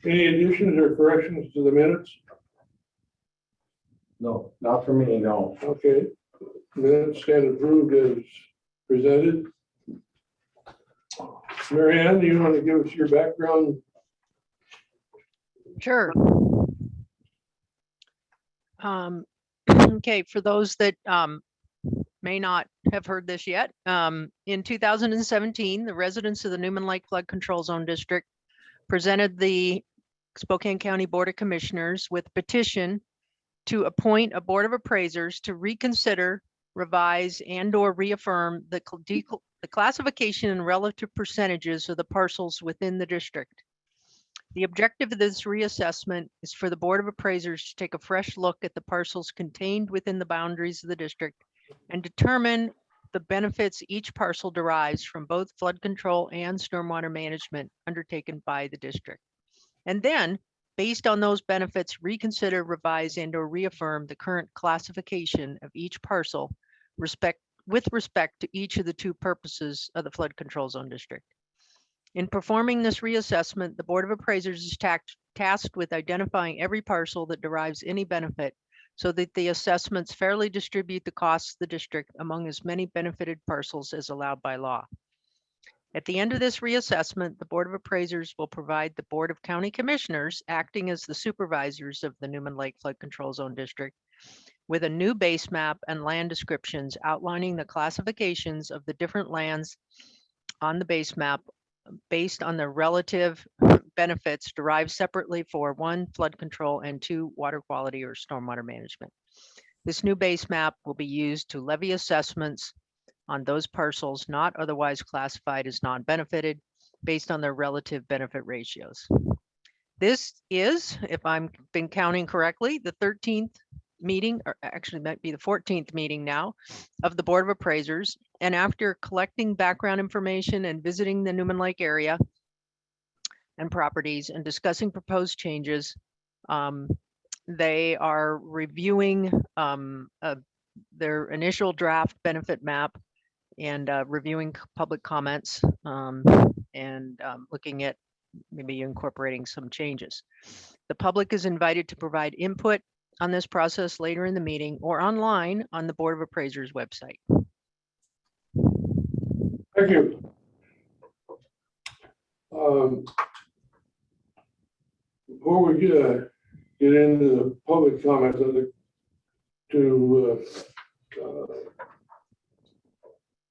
any additions or corrections to the minutes? No, not for me, no. Okay, minutes stand approved as presented. Mary Ann, do you want to give us your background? Sure. Okay, for those that may not have heard this yet, in 2017, the residents of the Newman Lake Flood Control Zone District presented the Spokane County Board of Commissioners with a petition to appoint a Board of Appraisers to reconsider, revise, and/or reaffirm the classification and relative percentages of the parcels within the district. The objective of this reassessment is for the Board of Appraisers to take a fresh look at the parcels contained within the boundaries of the district and determine the benefits each parcel derives from both flood control and stormwater management undertaken by the district. And then, based on those benefits, reconsider, revise, and/or reaffirm the current classification of each parcel with respect to each of the two purposes of the flood control zone district. In performing this reassessment, the Board of Appraisers is tasked with identifying every parcel that derives any benefit so that the assessments fairly distribute the costs of the district among as many benefited parcels as allowed by law. At the end of this reassessment, the Board of Appraisers will provide the Board of County Commissioners, acting as the supervisors of the Newman Lake Flood Control Zone District, with a new base map and land descriptions outlining the classifications of the different lands on the base map based on the relative benefits derived separately for 1, flood control, and 2, water quality or stormwater management. This new base map will be used to levy assessments on those parcels not otherwise classified as non-benefited based on their relative benefit ratios. This is, if I'm been counting correctly, the 13th meeting, or actually might be the 14th meeting now, of the Board of Appraisers. And after collecting background information and visiting the Newman Lake area and properties and discussing proposed changes, they are reviewing their initial draft benefit map and reviewing public comments and looking at maybe incorporating some changes. The public is invited to provide input on this process later in the meeting or online on the Board of Appraisers website. Thank you. Before we get into the public comments, I'd like to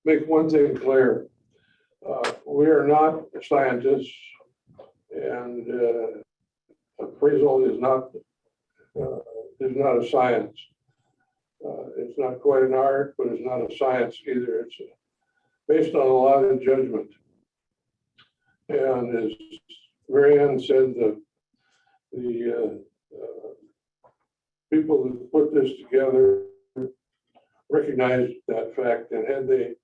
make one thing clear. We are not scientists, and appraisal is not a science. It's not quite an art, but it's not a science either. It's based on a lot of judgment. And as Mary Ann said, the people that put this together recognized that fact, and had they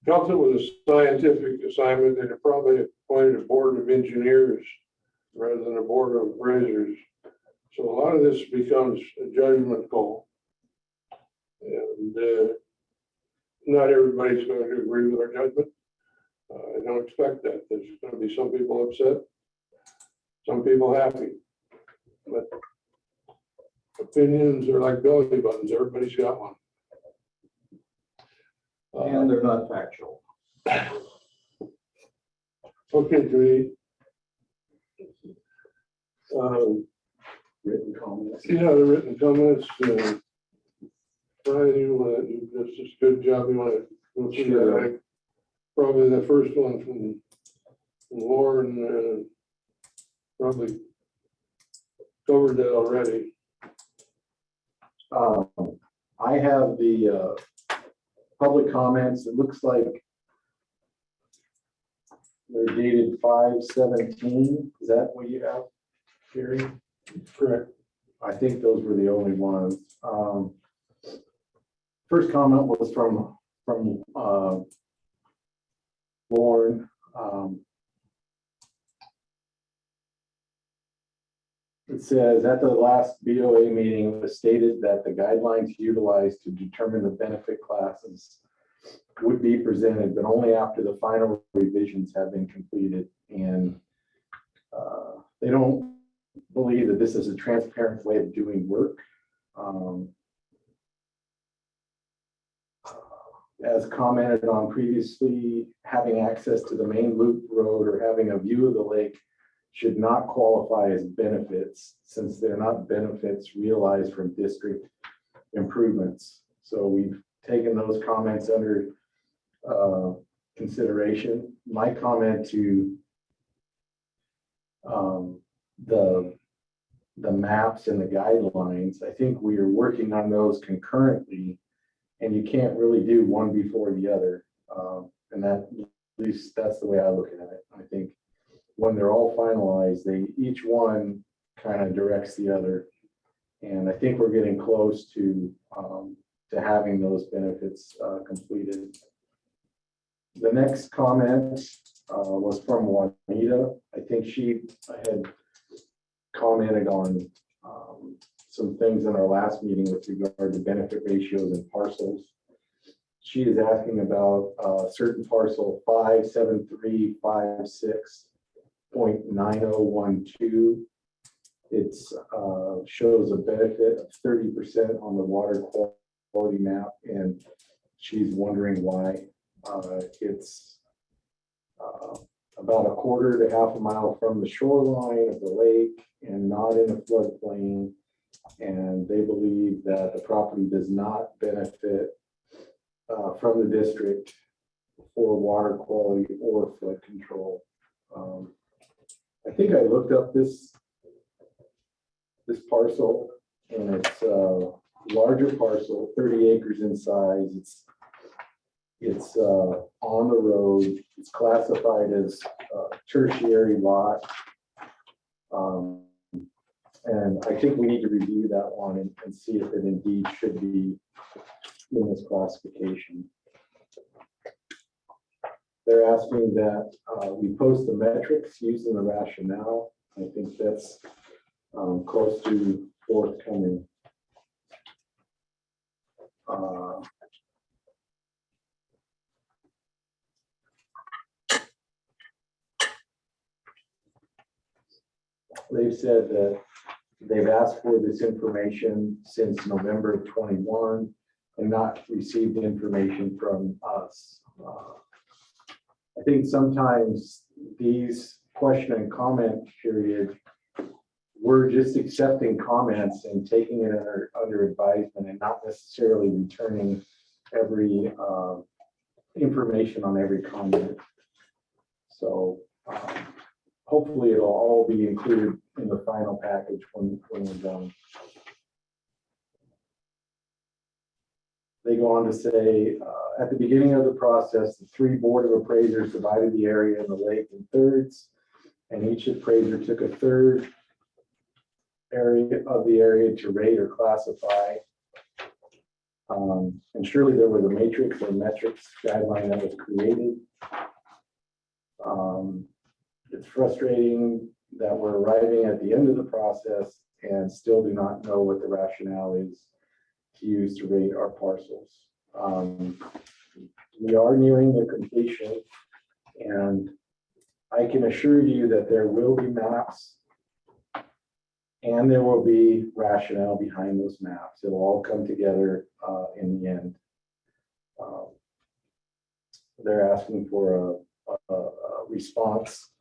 felt it was a scientific assignment, they'd have probably appointed a board of engineers rather than a board of appraisers. So a lot of this becomes a judgment call. And not everybody's going to agree with our judgment. I don't expect that. There's going to be some people upset, some people happy. But opinions are like belly buttons. Everybody's got one. And they're not factual. Okay, committee. Written comments. Yeah, the written comments. Brian, you did just a good job. You want to go through Sure. that? Probably the first one from Lauren probably covered that already. I have the public comments. It looks like they're dated 5/17. Is that what you have, Gary? Correct. I think those were the only ones. First comment was from Lauren. It says, at the last BOA meeting, it was stated that the guidelines utilized to determine the benefit classes would be presented, but only after the final revisions have been completed. And they don't believe that this is a transparent way of doing work. As commented on previously, having access to the main loop road or having a view of the lake should not qualify as benefits, since they're not benefits realized from district improvements. So we've taken those comments under consideration. My comment to the maps and the guidelines, I think we are working on those concurrently, and you can't really do one before the other. And that, at least that's the way I look at it. I think when they're all finalized, each one kind of directs the other. And I think we're getting close to having those benefits completed. The next comment was from Juanita. I think she had commented on some things in our last meeting with regard to benefit ratios and parcels. She is asking about certain parcel 57356.9012. It shows a benefit of 30% on the water quality map, and she's wondering why. It's about a quarter to half a mile from the shoreline of the lake and not in a floodplain. And they believe that the property does not benefit from the district for water quality or flood control. I think I looked up this parcel, and it's a larger parcel, 30 acres in size. It's on the road. It's classified as a tertiary lot. And I think we need to review that one and see if it indeed should be in this classification. They're asking that we post the metrics using the rationale. I think that's close to forthcoming. They've said that they've asked for this information since November of 21 and not received information from us. I think sometimes these question and comment period, we're just accepting comments and taking it under advisement and not necessarily returning every information on every comment. So hopefully it'll all be included in the final package when we're done. They go on to say, at the beginning of the process, the 3 board of appraisers divided the area in the lake in thirds, and each appraiser took a third of the area to rate or classify. And surely there was a matrix or metrics guideline that was created. It's frustrating that we're arriving at the end of the process and still do not know what the rationale is to use to rate our parcels. We are nearing the completion, and I can assure you that there will be maps and there will be rationale behind those maps. It'll all come together in the end. They're asking for a response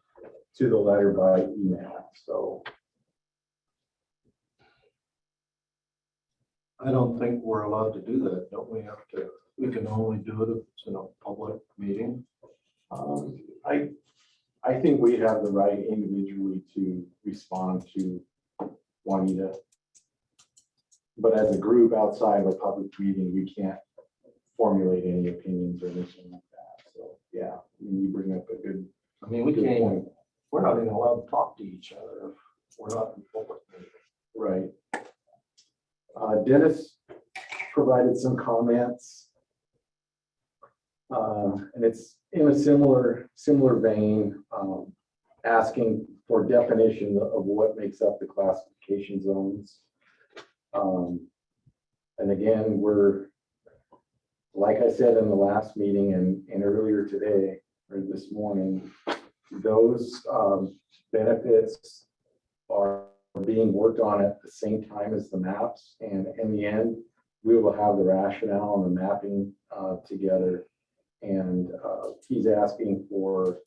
to the letter by email. So I don't think we're allowed to do that. Don't we have to? We can only do it if it's in a public meeting. I think we have the right individually to respond to Juanita. But as a group outside of a public meeting, we can't formulate any opinions or anything like that. So yeah, you bring up a good, I mean, we good can't, point. we're not even allowed to talk to each other if we're not in public meeting. Right. Dennis provided some comments. And it's in a similar vein, asking for definition of what makes up the classification zones. And again, we're like I said in the last meeting and earlier today, or this morning, those benefits are being worked on at the same time as the maps. And in the end, we will have the rationale and the mapping together. And he's asking for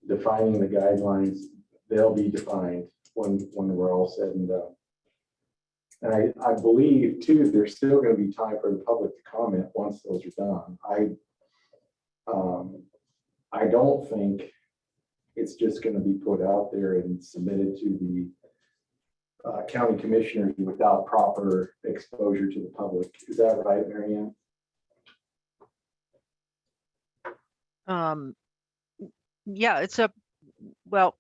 defining the guidelines. They'll be defined when we're all said and done. And I believe too, there's still going to be time for the public to comment once those are done. I don't think it's just going to be put out there and submitted to the county commissioners without proper exposure to the public. Is that right, Mary Ann? Yeah, it's well,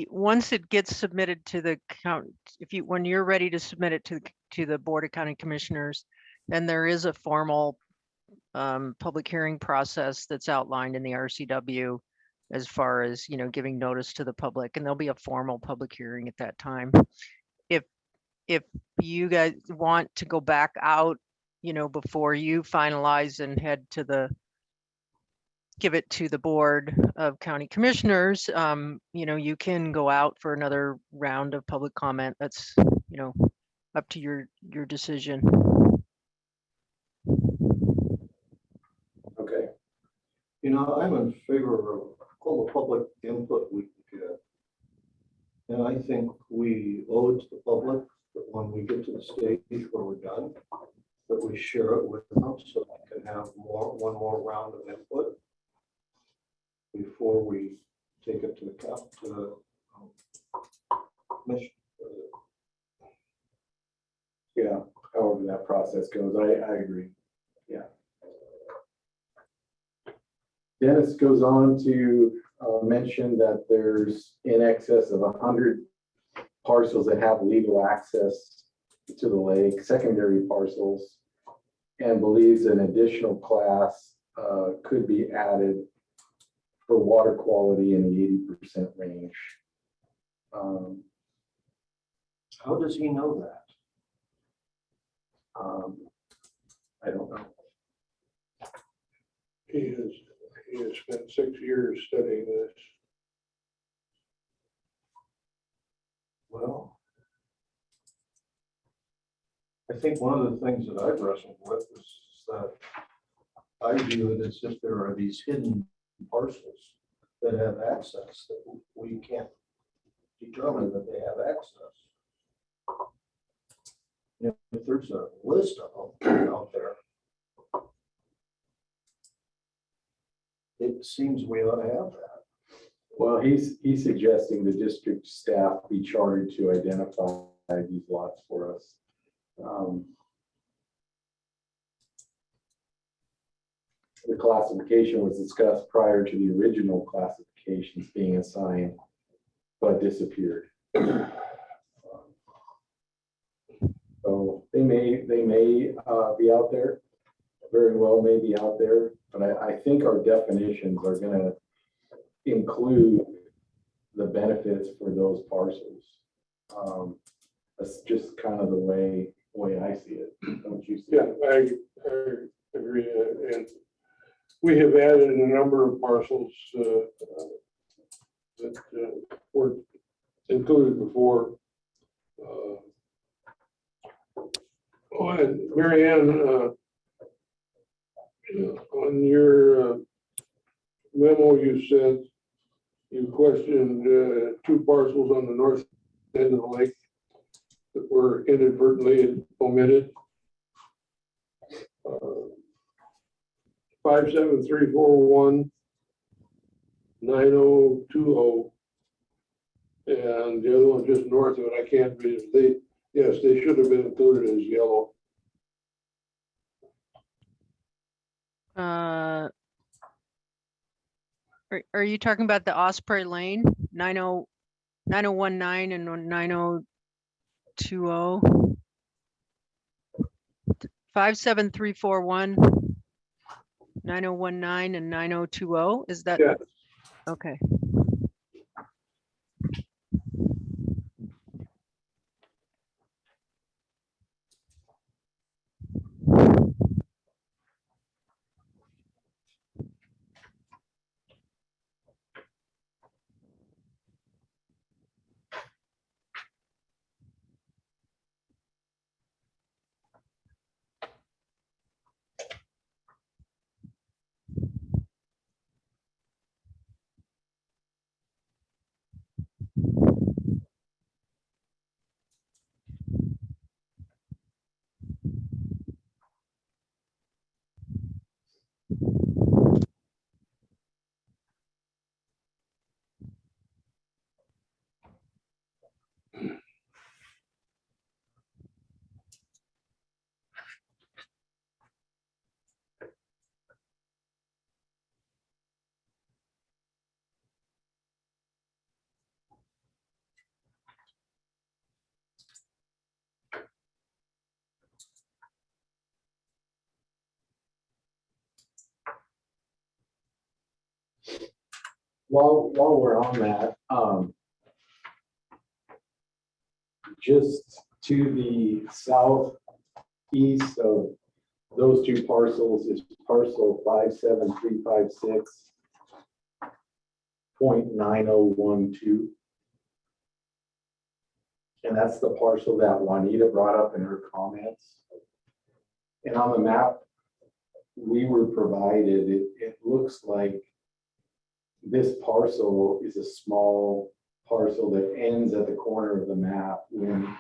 once it gets submitted to the count, when you're ready to submit it to the Board of County Commissioners, then there is a formal public hearing process that's outlined in the RCW as far as, giving notice to the public, and there'll be a formal public hearing at that time. If you guys want to go back out, before you finalize and give it to the Board of County Commissioners, you can go out for another round of public comment. That's, up to your decision. Okay. I'm in favor of all the public input we can get. And I think we owe it to the public that when we get to the stage where we're done, that we share it with them so we can have one more round of input before we take it to the commission. Yeah, however that process goes, I agree. Yeah. Dennis goes on to mention that there's in excess of 100 parcels that have legal access to the lake, secondary parcels, and believes an additional class could be added for water quality in the 80% range. How does he know that? I don't know. He has spent 6 years studying this. Well, I think one of the things that I've wrestled with is that I view it as if there are these hidden parcels that have access that we can't determine that they have access. If there's a list of them out there, it seems we ought to have that. Well, he's suggesting the district staff be chartered to identify these lots for us. The classification was discussed prior to the original classifications being assigned, but disappeared. So they may be out there, very well may be out there, but I think our definitions are going to include the benefits for those parcels. That's just kind of the way I see it. Don't you see Yeah, it? I agree. And we have added a number of parcels that were included before. And Mary Ann, on your memo, you said you questioned 2 parcels on the north end of the lake that were inadvertently omitted. 57341 9020, and the other one just north of it, I can't read it. Yes, they should have been included as yellow. Are you talking about the Osprey Lane, 9019 and 9020? 57341 9019 and 9020, is that? Yeah. Okay. While we're on that, just to the southeast of those two parcels is parcel 57356.9012. And that's the parcel that Juanita brought up in her comments. And on the map we were provided, it looks like this parcel is a small parcel that ends at the corner of the map, when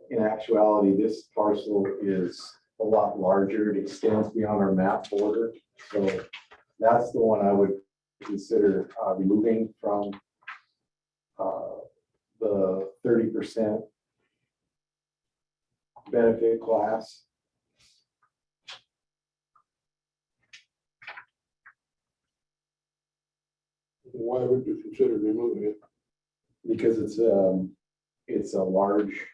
in actuality, this parcel is a lot larger. It extends beyond our map border. So that's the one I would consider removing from the 30% benefit class. Why would you consider removing it? Because it's a large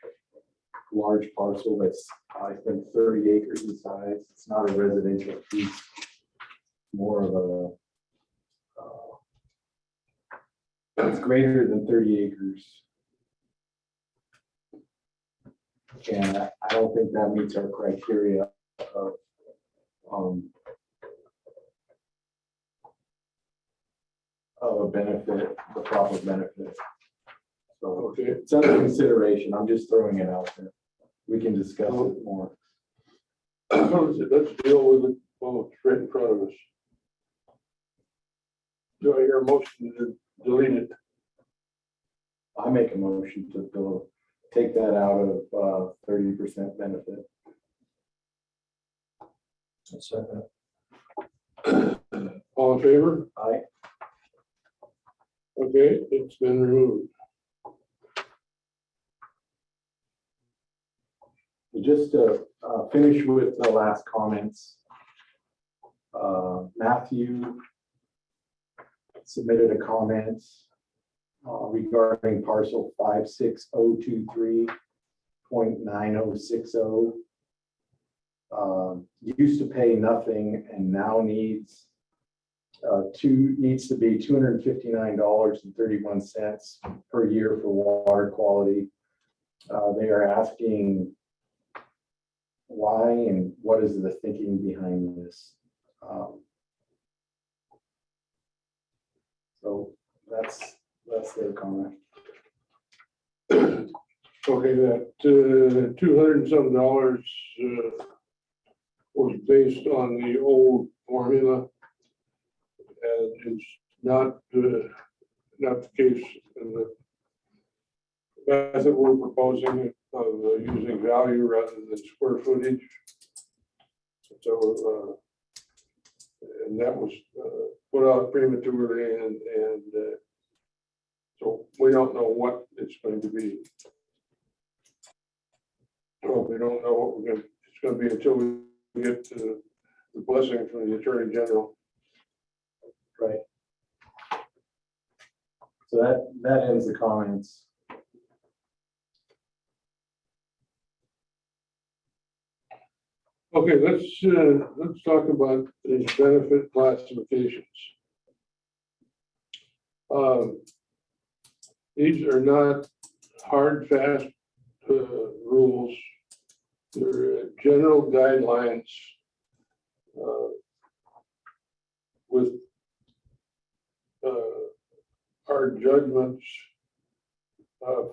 parcel that's, I think, 30 acres in size. It's not a residential piece, more of a, it's greater than 30 acres. And I don't think that meets our criteria of a benefit, the proper benefit. So Okay, it's under consideration. I'm just throwing it out there. We can discuss it more. let's deal with it while it's right in front of us. Do I hear a motion to delete it? I make a motion to go take that out of 30% benefit. Second. All in favor? Aye. Okay, it's been removed. Just to finish with the last comments, Matthew submitted a comment regarding parcel 56023.9060. Used to pay nothing and now needs to be $259.31 per year for water quality. They are asking why and what is the thinking behind this. So that's their comment. Okay, that $200 and some was based on the old formula. And it's not the case in the method we're proposing of using value rather than square footage. So, and that was put out prematurely, and so we don't know what it's going to be. Well, we don't know what it's going to be until we get the blessing from the Attorney General. Right. So that ends the comments. Okay, let's talk about these benefit classifications. These are not hard, fast rules. They're general guidelines with our judgments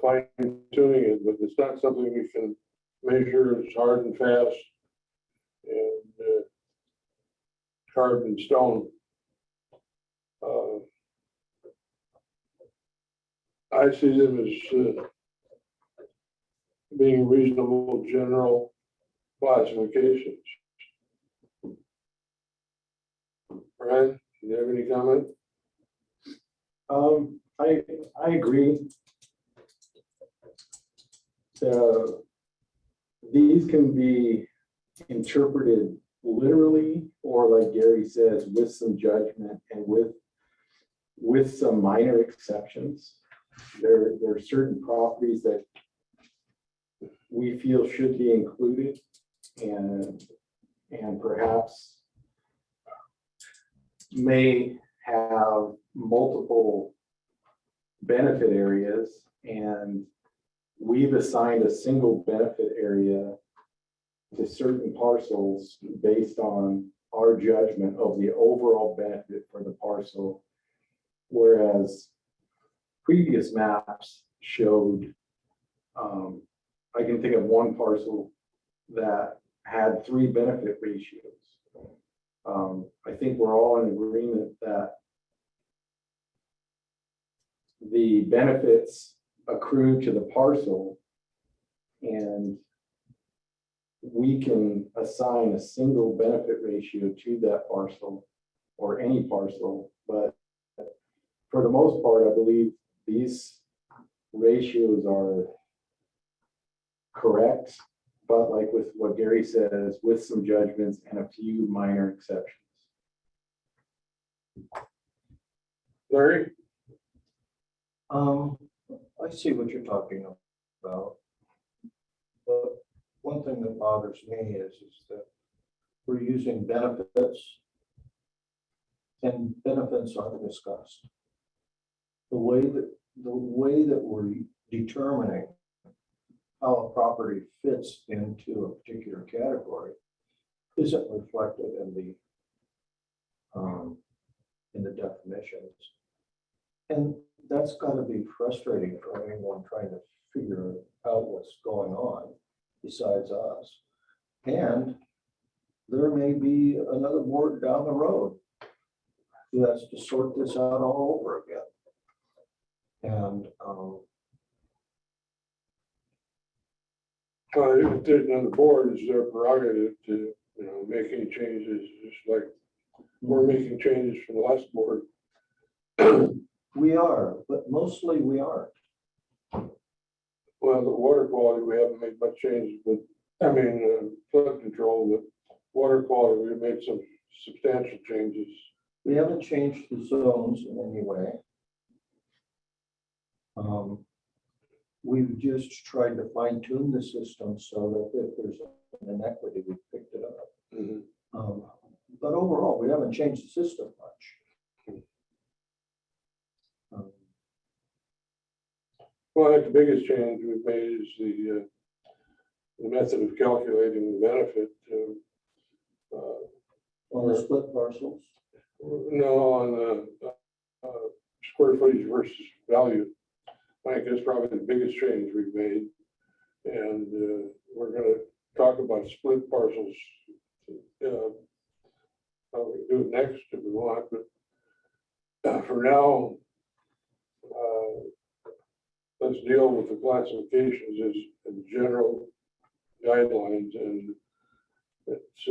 fine tuning it, but it's not something we can measure as hard and fast and carved in stone. I see them as being reasonable general classifications. Brian, do you have any comment? I agree. These can be interpreted literally, or like Gary says, with some judgment and with some minor exceptions. There are certain properties that we feel should be included, and perhaps may have multiple benefit areas, and we've assigned a single benefit area to certain parcels based on our judgment of the overall benefit for the parcel. Whereas previous maps showed, I can think of one parcel that had 3 benefit ratios. I think we're all in agreement that the benefits accrue to the parcel, and we can assign a single benefit ratio to that parcel or any parcel. But for the most part, I believe these ratios are correct, but like with what Gary says, with some judgments and a few minor exceptions. Larry? I see what you're talking about. But one thing that bothers me is that we're using benefits and benefits aren't discussed. The way that we're determining how a property fits into a particular category isn't reflected in the definitions. And that's got to be frustrating for anyone trying to figure out what's going on besides us. And there may be another board down the road who has to sort this out all over again. And If there's another board, it's their prerogative to, make any changes, just like we're making changes from the last board. we are, but mostly we aren't. Well, the water quality, we haven't made much changes, but, flood control, but water quality, we made some substantial changes. We haven't changed the zones in any way. We've just tried to fine tune the system so that if there's an inequity, we picked it up. Mm-hmm. But overall, we haven't changed the system much. Well, I think the biggest change we've made is the method of calculating the benefit. On the split parcels, No, on the square footage versus value. I think that's probably the biggest change we've made. And we're going to talk about split parcels. We can do it next if we want, but for now, let's deal with the classifications as general guidelines. And it's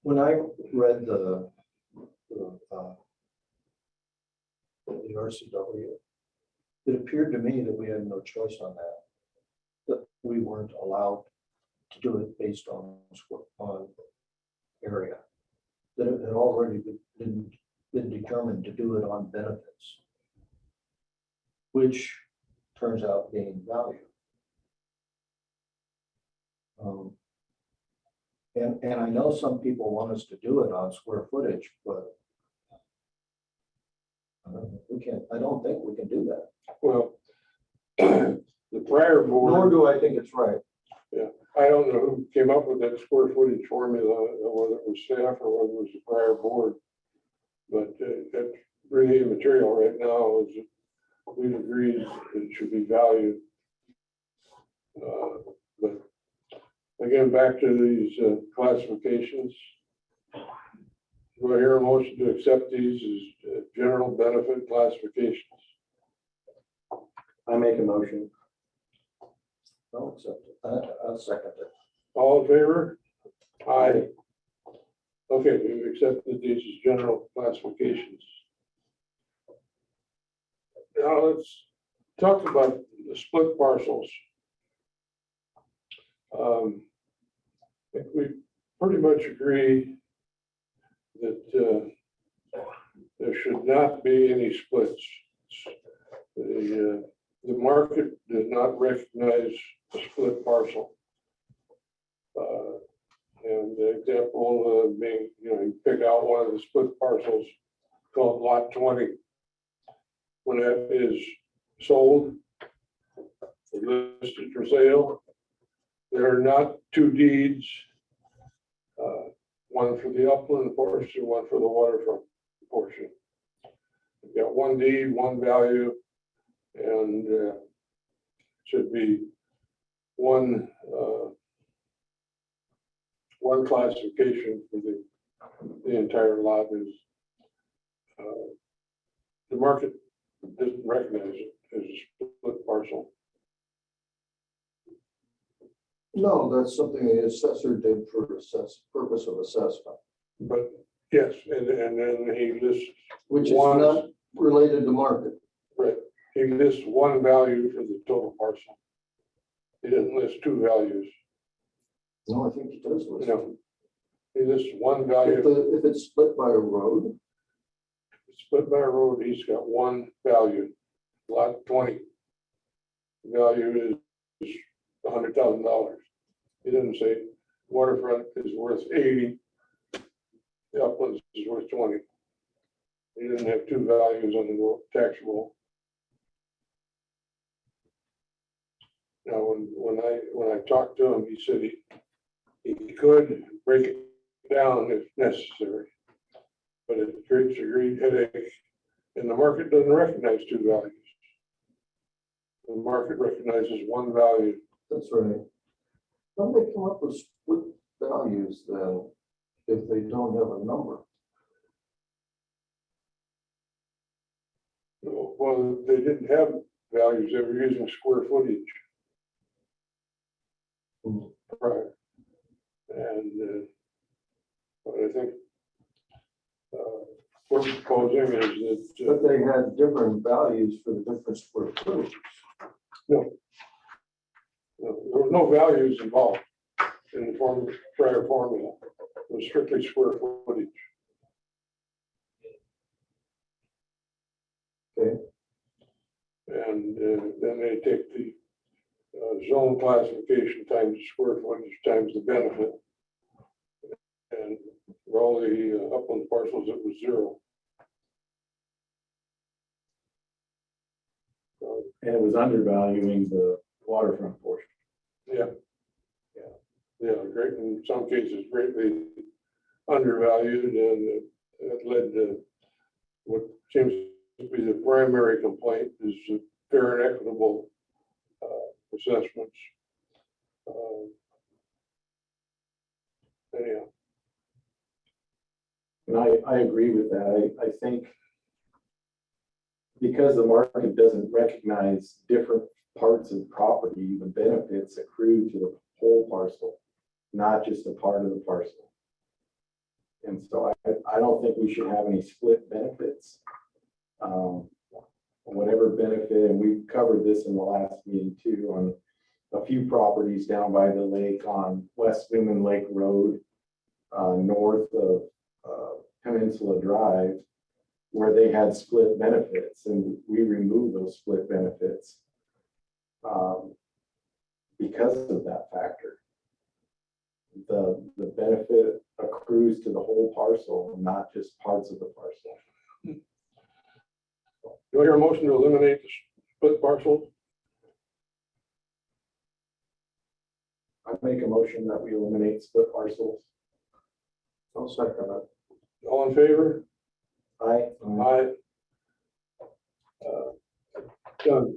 when I read the RCW, it appeared to me that we had no choice on that we weren't allowed to do it based on area, that it had already been determined to do it on benefits, which turns out being value. And I know some people want us to do it on square footage, but I don't think we can do that. well, the prior board. Nor do I think it's right. I don't know who came up with that square footage formula, whether it was staff or whether it was the prior board. But that's really immaterial right now, is we've agreed that it should be valued. But again, back to these classifications. Do I hear a motion to accept these as general benefit classifications? I make a motion. I'll accept it. I'll second it. All in favor? Aye. Okay, we've accepted these as general classifications. Now let's talk about the split parcels. I think we pretty much agree that there should not be any splits. The market does not recognize a split parcel. And the example being, you pick out one of the split parcels called Lot 20. When that is sold, listed for sale, there are not two deeds, one for the upland portion, one for the waterfront portion. You've got one deed, one value, and should be one classification for the entire lot. Is the market doesn't recognize it as a split parcel. No, that's something the assessor did for purpose of assessment, But yes, and then he lists, which is One- not related to market. right, he lists one value for the total parcel. He didn't list two values, No, I think he does. you know. He lists one value, If it's split by a road, split by a road, he's got one value, lot 20. Value is $100,000. He didn't say waterfront is worth 80, the uplands is worth 20. He didn't have two values on the tax roll. Now, when I talked to him, he said he could break it down if necessary, but it creates a great headache, and the market doesn't recognize two values. The market recognizes one value. that's right. How do they come up with split values then, if they don't have a number? Well, they didn't have values, they were using square footage. Hmm. Right. And what I think we're proposing is that, But they had different values for the different square footage. there were no values involved in the prior formula. It was strictly square footage. Okay. And then they take the zone classification times the square footage times the benefit. And for all the upland parcels, it was 0. And it was undervaluing the waterfront portion. Yeah. Great, in some cases greatly undervalued, and it led to what seems to be the primary complaint is fair and equitable assessments. Anyhow, And I agree with that. I think because the market doesn't recognize different parts of property, the benefits accrue to the whole parcel, not just a part of the parcel. And so I don't think we should have any split benefits. Whatever benefit, and we covered this in the last meeting too, on a few properties down by the lake on West Newman Lake Road, north of Peninsula Drive, where they had split benefits, and we removed those split benefits because of that factor. The benefit accrues to the whole parcel, not just parts of the parcel. do I hear a motion to eliminate the split parcels? I make a motion that we eliminate split parcels. I'll second it. All in favor? Aye. Aye. Done.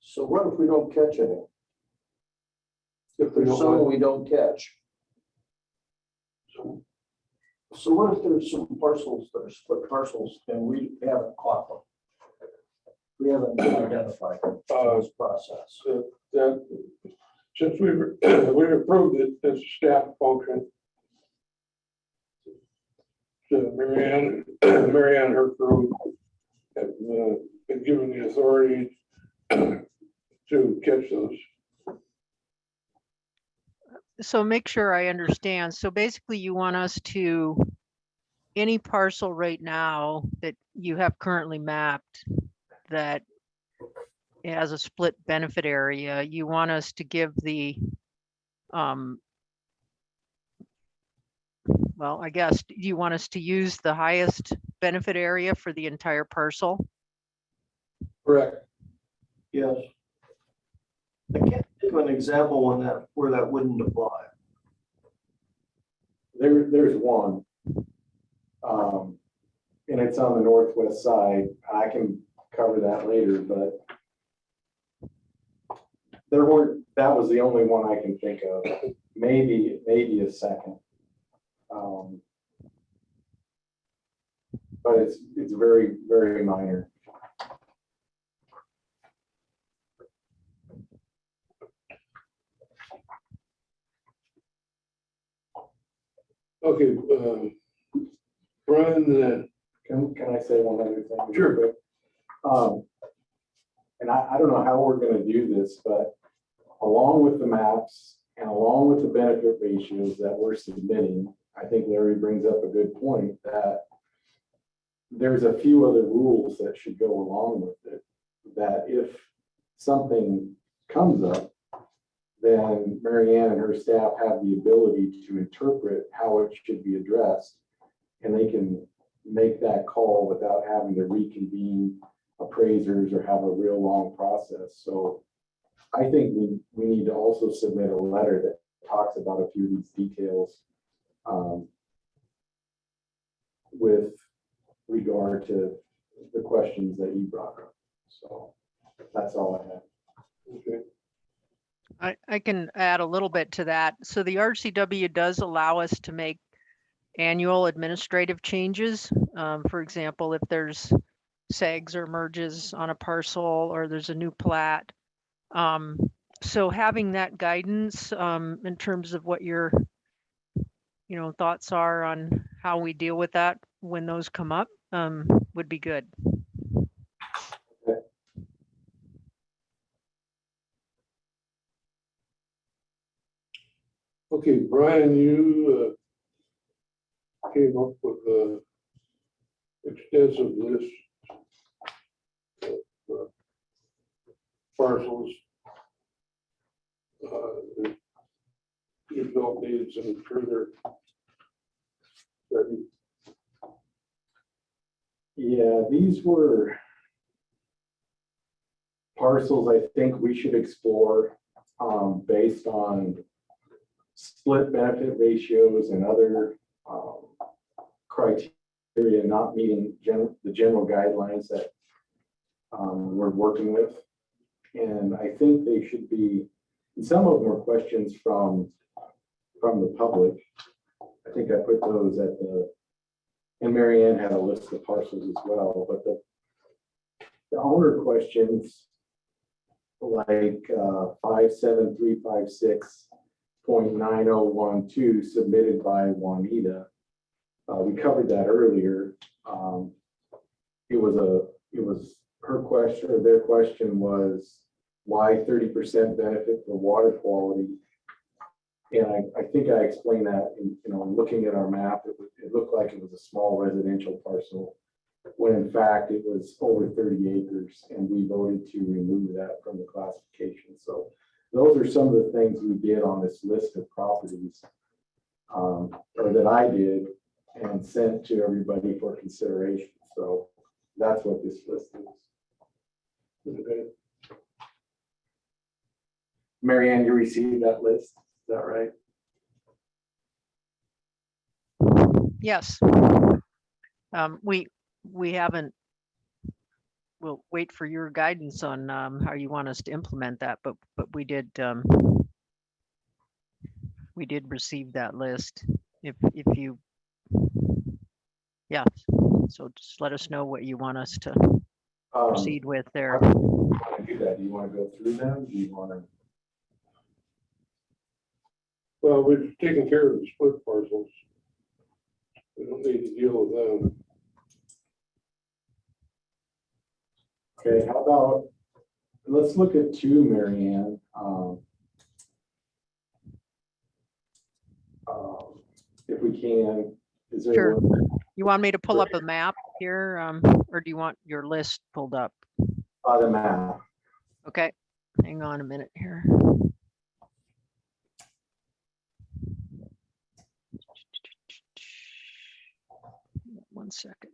So what if we don't catch any? If We there's don't some what? we don't catch, so what if there's some parcels that are split parcels and we haven't caught them? We haven't identified them in this process. That since we've approved it as a staff function, so Marianne and her crew have been given the authority to catch those. So make sure I understand. So basically you want us to, any parcel right now that you have currently mapped that has a split benefit area, you want us to give the, well, I guess, do you want us to use the highest benefit area for the entire parcel? Correct. Yes. I can't think of an example where that wouldn't apply. There's one. And it's on the northwest side. I can cover that later, but that was the only one I can think of. Maybe a second. But it's very, very minor. Okay, Brian, Can I say one other thing? real Sure. quick? And I don't know how we're gonna do this, but along with the maps and along with the benefit ratios that we're submitting, I think Larry brings up a good point that there's a few other rules that should go along with it. That if something comes up, then Mary Ann and her staff have the ability to interpret how it should be addressed. And they can make that call without having to reconvene appraisers or have a real long process. So I think we need to also submit a letter that talks about a few of these details with regard to the questions that you brought up. So that's all I have. okay, I can add a little bit to that. So the RCW does allow us to make annual administrative changes. For example, if there's segs or merges on a parcel or there's a new plat. So having that guidance in terms of what your thoughts are on how we deal with that when those come up would be good. okay, Brian, you came up with an extensive list of parcels that you felt needed some further study. Yeah, these were parcels I think we should explore based on split benefit ratios and other criteria not meeting the general guidelines that we're working with. And I think they should be, and some of them are questions from the public. I think I put those at and Mary Ann had a list of parcels as well, but the owner questions like 57356.9012 submitted by Juanita. We covered that earlier. It was her question, or their question was why 30% benefit for water quality. And I think I explained that in, looking at our map, it looked like it was a small residential parcel, when in fact it was over 30 acres, and we voted to remove that from the classification. So those are some of the things we did on this list of properties, or that I did and sent to everybody for consideration. So that's what this list is. Okay. Mary Ann, you received that list? Is that right? Yes. We haven't, we'll wait for your guidance on how you want us to implement that, but we did receive that list. If you, yeah, so just let us know what you want us to proceed with there. How do you want to do that? Do you want to go through them? Do you want to? Well, we've taken care of the split parcels. We don't need to deal with them. Okay, how about, let's look at two, Mary Ann. If we can, is there Sure. one? You want me to pull up a map here, or do you want your list pulled up? The map. Okay, hang on a minute here. one second.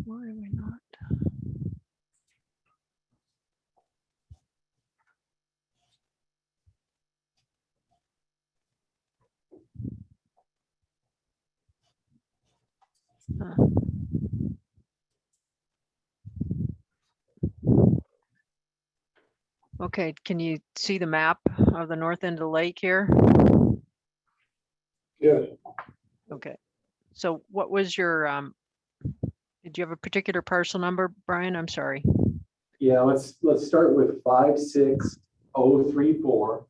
Why are we not? Huh. Okay, can you see the map of the north end of the lake here? Yes, Okay, so what was your, did you have a particular parcel number, Brian? I'm sorry. Yeah, let's start with 56034.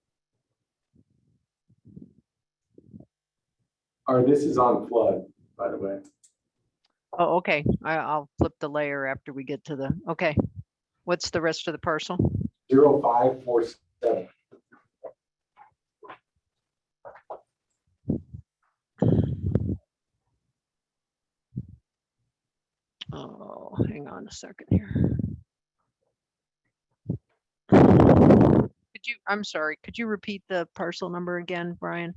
Or this is on flood, by the way. Oh, okay, I'll flip the layer after we get to the, okay. What's the rest of the parcel? 0547. Oh, hang on a second here. Could you, I'm sorry, could you repeat the parcel number again, Brian?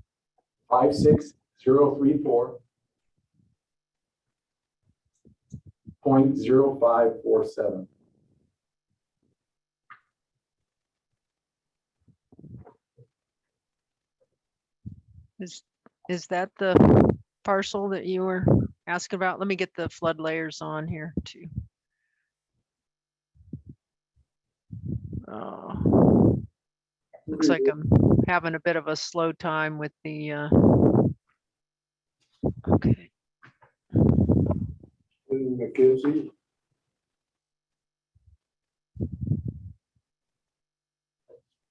56034. 0.0547. Is that the parcel that you were asking about? Let me get the flood layers on here too. Oh, looks like I'm having a bit of a slow time with the, okay. McKenzie.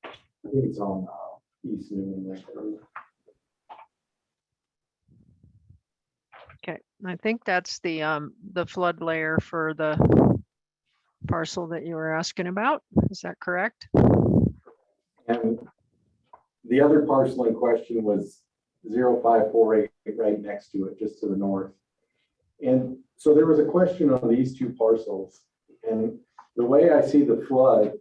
I think it's on East Newman Lake Road. Okay, I think that's the flood layer for the parcel that you were asking about. Is that correct? And the other parcel in question was 0548 right next to it, just to the north. And so there was a question on these two parcels. And the way I see the flood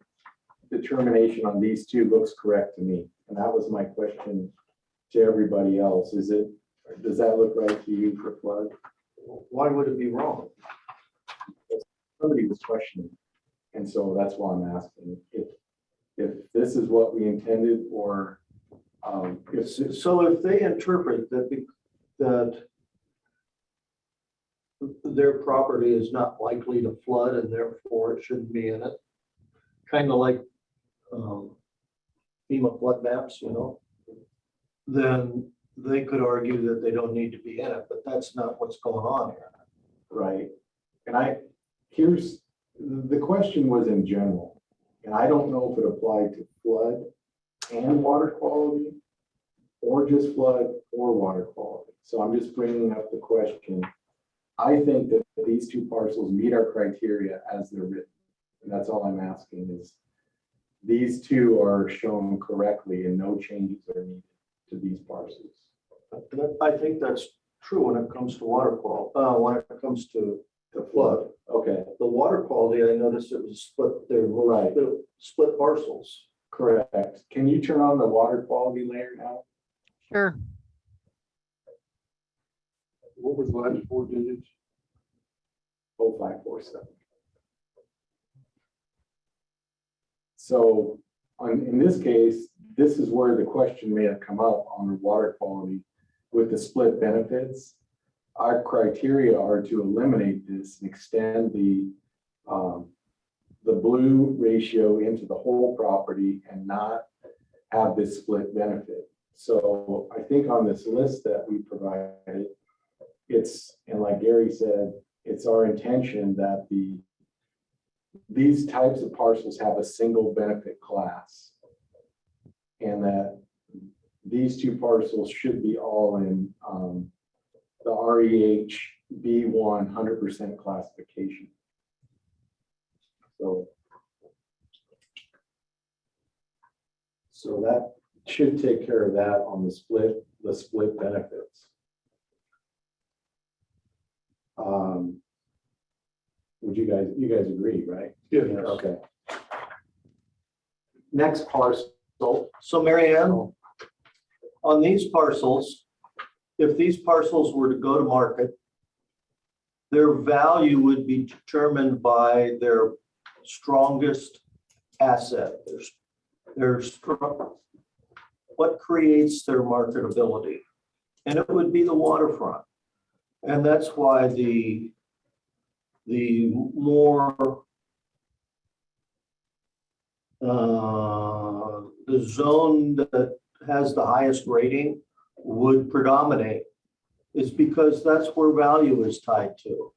determination on these two looks correct to me. And that was my question to everybody else. Does that look right to you for flood? Why would it be wrong? Somebody was questioning. And so that's why I'm asking if this is what we intended, or So if they interpret that their property is not likely to flood and therefore it shouldn't be in it, kind of like FEMA flood maps, then they could argue that they don't need to be in it, but that's not what's going on here. right. And here's the question was in general, and I don't know if it applied to flood and water quality, or just flood or water quality. So I'm just bringing up the question. I think that these two parcels meet our criteria as they're written. And that's all I'm asking is these two are shown correctly and no changes are needed to these parcels. I think that's true when it comes to water quality, when it comes to the flood. Okay, The water quality, I noticed it was split, there were Right. split parcels. correct. Can you turn on the water quality layer now? Sure. What was the last four digits? 0547. So in this case, this is where the question may have come up on the water quality with the split benefits. Our criteria are to eliminate this and extend the blue ratio into the whole property and not have this split benefit. So I think on this list that we provided, and like Gary said, it's our intention that these types of parcels have a single benefit class. And that these two parcels should be all in the REH B1 100% classification. So that should take care of that on the split benefits. Would you guys agree, right? Yes. Okay. Next parcel. So Mary Ann, on these parcels, if these parcels were to go to market, their value would be determined by their strongest asset. What creates their marketability? And it would be the waterfront. And that's why the more the zone that has the highest rating would predominate, is because that's where value is tied to,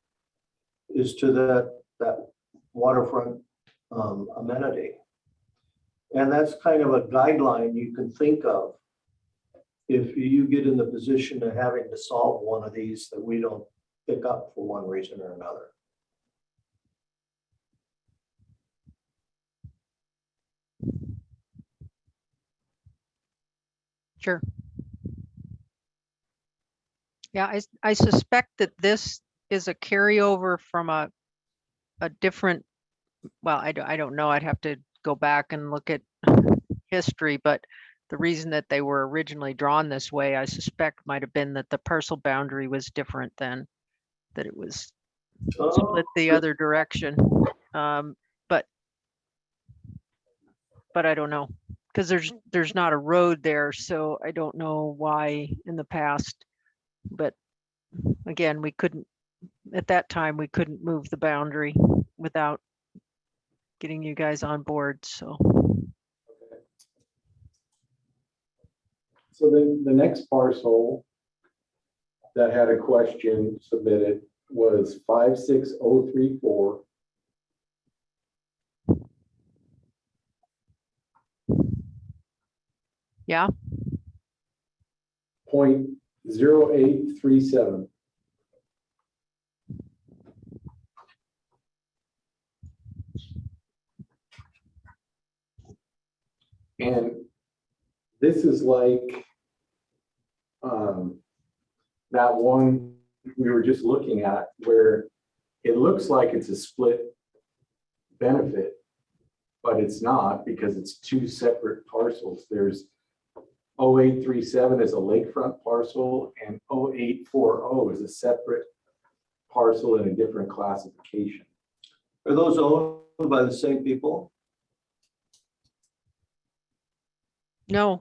is to that waterfront amenity. And that's kind of a guideline you can think of if you get in the position of having to solve one of these that we don't pick up for one reason or another. Sure. Yeah, I suspect that this is a carryover from a different, well, I don't know. I'd have to go back and look at history, but the reason that they were originally drawn this way, I suspect might have been that the parcel boundary was different than that it was split the other direction. But I don't know, because there's not a road there, so I don't know why in the past. But again, we couldn't, at that time, we couldn't move the boundary without getting you guys on board, so. So then the next parcel that had a question submitted was 56034. Yeah. 0.0837. And this is like that one we were just looking at where it looks like it's a split benefit, but it's not, because it's two separate parcels. There's 0837 is a lakefront parcel and 0840 is a separate parcel in a different classification. Are those owned by the same people? No.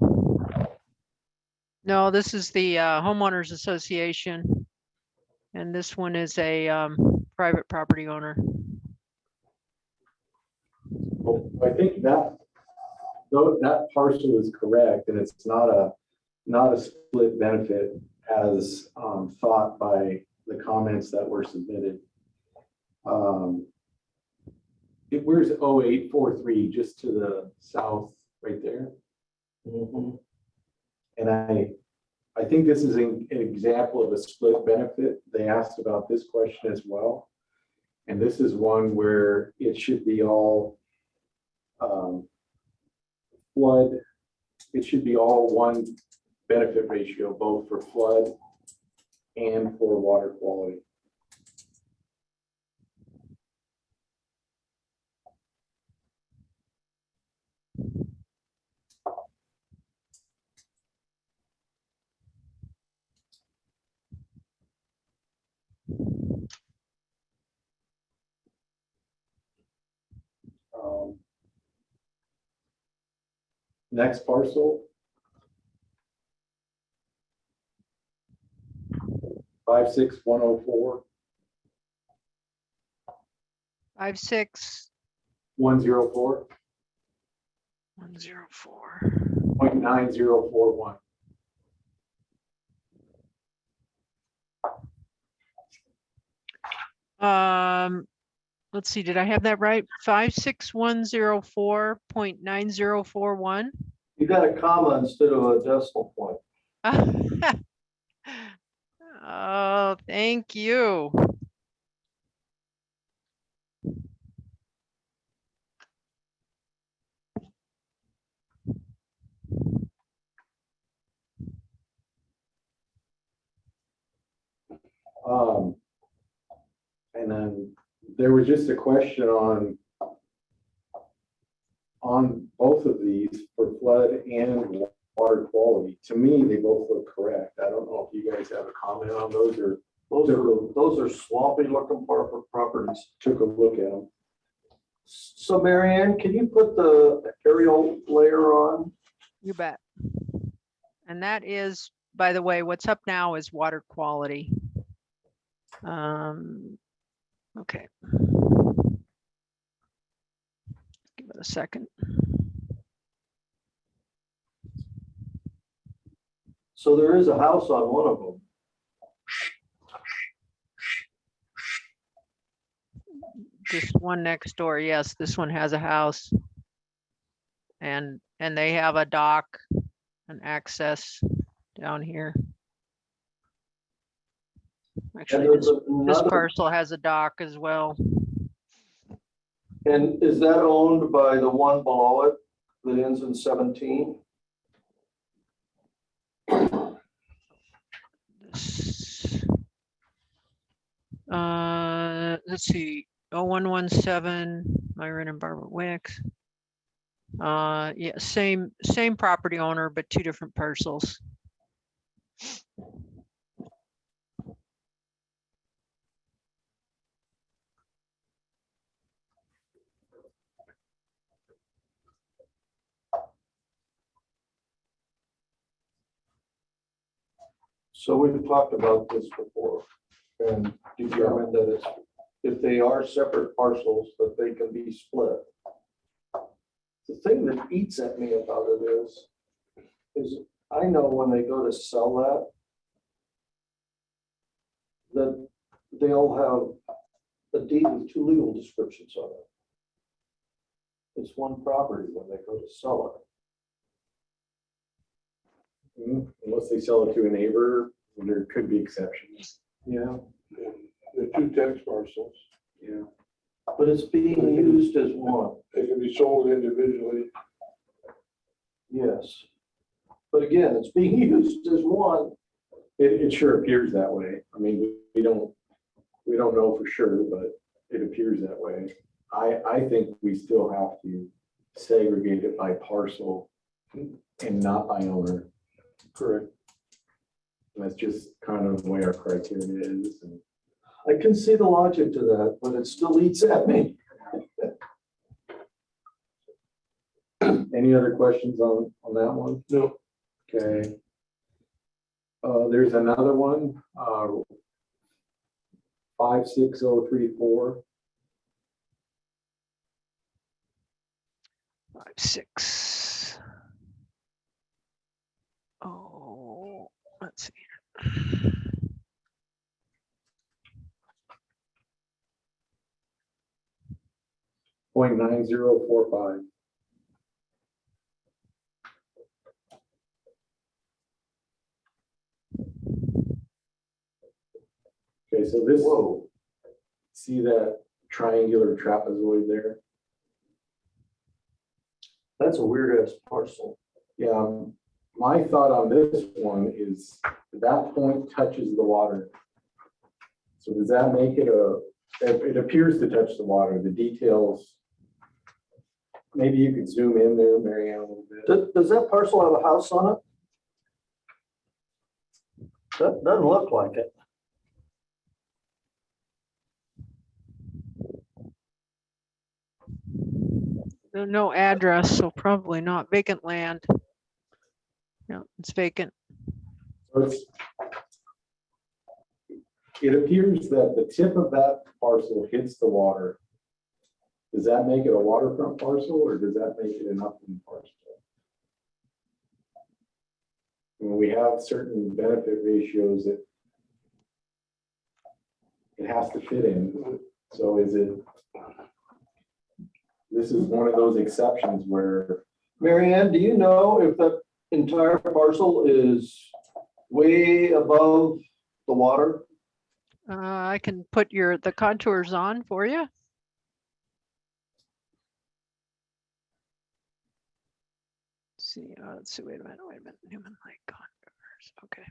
No, this is the homeowners association. And this one is a private property owner. Well, I think that parcel is correct, and it's not a split benefit as thought by the comments that were submitted. Where's 0843? Just to the south, right there. Mm-hmm. And I think this is an example of a split benefit. They asked about this question as well. And this is one where it should be all flood. It should be all one benefit ratio, both for flood and for water quality. Next parcel. 56104. 56104. 104. 0.9041. Let's see, did I have that right? 56104.9041. You got a comma instead of a decimal point. Oh, thank you. And then there was just a question on both of these for flood and water quality. To me, they both look correct. I don't know if you guys have a comment on those or Those are swampy looking properties. took a look at them. So Marianne, can you put the aerial layer on? You bet. And that is, by the way, what's up now is water quality. Okay. Give it a second. So there is a house on one of them. This one next door, yes, this one has a house. And they have a dock and access down here. And Actually, there's this another, parcel has a dock as well. and is that owned by the one below it that ends in 17? Let's see, 0117, Myron and Barbara Wicks. Yeah, same property owner, but two different parcels. So we've talked about this before and determined that it's, if they are separate parcels, that they can be split. The thing that eats at me about it is I know when they go to sell that they'll have a deed with two legal descriptions on it. It's one property when they go to sell Unless they sell it to a neighbor, there could be exceptions. it. Yeah. The two tax parcels, Yeah. But it's being used as one, they can be sold individually. yes. But again, it's being used as one. It sure appears that way. I mean, we don't know for sure, but it appears that way. I think we still have to segregate it by parcel and not by owner. Correct. That's just kind of the way our criteria is. And I can see the logic to that, but it still eats at me. any other questions on that one? No, Okay. There's another one, 56034. 56. Oh, let's see. 0.9045. Okay, so this, Whoa, see that triangular trapezoid there? that's a weird ass parcel. Yeah, my thought on this one is that point touches the water. So does that make it it appears to touch the water, the details. Maybe you could zoom in there, Mary Ann, a little bit. Does that parcel have a house on it? That doesn't look like it. No address, so probably not. Vacant land. No, it's vacant. So it appears that the tip of that parcel hits the water. Does that make it a waterfront parcel or does that make it an upland parcel? When we have certain benefit ratios that it has to fit in. So is it, this is one of those exceptions where, Mary Ann, do you know if that entire parcel is way above the water? I can put the contours on for you. Let's see, wait a minute, Newman Lake contours, okay.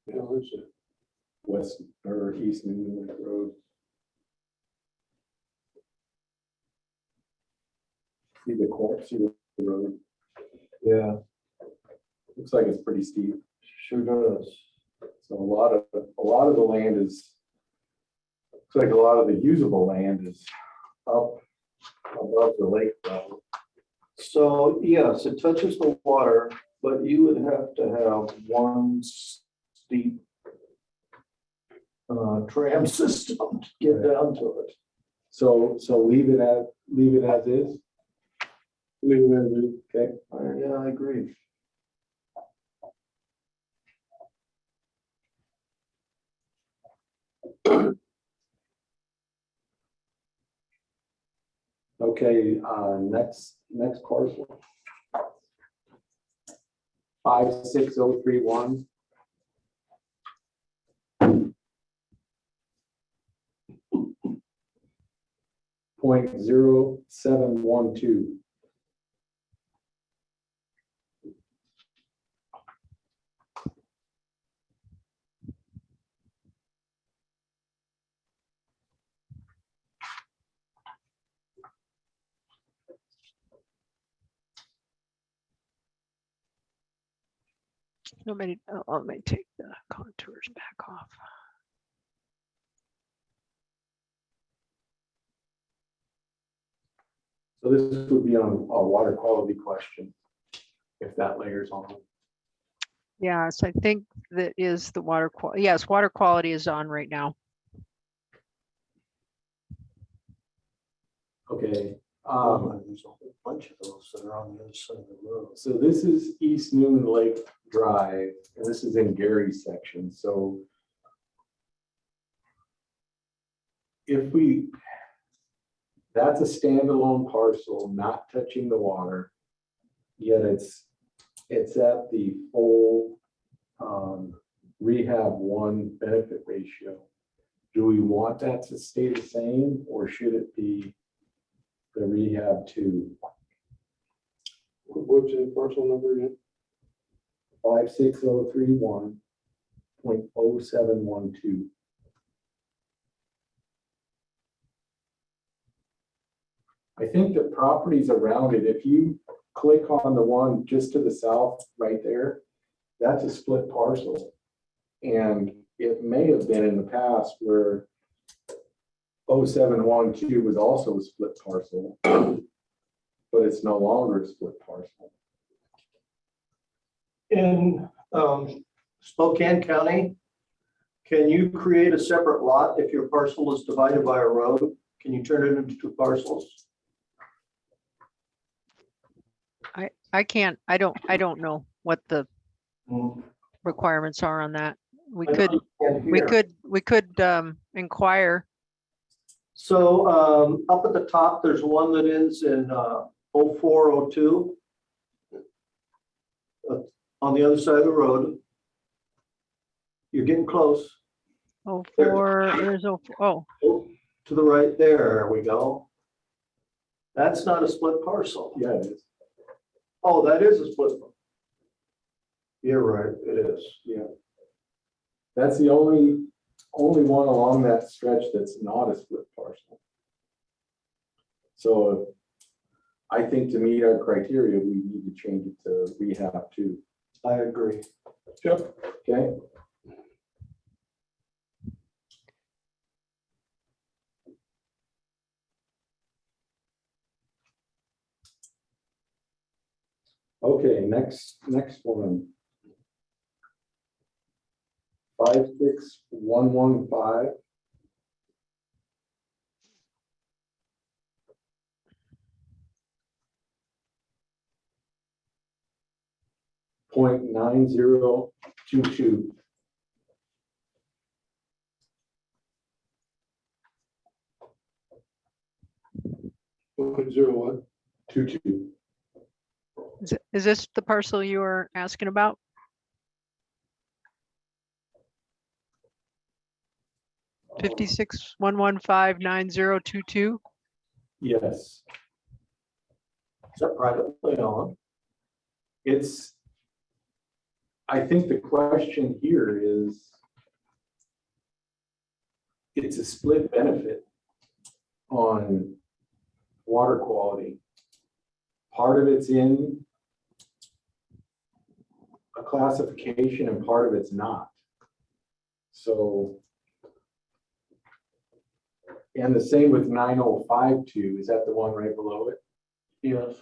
yeah, that's it. West or East Newman Lake Road. See the course, see the road. Yeah, Looks like it's pretty steep. sure does. So a lot of the land is, looks like a lot of the usable land is up above the lake level. So yes, it touches the water, but you would have to have one steep tram system to get down to it. So leave it as is. Leave it as is. Okay. Yeah, I agree. Okay, next parcel. 56031. .0712. Let me take the contours back off. So this would be on a water quality question, if that layers on. Yes, I think that is the water quality. Yes, water quality is on right now. Okay. There's a whole bunch of those that are on the other side of the road. So this is East Newman Lake Drive, and this is in Gary's section. So if that's a standalone parcel, not touching the water, yet it's at the full rehab 1 benefit ratio. Do we want that to stay the same, or should it be the rehab 2? What's the parcel number again? 56031.0712. I think the properties around it, if you click on the one just to the south right there, that's a split parcel. And it may have been in the past where 0712 was also a split parcel, but it's no longer a split parcel. In Spokane County, can you create a separate lot if your parcel is divided by a road? Can you turn it into 2 parcels? I can't, I don't know what the Mm. requirements are on that. We I know could, you can't hear. we could inquire. So up at the top, there's one that ends in 0402. On the other side of the road. You're getting close. Oh, there's oh, Oh, to the right, there we go. That's not a split parcel. Yeah, it is. Oh, that is a split. You're right, it is. Yeah. That's the only one along that stretch that's not a split parcel. So I think to meet our criteria, we need to change it to rehab 2. I agree. Yep. Okay. Okay, next one. 56115. .9022. 0.01. 22. Is this the parcel you were asking about? Uh, 5611590222. Yes, Is that privately owned? I think the question here is, it's a split benefit on water quality. Part of it's in a classification and part of it's not. So, and the same with 9052, is that the one right below it? Yes.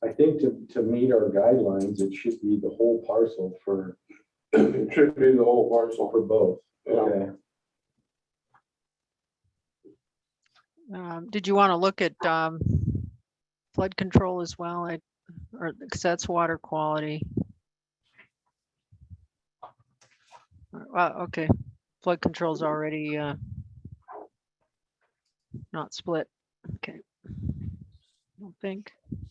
I think to meet our guidelines, it should be the whole parcel for It should be the whole parcel. for both. Yeah. Okay. Did you want to look at flood control as well? Or because that's water quality. Well, okay, flood control is already not split. Okay. I don't think.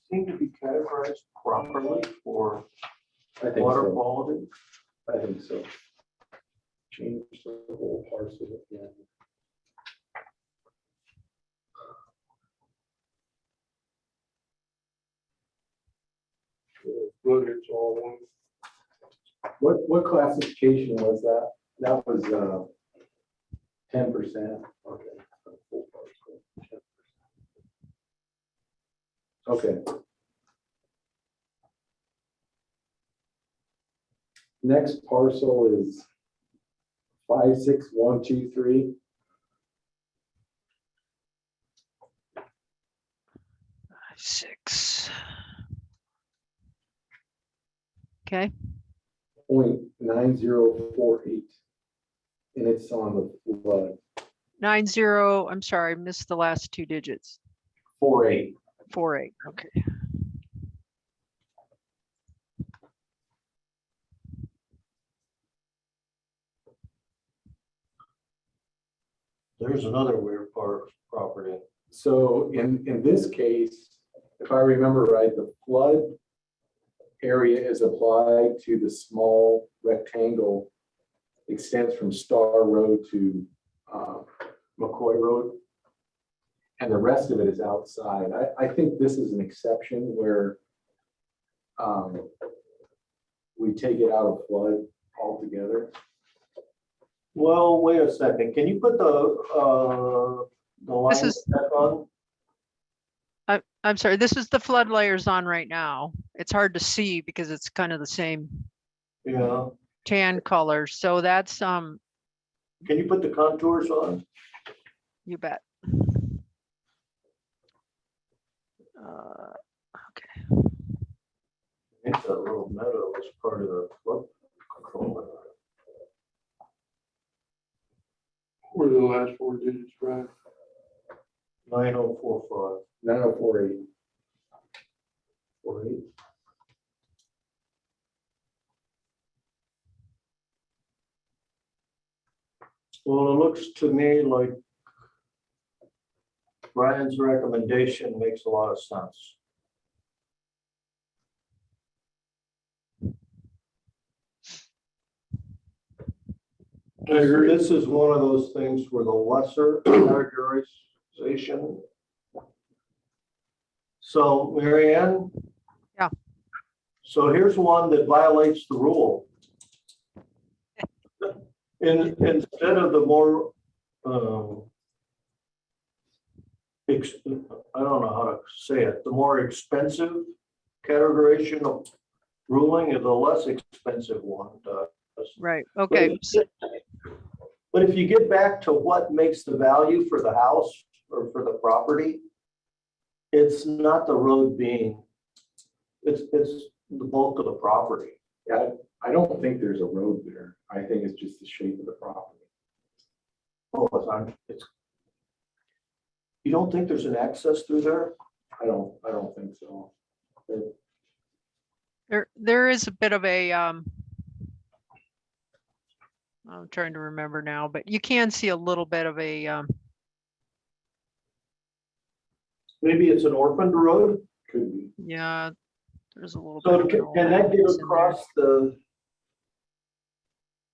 Seem to be categorized properly for I think water so. quality. I think so. Change the whole parcel again. Look, it's all one. What classification was that? That was 10%. Okay. Okay. Next parcel is 56123. 6. Okay, 0.9048. And it's on the flood. 90. I'm sorry, I missed the last 2 digits. 48. 48. Okay. There's another weird part property. So in this case, if I remember right, the flood area is applied to the small rectangle extends from Star Road to McCoy Road. And the rest of it is outside. I think this is an exception where we take it out of flood altogether. Well, wait a second. Can you put the line This is- back on? I'm sorry, this is the flood layers on right now. It's hard to see because it's kind of the same Yeah. tan color. So that's, Can you put the contours on? you bet. Okay, I think that little meadow is part of the flood control. Where the last 4 digits, right? 9045. 9048. 48. Well, it looks to me like Brian's recommendation makes a lot of sense. I agree. This is one of those things where the lesser categorization. So, Mary Ann? Yeah. So here's one that violates the rule. Instead of the more, I don't know how to say it, the more expensive categorization of ruling is the less expensive one does. right, okay. But if you get back to what makes the value for the house or for the property, it's not the road being, it's the bulk of the property. Yeah, I don't think there's a road there. I think it's just the shape of the property. Oh, it's, you don't think there's an access through there? I don't think so. There is a bit of a, I'm trying to remember now, but you can see a little bit of a, Maybe it's an orphaned road? Could be. yeah, there's a little So bit. of can that get in there. across the,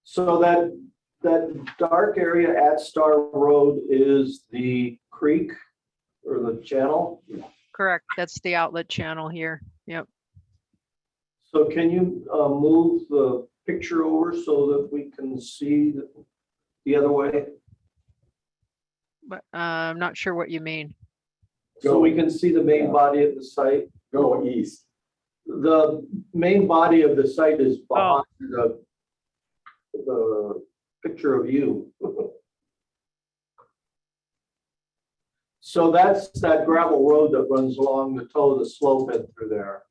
so that dark area at Star Road is the creek or the channel? Correct. That's the outlet channel here. Yep. So can you move the picture over so that we can see the other way? But I'm not sure what you mean. So we can see the main body of the site? Go east. The main body of the site is behind the picture of you. So that's that gravel road that runs along the toe of the slope in through there.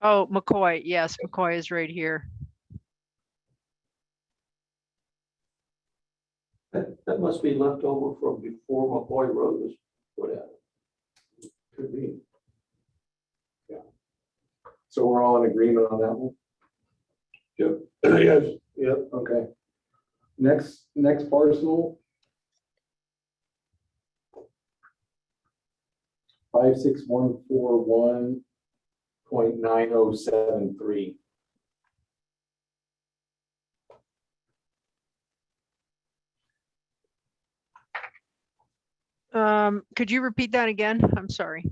Oh, McCoy. Yes, McCoy is right here. That must be left over from before McCoy Road was put in. Could be. Yeah. So we're all in agreement on that one? Yep, yes, Yep. Okay. Next parcel. 56141.9073. Could you repeat that again? I'm sorry.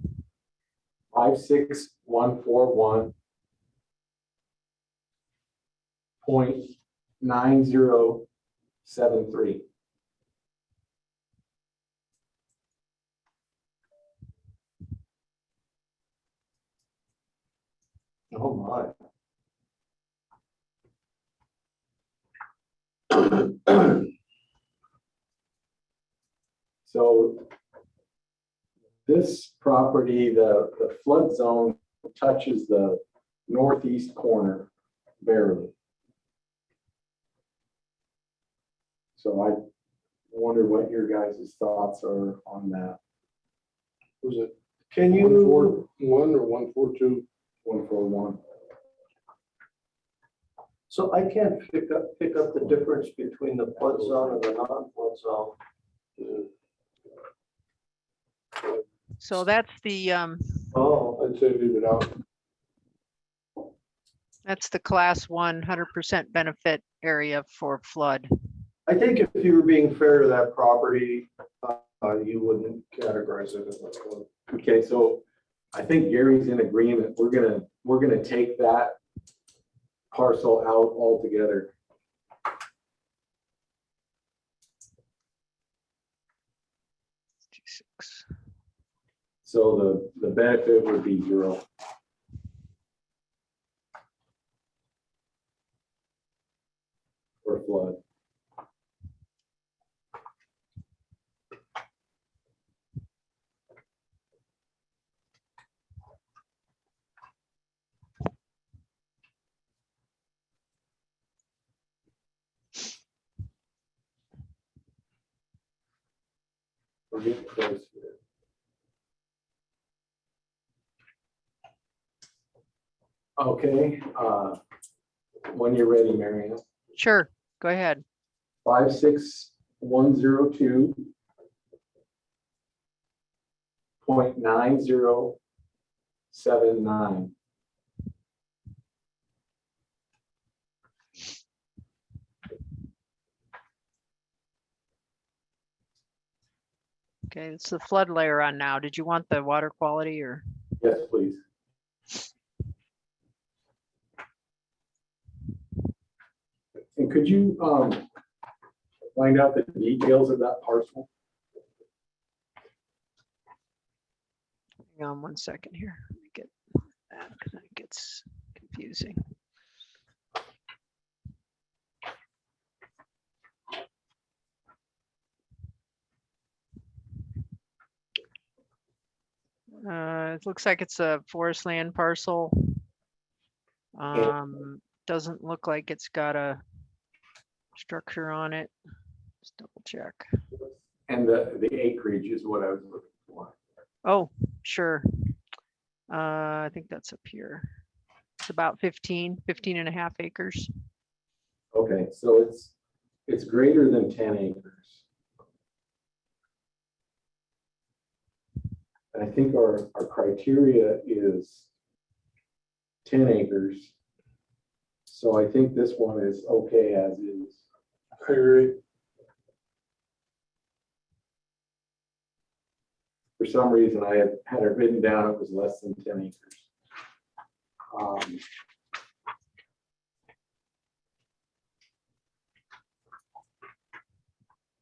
56141.9073. Oh, my. So this property, the flood zone touches the northeast corner barely. So I wonder what your guys' thoughts are on that. was it Can 141 or 142? 141. So I can't pick up the difference between the flood zone and the non-flood zone. So that's the Oh, I'd say leave it out. class 100% benefit area for flood. I think if you were being fair to that property, you wouldn't categorize it as a flood. Okay, so I think Gary's in agreement. We're gonna take that parcel out altogether. So the benefit would be 0. For flood. We're getting close here. Okay, when you're ready, Marianne. Sure, go ahead. 56102.9079. Okay, it's the flood layer on now. Did you want the water quality or? Yes, please. And could you find out the details of that parcel? Hang on one second here. Let me get that because it gets confusing. It looks like it's a forest land parcel. Doesn't look like it's got a structure on it. Just double check. And the acreage is what I was looking for. Oh, sure. I think that's up here. It's about 15 and a half acres. Okay, so it's greater than 10 acres. And I think our criteria is 10 acres. So I think this one is okay as is. I agree. For some reason, I had it written down, it was less than 10 acres.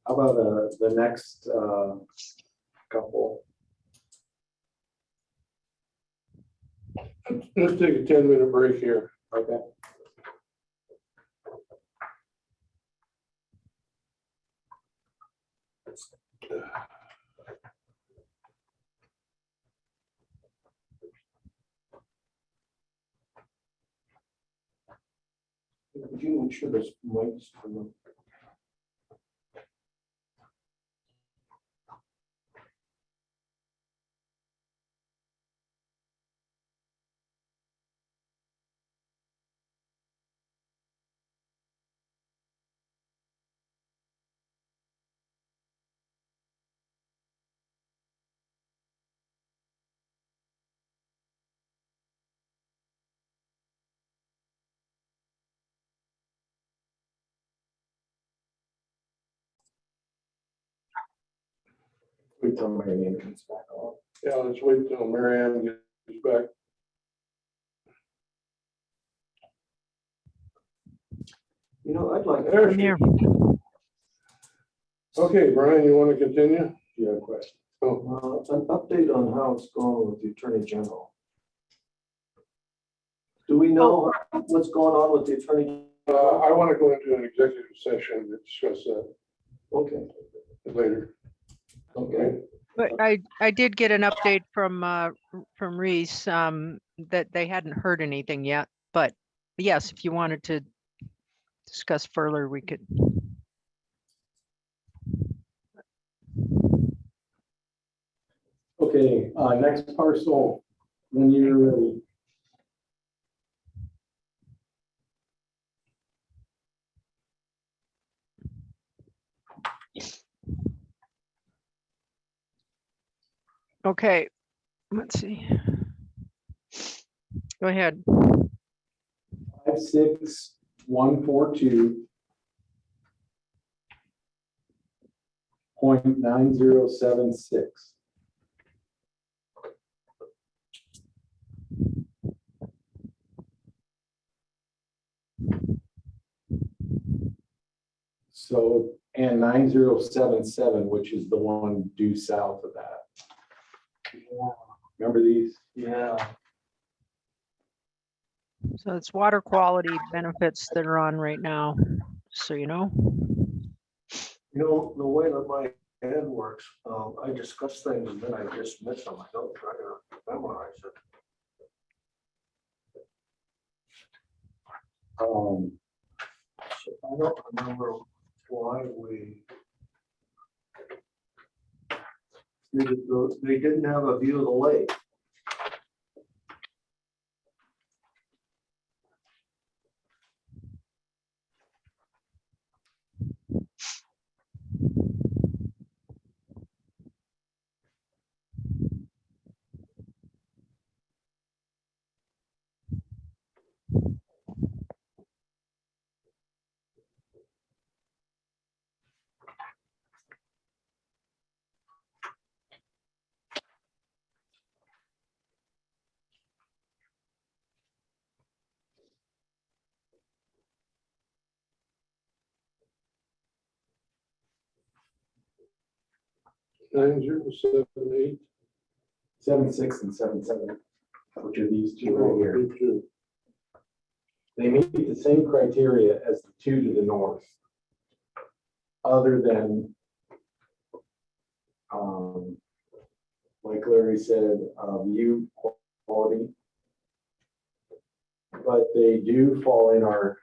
How about the next couple? Let's take a 10-minute break here. Okay. Would you make sure there's mics for them? Wait till my name comes back on. Yeah, let's wait till Mary Ann gets back. You know, I'd like. There I'm here. Okay, Brian, you want to continue? Do you have a question? Oh, An update on how it's going with the Attorney General. Do we know what's going on with the Attorney? I want to go into an executive session and discuss that Okay, later. okay. But I did get an update from Reese, that they hadn't heard anything yet, but yes, if you wanted to discuss further, we could. Okay, next parcel, when you're ready. Okay, let's see. Go ahead. 56142.9076. So, and 9077, which is the one due south of that. Remember these? Yeah. So it's water quality benefits that are on right now, so you know. You know, the way that my head works, I discuss things and then I just miss them. I don't try to memorize it. So I don't remember why they didn't have a view of the lake. Nine zero seven eight. 76 and 77, which are these two right here. They meet the same criteria as the two to the north, other than, like Larry said, view quality. But they do fall in our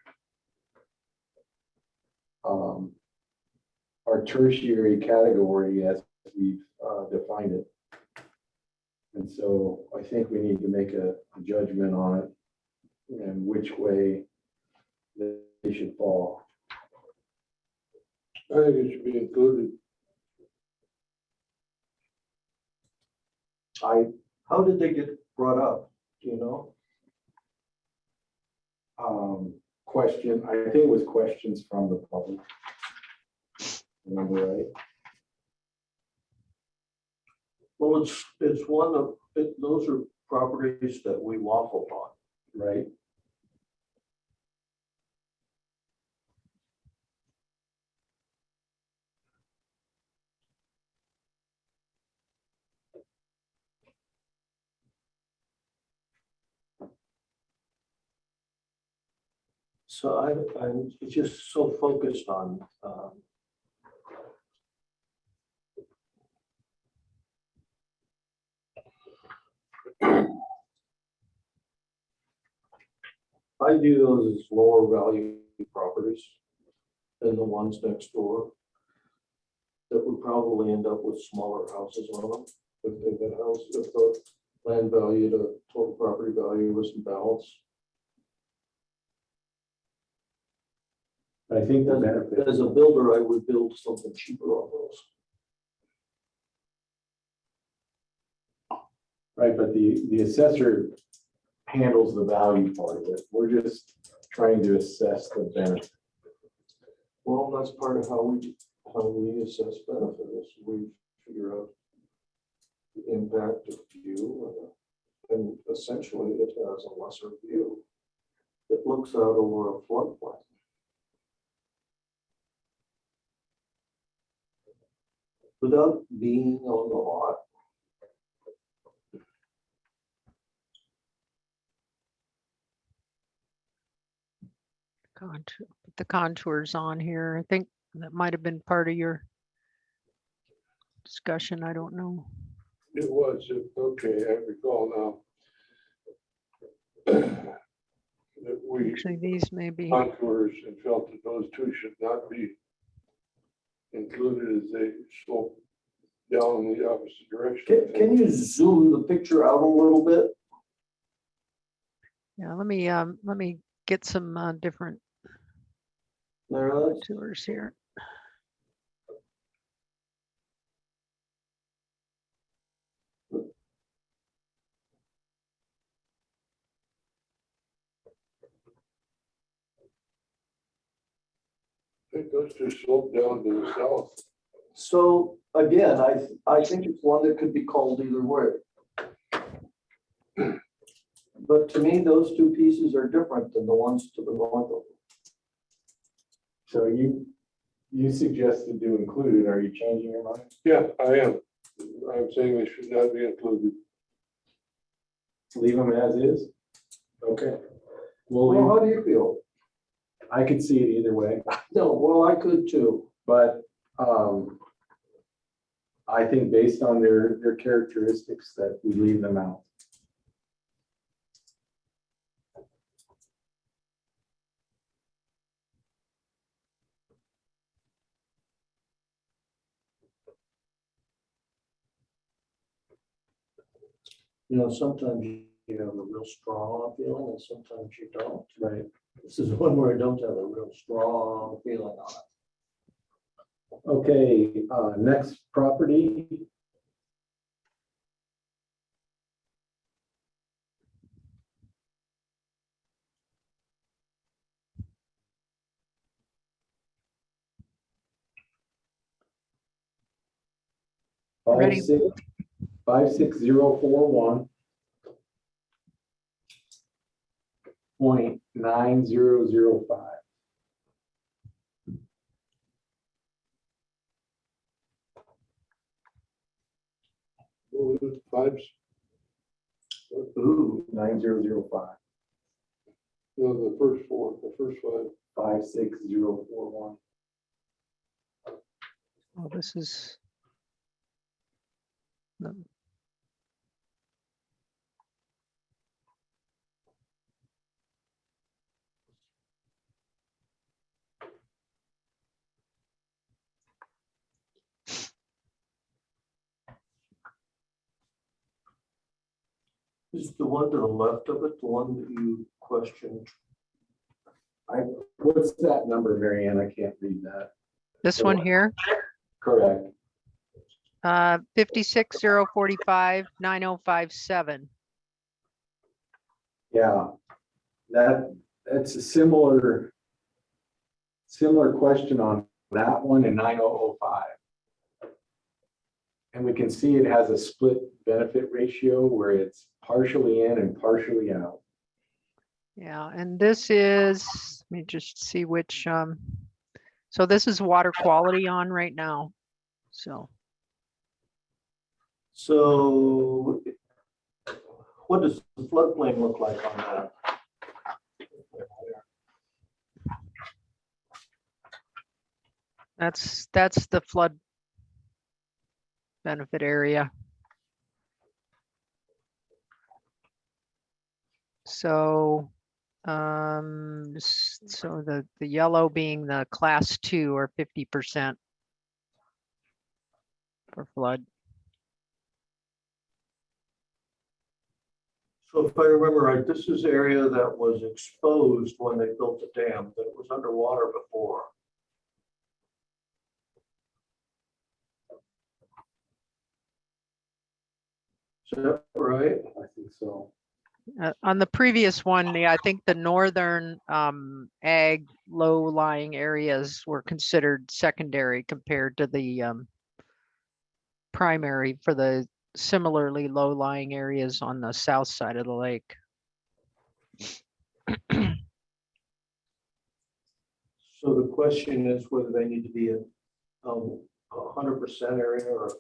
tertiary category as we've defined it. And so I think we need to make a judgment on it and which way they should fall. I think it should be included. How did they get brought up? Do you know? Question, I think it was questions from the public. Remember right? Well, it's one of, those are properties that we waffled on. right? So I'm just so focused on, I view those as lower value properties than the ones next door that would probably end up with smaller houses on them. If the house, if the land value to total property value was in balance. I think the benefit, As a builder, I would build something cheaper on those. right, but the assessor handles the value part of it. We're just trying to assess the benefit. Well, that's part of how we assess benefit is we figure out the impact of view and essentially it has a lesser view. It looks out over a floodplain. Without being on the lot. Contour, put the contours on here. I think that might have been part of your discussion. I don't know. It was, okay, I recall now. That we Actually, these may be, contours and felt that those two should not be included as they slope down in the opposite direction. Can you zoom the picture out a little bit? yeah, let me get some different There, that's- tours here. I think those two slope down to the south. So again, I think it's one that could be called either way. But to me, those two pieces are different than the ones to the north of them. So you suggested to include it. Are you changing your mind? Yeah, I am. I'm saying they should not be included. Leave them as is? Okay. Well, Well, how do you feel? I could see it either way, No, well, I could too. but I think based on their characteristics that we leave them out. You know, sometimes you have a real strong feeling and sometimes you don't. Right. This is one where I don't have a real strong feeling on it. Okay, next property. Ready. 56041. .9005. What was it, five? Ooh, 9005. No, the first four, the first five. 56041. Oh, this is. No. is the one to the left of it, the one that you questioned? What's that number, Mary Ann? I can't read that. This one here, Correct. 56045 9057. Yeah, that's a similar question on that one in 9005. And we can see it has a split benefit ratio where it's partially in and partially out. Yeah, and this is, let me just see which, so this is water quality on right now. So, So what does the floodplain look like on that? that's the flood benefit area. So, so the yellow being the class 2 or 50% for flood. So if I remember right, this is area that was exposed when they built the dam, that it was underwater before. Is that right? I think so. On the previous one, yeah, I think the northern ag low-lying areas were considered secondary compared to the primary for the similarly low-lying areas on the south side of the lake. So the question is whether they need to be a 100% area or a 50%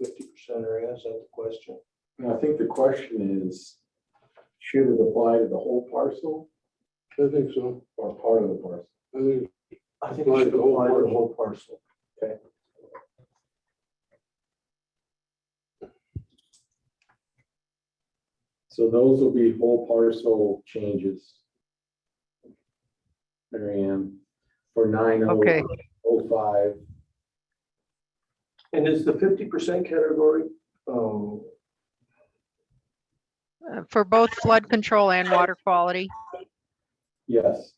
area, is that the question? And I think the question is, should it apply to the whole parcel I think so. or part of the parcel? I think I think it should apply to the whole parcel. Okay. So those will be whole parcel changes. Mary Ann, for Okay. 9005. And is the 50% category, For both flood control and water quality. Yes,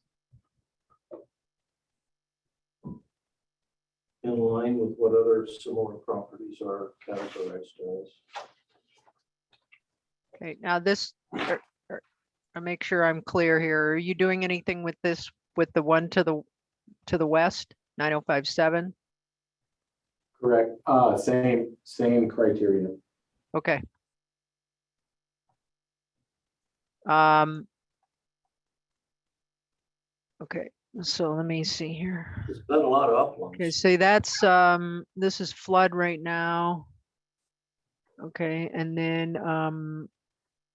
in line with what other similar properties are categorized as? Okay, now this, I make sure I'm clear here. Are you doing anything with this, with the one to the west, 9057? correct. Same criteria. Okay. Okay, so let me see here. There's been a lot of uplands. Okay, so that's, this is flood right now. Okay, and then,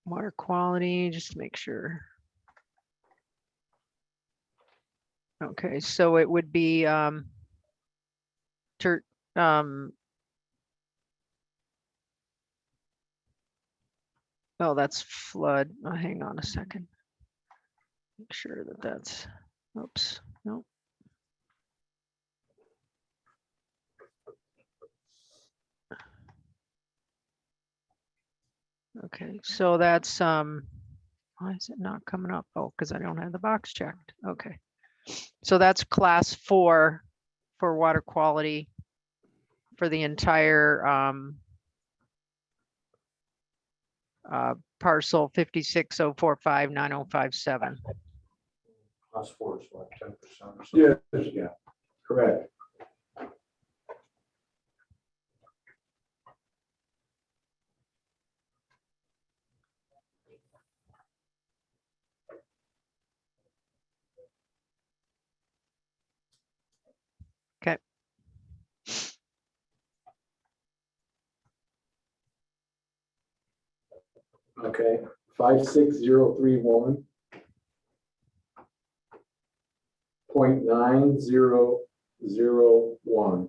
water quality, just to make sure. Okay, so it would be, oh, that's flood. Oh, hang on a second. Make sure that that's, oops, no. Okay, so that's, why is it not coming up? Oh, because I don't have the box checked. Okay. So that's class 4 for water quality for the entire parcel 56045957. Class 4 is like 10% or something. Yes, yeah, correct. Okay. Okay, 56031. 0.9001.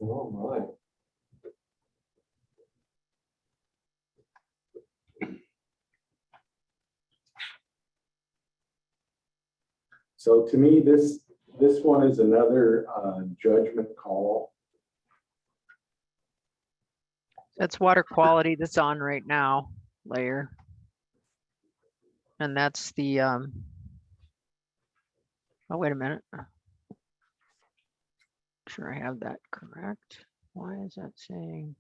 Oh, my. So to me, this one is another judgment call. That's water quality that's on right now layer. And that's the, oh, wait a minute. Sure I have that correct. Why is that saying?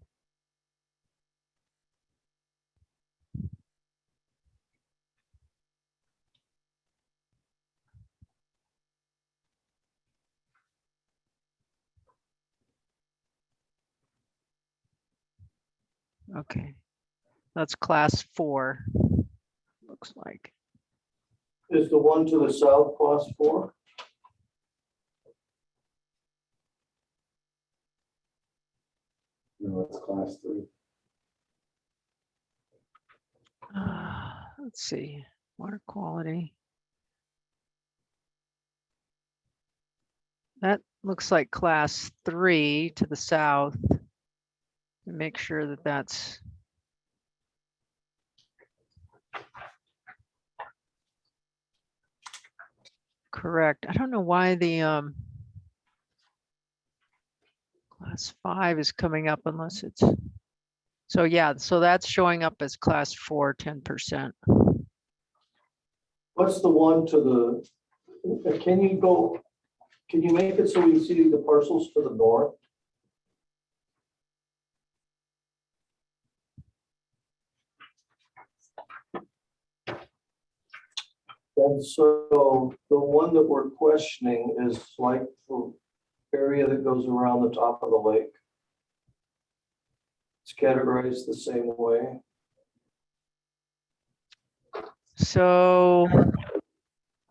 Okay. That's class 4. Looks like. Is the one to the south class 4? No, it's class 3. Let's see, water quality. That looks like class 3 to the south. Make sure that that's correct. I don't know why the class 5 is coming up unless it's, so yeah, so that's showing up as class 4, 10%. What's the one to the, can you make it so we can see the parcels to the north? And so the one that we're questioning is like the area that goes around the top of the lake. It's categorized the same way. So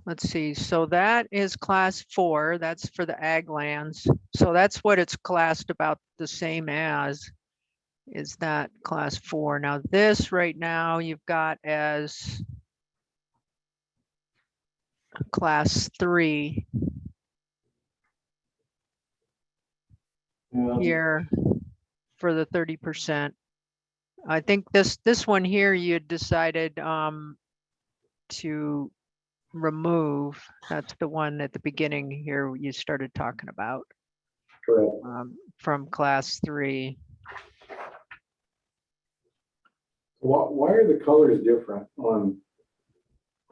let's see, so that is class 4, that's for the ag lands. So that's what it's classed about the same as, is that class 4. Now this right now you've got as class 3 Yeah. here for the 30%. I think this one here you had decided to remove. That's the one at the beginning here you started talking about Correct. from class 3. Why are the colors different on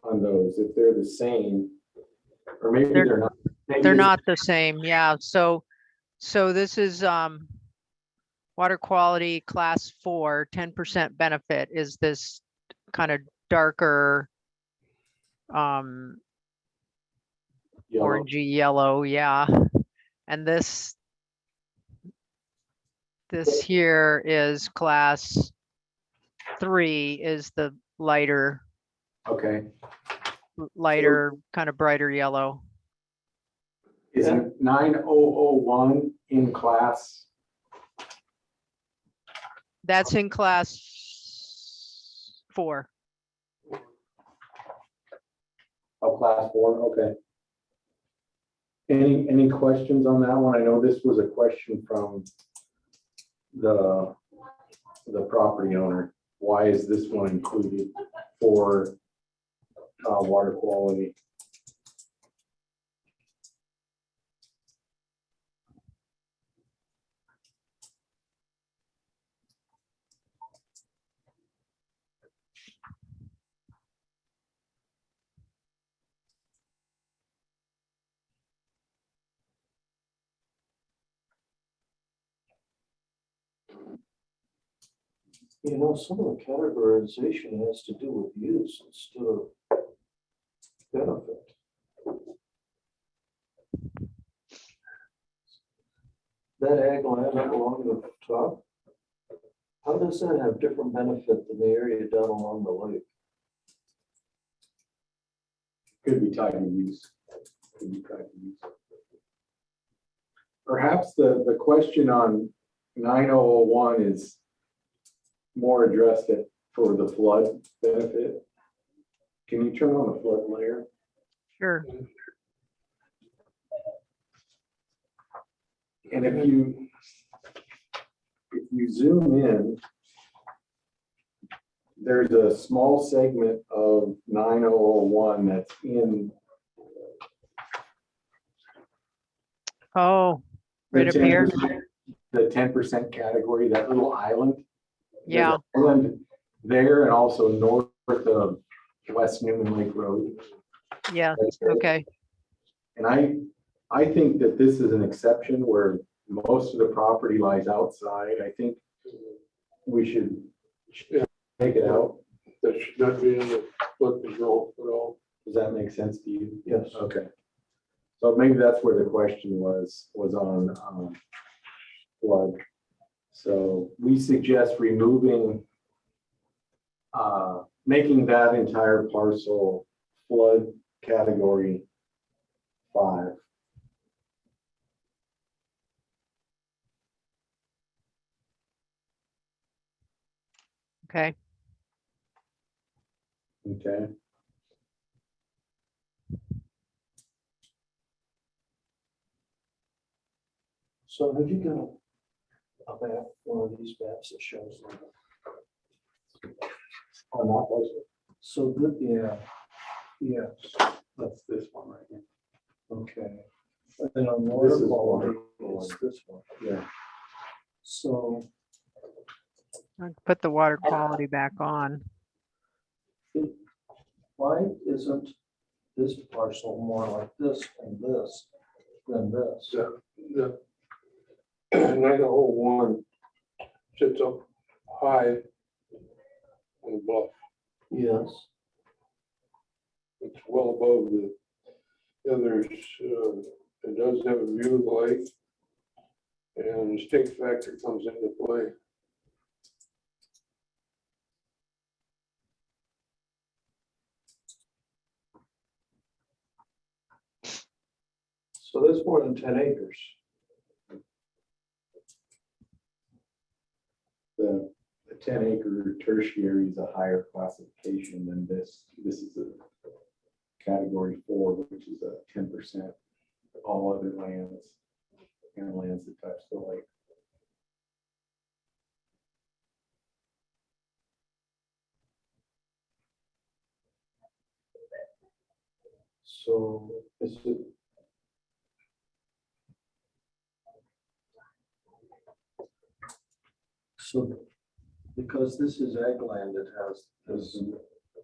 those if they're the same? Or maybe they're not. Maybe They're it's- not the same, yeah. So this is water quality class 4, 10% benefit is this kind of darker yellow. orangey yellow, yeah. And this here is class 3, is the lighter Okay. kind of brighter yellow. Is it 9001 in class? That's in class 4. Oh, class 4, okay. Any questions on that one? I know this was a question from the property owner. Why is this one included for water quality? You know, some of the categorization has to do with use instead of benefit. That ag land up along the top, how does that have different benefit than the area down along the lake? Could be tied to use. Could be tied to use. Perhaps the question on 9001 is more addressed for the flood benefit. Can you turn on the flood layer? Sure. And if you zoom in, there's a small segment of 9001 that's in Oh, right up here. The 10% category, that little island. There's Yeah. an island there and also north of West Newman Lake Road. Yeah. Okay. And I think that this is an exception where most of the property lies outside. I think we should take it out. That should not be in the flood control at all. Does that make sense to you? Yes. Okay. So maybe that's where the question was on flood. So we suggest removing, making that entire parcel flood category 5. Okay, Okay. So have you got a map, one of these maps that shows them? On that parcel? So good, yeah, yes, That's this one right here. okay. And on This water is quality, water it's this one. Yeah. So I'll put the water quality back on. why isn't this parcel more like this and this than this? The 901 sits up high on the bluff. Yes, It's well above the others. It does have a view of the lake. And the state factor comes into play. so that's more than 10 acres. The 10-acre tertiary is a higher classification than this. This is a category 4, which is a 10%. All other lands and lands that touch the lake. So is it? So because this is ag land, it has this,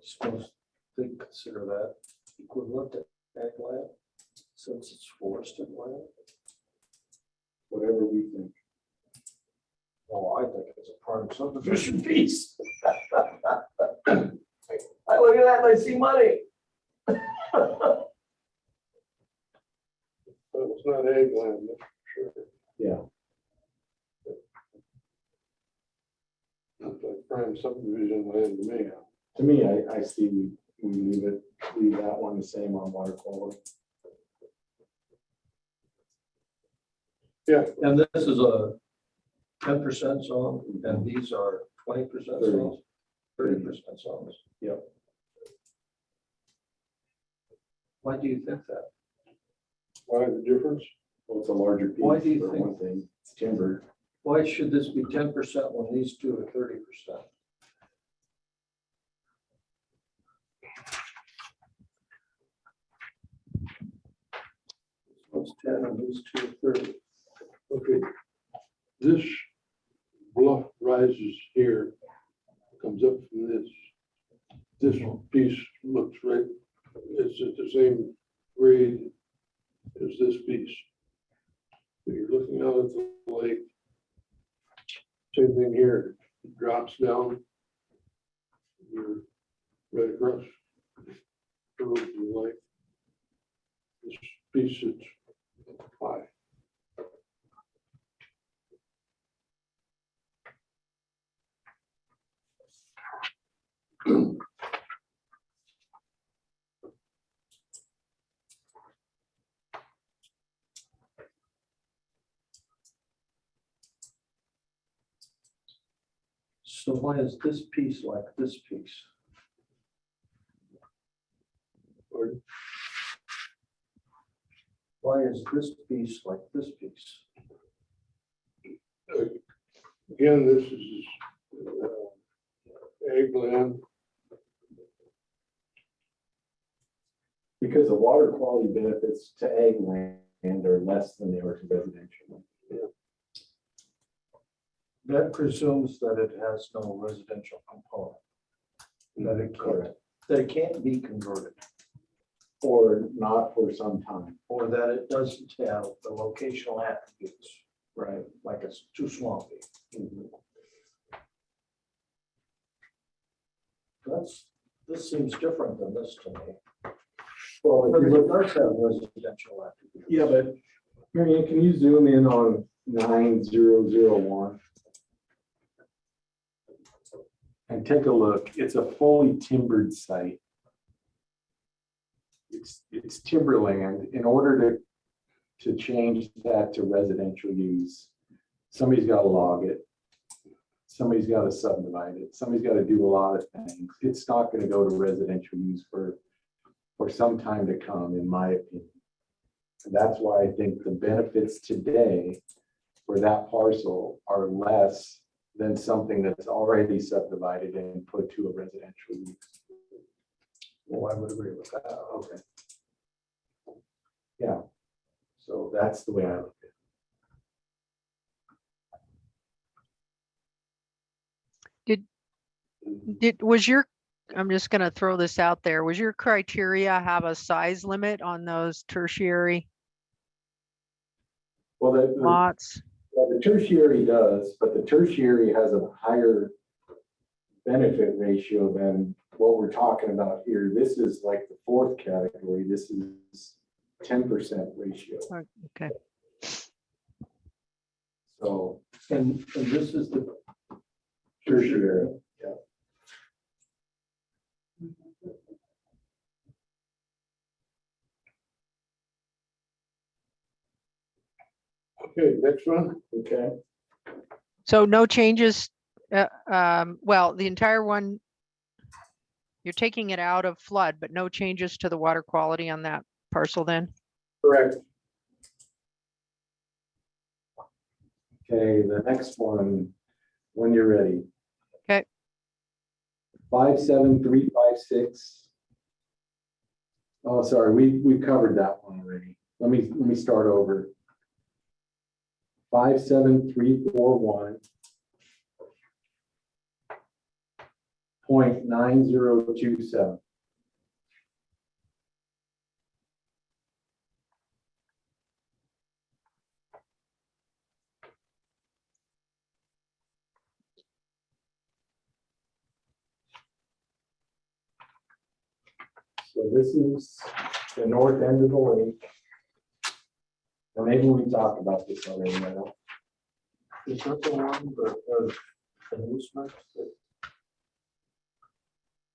supposed to consider that equivalent to ag land since it's forested land? Whatever we think. Oh, I think it's a prime subdivision piece. I look at that and I see money. But it's not ag land, that's for sure. Yeah. It's like prime subdivision land to me. To me, I see we leave that one the same on water quality. Yeah, And this is a 10% zone, and these are 20% zones, 30% zones. Yep. Why do you think that? why the difference? Well, it's a larger piece Why do you for think- one thing. It's timber. Why should this be 10% when these two are 30%? What's 10 and these two are 30? Okay. This bluff rises here, comes up from this. This piece looks right, it's at the same grade as this piece. So you're looking out at the lake. Same thing here, it drops down. You're right across the road from the lake. This piece is high. So why is this piece like this piece? Or Why is this piece like this piece? again, this is ag land. Because the water quality benefits to ag land are less than they are to residential. That presumes that it has no residential component. That it can't be converted, Or not for some time. or that it doesn't have the locational attributes, Right. like it's too swampy. This seems different than this to me. Well, But if you it look, does have residential attributes. yeah, but Marianne, can you zoom in on 9001? and take a look. It's a fully timbered site. It's timberland. In order to change that to residential use, somebody's got to log it. Somebody's got to subdivide it. Somebody's got to do a lot of things. It's not going to go to residential use for some time to come, in my opinion. And that's why I think the benefits today for that parcel are less than something that's already subdivided and put to a residential use. Well, I would agree with that. Okay. Yeah. So that's the way I look at it. I'm just gonna throw this out there. Was your criteria have a size limit on those tertiary Well, lots? the tertiary does, but the tertiary has a higher benefit ratio than what we're talking about here. This is like the fourth category. This is 10% ratio. Okay. So And this is the tertiary, yeah. Okay, next one. Okay. So no changes, well, the entire one, you're taking it out of flood, but no changes to the water quality on that parcel then? Correct. Okay, the next one, when you're ready. Okay. 57356. Oh, sorry, we covered that one already. Let me start over. 57341. 0.9027. So this is the north end of the lake. And maybe we talked about this already, I don't. Is that the one that the newsman?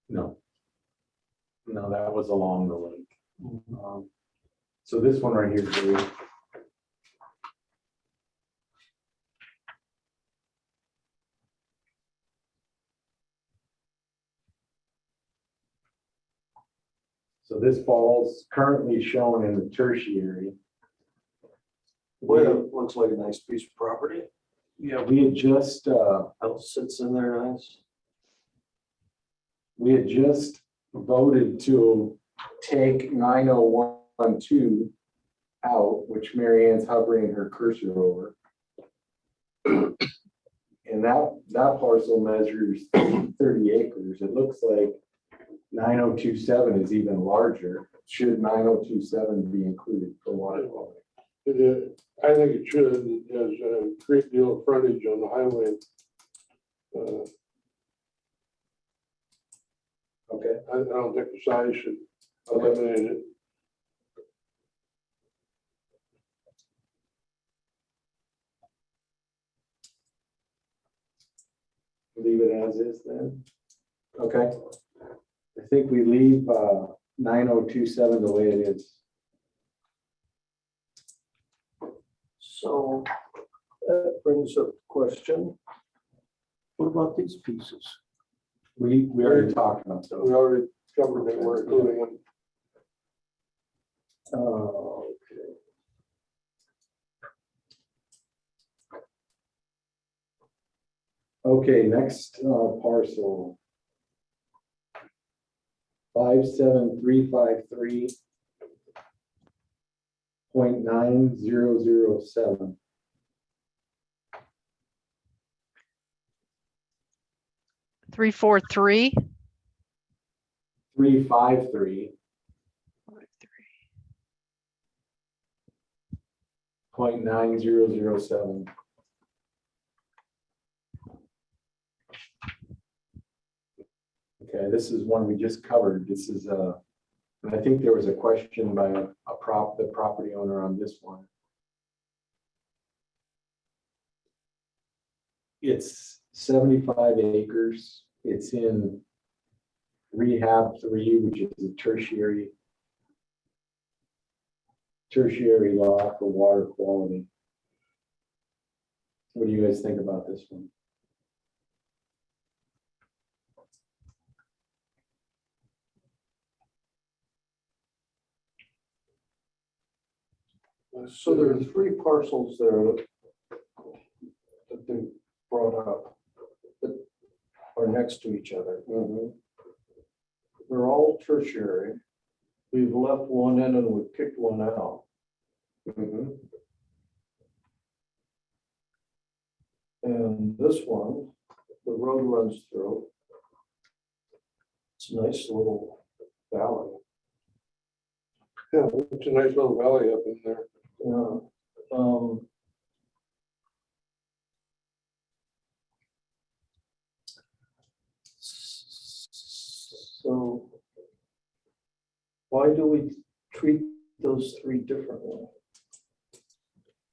No. No, that was along the lake. So this one right here, Dave. So this falls currently shown in the tertiary. Well, it looks like a nice piece of property. Yeah, we had just, House sits in there nice. we had just voted to take 9012 out, which Mary Ann's hovering her cursor over. And that parcel measures 30 acres. It looks like 9027 is even larger. Should 9027 be included for water quality? I think it should. It has a great deal of frontage on the highway. Okay. I don't think the size should eliminate it. Leave it as is then. Okay. I think we leave 9027 the way it is. So that brings up the question. What about these pieces? We already talked about We those. already covered that. We're including them. Okay. Okay, next parcel. 57353. 0.9007. Three, four, three. 353. 0.9007. Okay, this is one we just covered. This is and I think there was a question by the property owner on this one. It's 75 acres. It's in Rehab 3, which is a tertiary law for water quality. What do you guys think about this one? So there are three parcels there that they brought up that are next to each other. They're all tertiary. We've left one in and we've kicked one out. And this one, the road runs through. It's a nice little valley. Yeah, it's a nice little valley up in there. Yeah. So why do we treat those three differently?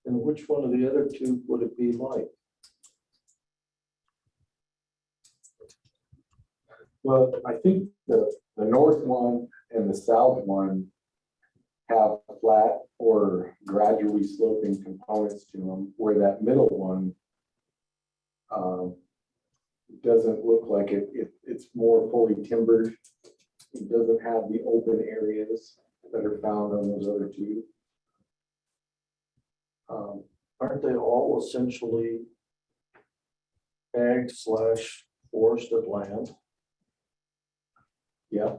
And which one of the other two would it be like? Well, I think the north one and the south one have flat or gradually sloping components to them, where that middle one doesn't look like it's more fully timbered. It doesn't have the open areas that are found on those other two. Aren't they all essentially ag/forested land? Yeah.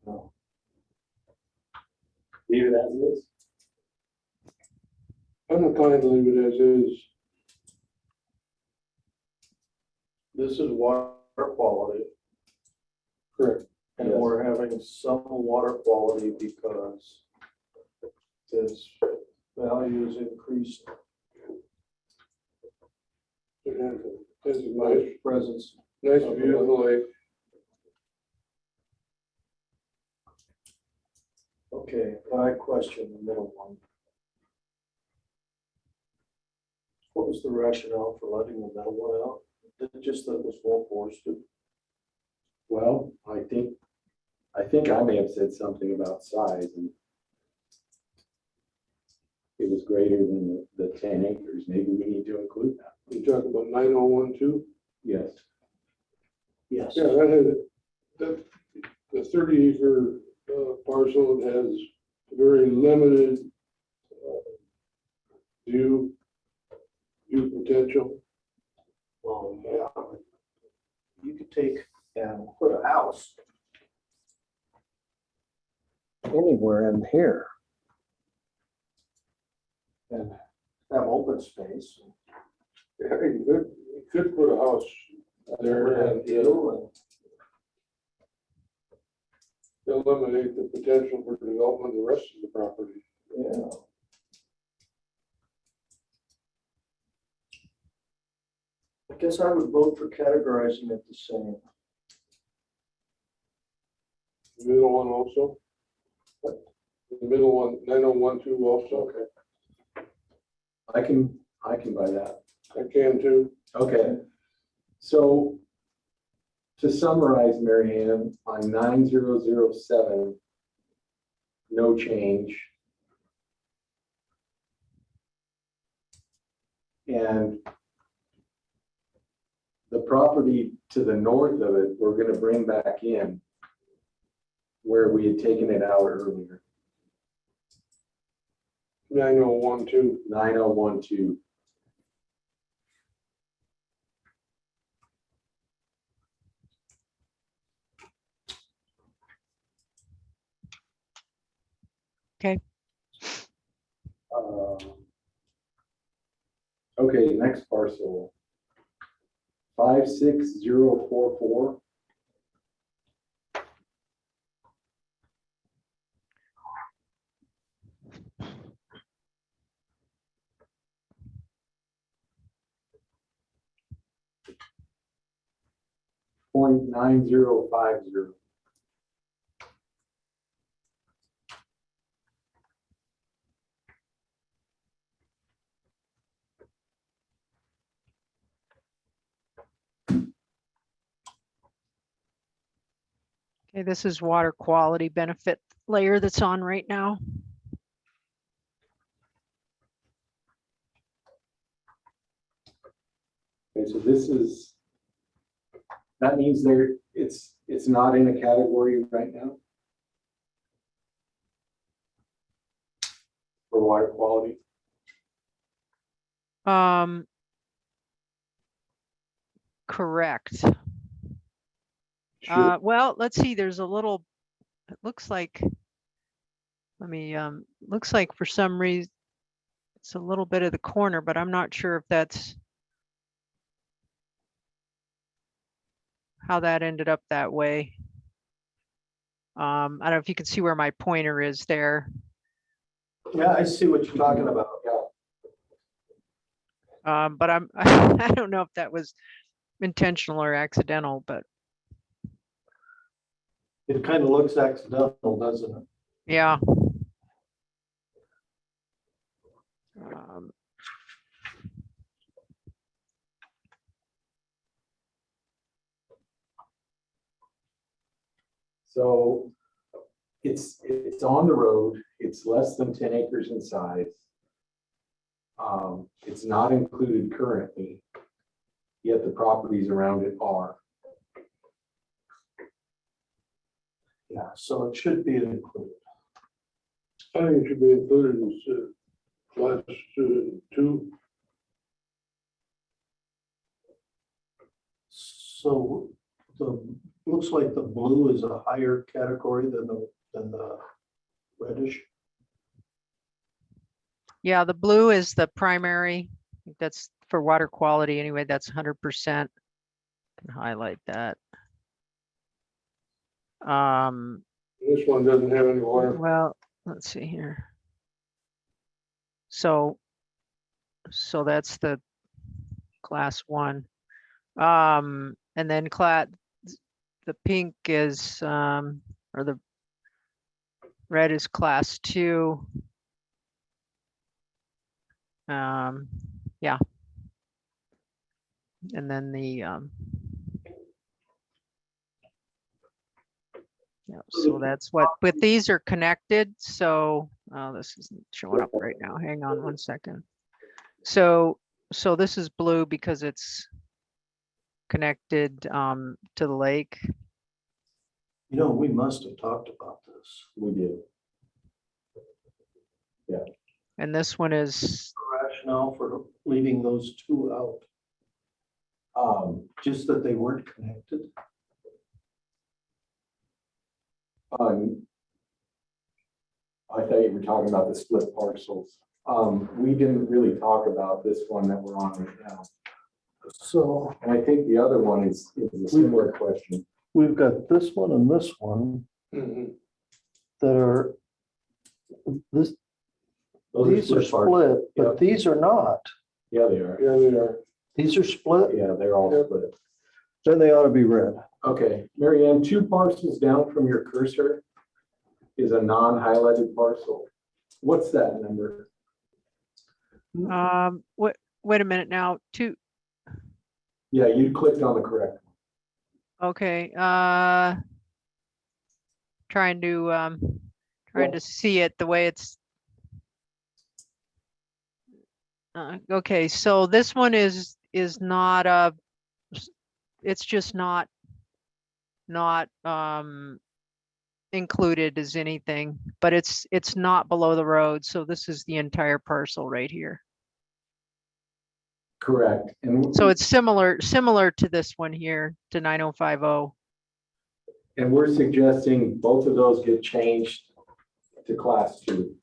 No. Leave it as is. I'm inclined to leave it as is. This is water quality. Correct. And Yes. we're having some water quality because its values increased. It's a nice, Presence. nice view of the lake. Okay, but I question the middle one. What was the rationale for letting the middle one out? Just that it was more forested? Well, I think I may have said something about size, and it was greater than the 10 acres. Maybe we need to include that. You talk about 9012? Yes. Yes. Yeah, that had, the 30-acre parcel has very limited view potential. Oh, yeah. You could take and put a house anywhere in here and have open space. Yeah, you could put a house there and eliminate the potential for development of the rest of the property. Yeah. I guess I would vote for categorizing it the same. The middle one also? The middle one, 9012 also? Okay. I can buy that. I can too. Okay. So to summarize, Mary Ann, on 9007, no change. And the property to the north of it, we're going to bring back in where we had taken it out earlier, 9012. 9012. Okay. Okay, next parcel. 56044. 0.9050. Okay, this is water quality benefit layer that's on right now. Okay, so this is, that means it's not in a category right now for water quality. Correct. Should, Well, let's see, there's a little, it looks like, let me, looks like for some reason, it's a little bit of the corner, but I'm not sure if that's how that ended up that way. I don't know if you can see where my pointer is there. Yeah, I see what you're talking about. Yeah. But I'm, I don't know if that was intentional or accidental, but It kind of looks accidental, doesn't it? yeah. so it's on the road. It's less than 10 acres in size. It's not included currently, yet the properties around it are. Yeah, so it should be included. I think it should be included as class 2. So looks like the blue is a higher category than the reddish. Yeah, the blue is the primary. That's for water quality anyway. That's 100%. Can highlight that. This one doesn't have any water. Well, let's see here. So that's the class 1. And then the pink is or the red is class 2. Yeah. And then the yeah, so that's what, but these are connected. So this isn't showing up right now. Hang on one second. So this is blue because it's connected to the lake. You know, we must have talked about this. We did. And this one is, Rationale for leaving those two out, just that they weren't connected. I thought you were talking about the split parcels. We didn't really talk about this one that we're on right now. So And I think the other one is a similar question. we've got this one and this one Mhm. that are, these are parcels. split, but Yep. these are not. Yeah, they are. Yeah, they are. These are split, Yeah, they're all Yep. split. then they ought to be red. Okay, Mary Ann, 2 parcels down from your cursor is a non-highlighted parcel. What's that number? wait a minute now, Yeah, you clicked on the correct one. okay, trying to see it the way it's okay, so this one is not it's just not included as anything, but it's not below the road, so this is the entire parcel right here. Correct. And So it's similar to this one here, to 9050. we're suggesting both of those get changed to class 2.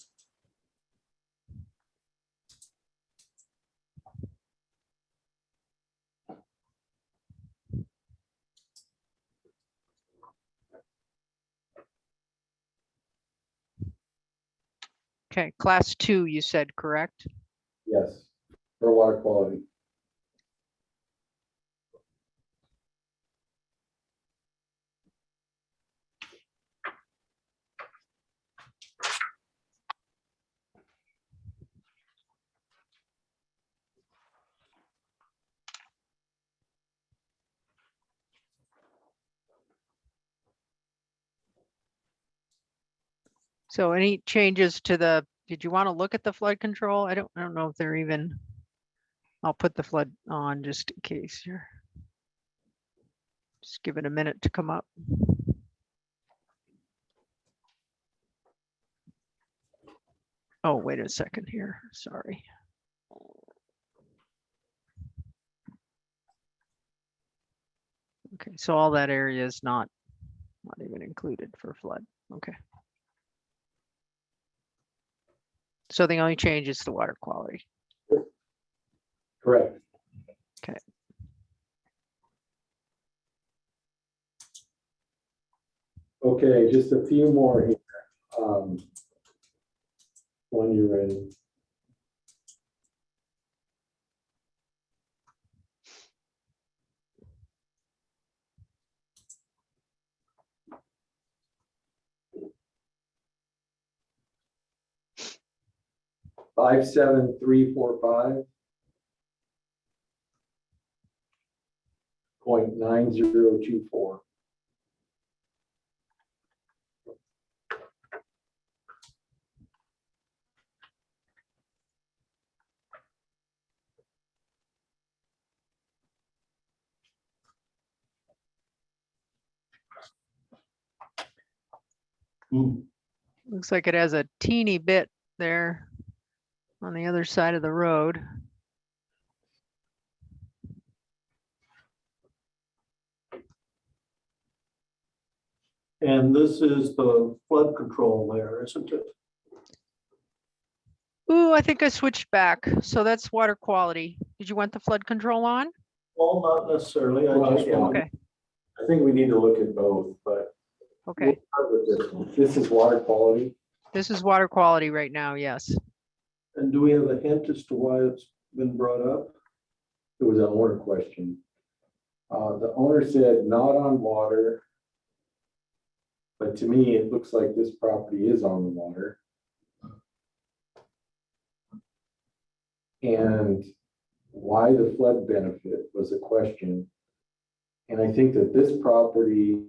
Okay, class 2, you said, correct? Yes, for water quality. So any changes to the, did you want to look at the flood control? I don't know if they're even, I'll put the flood on just in case here. Just give it a minute to come up. Oh, wait a second here, sorry. Okay, so all that area is not even included for flood, okay. So the only change is the water quality. Correct. Okay. Okay, just a few more here. When you're ready. Five, 7, 3, 4, 5. 0.9024. Looks like it has a teeny bit there on the other side of the road. And this is the flood control there, isn't it? Ooh, I think I switched back. So that's water quality. Did you want the flood control on? Well, not necessarily. I Well, just yeah. want, Okay, I think we need to look at both, but okay. we'll start with this one. This is water quality. This is water quality right now, yes. and do we have a hint as to why it's been brought up? It was an owner question. The owner said not on water. But to me, it looks like this property is on the water. And why the flood benefit was a question. And I think that this property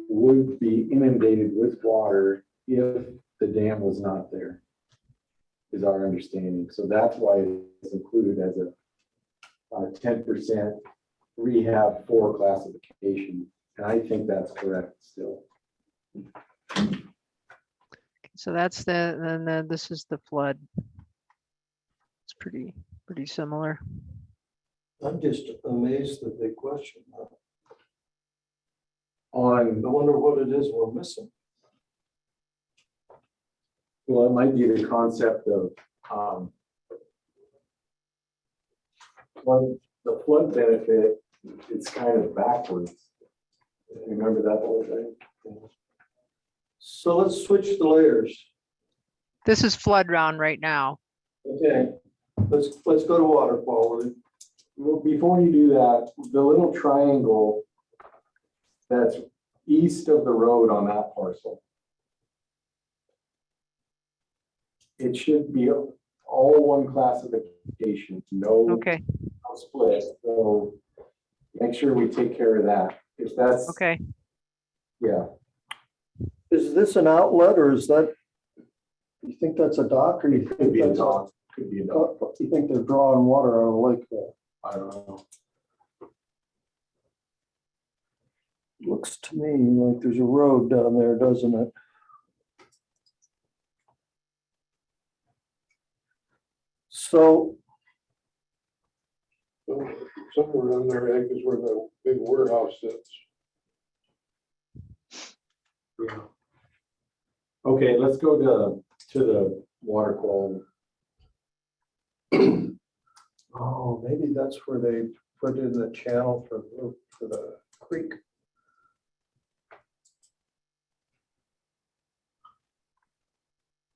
would be inundated with water if the dam was not there, is our understanding. So that's why it's included as a 10% rehab 4 classification. And I think that's correct still. So that's then this is the flood. It's pretty similar. I'm just amazed that they question that. I On, wonder what it is we're missing. well, it might be the concept of when the flood benefit, it's kind of backwards. Remember that whole thing? So let's switch the layers. This is flood round right now. Okay, let's go to water quality. Well, before you do that, the little triangle that's east of the road on that parcel, it should be all one classification, no Okay, split. So make sure we take care of that. If that's, okay. yeah, Is this an outlet or is that, you think that's a dock or you could think be a that's dock, could be a dock. You think they're drawing water out of the lake there? I don't know. Looks to me like there's a road down there, doesn't it? So, Somewhere on there, I think is where the big warehouse sits. Yeah. Okay, let's go to the water quality. oh, maybe that's where they put in the channel for the creek.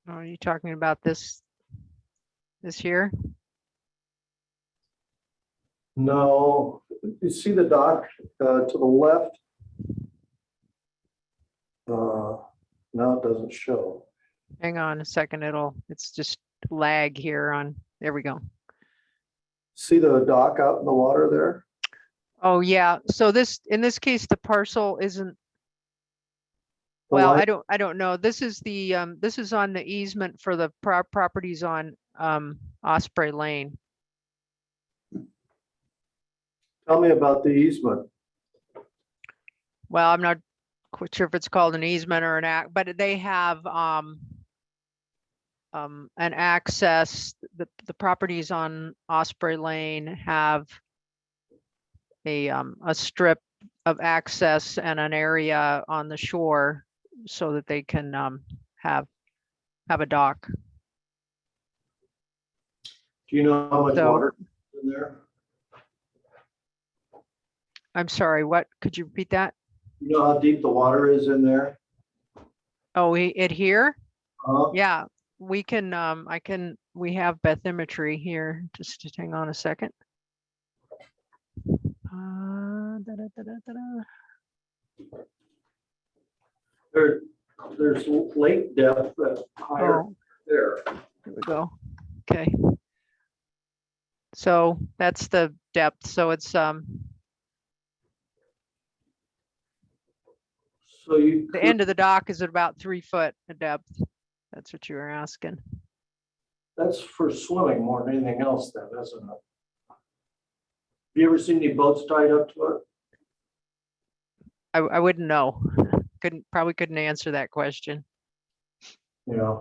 Are you talking about this here? No, you see the dock to the left? No, it doesn't show. Hang on a second, it's just lag here on, there we go. See the dock out in the water there? Oh, yeah. So in this case, the parcel isn't, Well, line- I don't know. This is the, this is on the easement for the properties on, Osprey Lane. Tell me about the easement. Well, I'm not quite sure if it's called an easement or an act, but they have, an access, the properties on Osprey Lane have a strip of access and an area on the shore so that they can, have a dock. Do you know how much So- water is in there? I'm sorry, what? Could you repeat that? You know how deep the water is in there? Oh, it here? Huh? Yeah, we can, we have bathymetry here. Just hang on a second. Da-da-da-da-da-da. There's lake depth that's higher Oh, there. here we go. Okay. So that's the depth. So it's, So you, the end of the dock is at about 3 foot of depth. That's what you were asking. that's for swimming more than anything else then, isn't it? Have you ever seen any boats tied up to it? I wouldn't know. Probably couldn't answer that question. Yeah.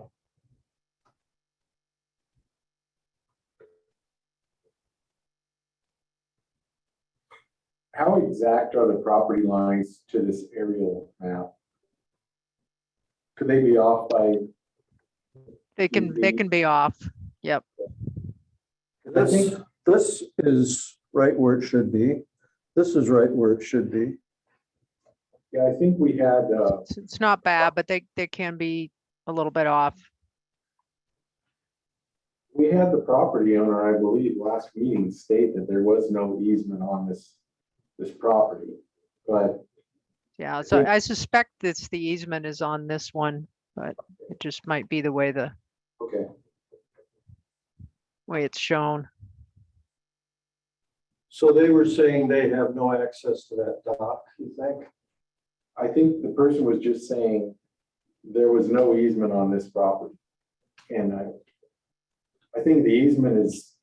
How exact are the property lines to this aerial map? Could they be off by? They can be off. Yep. This is right where it should be. This is right where it should be. Yeah, I think we had, It's not bad, but they can be a little bit off. we had the property owner, I believe, last meeting state that there was no easement on this property. But Yeah, so I suspect it's the easement is on this one, but it just might be the way okay, it's shown. So they were saying they have no access to that dock, you think? I think the person was just saying there was no easement on this property. And I think the easement is,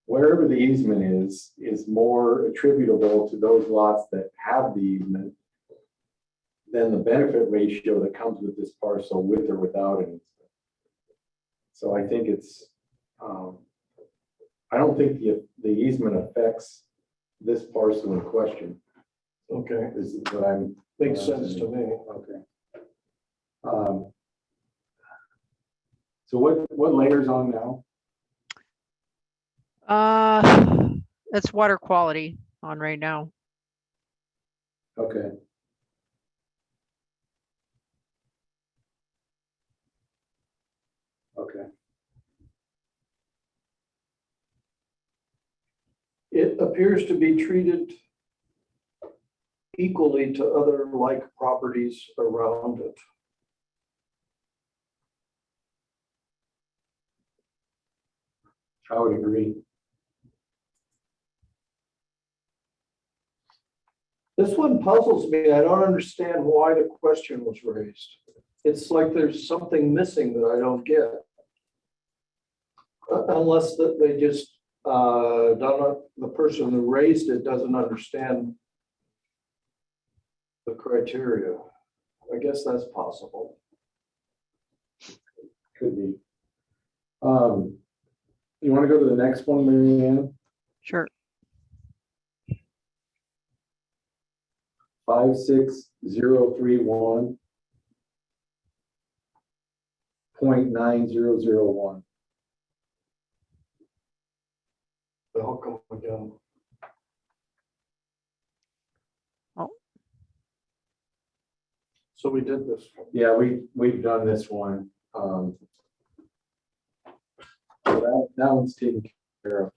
wherever the easement is more attributable to those lots that have the easement than the benefit ratio that comes with this parcel with or without an easement. So I think it's, I don't think the easement affects this parcel in question, Okay, is what I'm. makes sense to me. Okay. So what layer's on now? It's water quality on right now. Okay. Okay. It appears to be treated equally to other like properties around it. I would agree. This one puzzles me. I don't understand why the question was raised. It's like there's something missing that I don't get. Unless that they just, the person who raised it doesn't understand the criteria. I guess that's possible. Could be. You want to go to the next one, Mary Ann? Sure. 56031.9001. I'll come again. Oh. So we did this. Yeah, we've done this one. So that one's taken care of.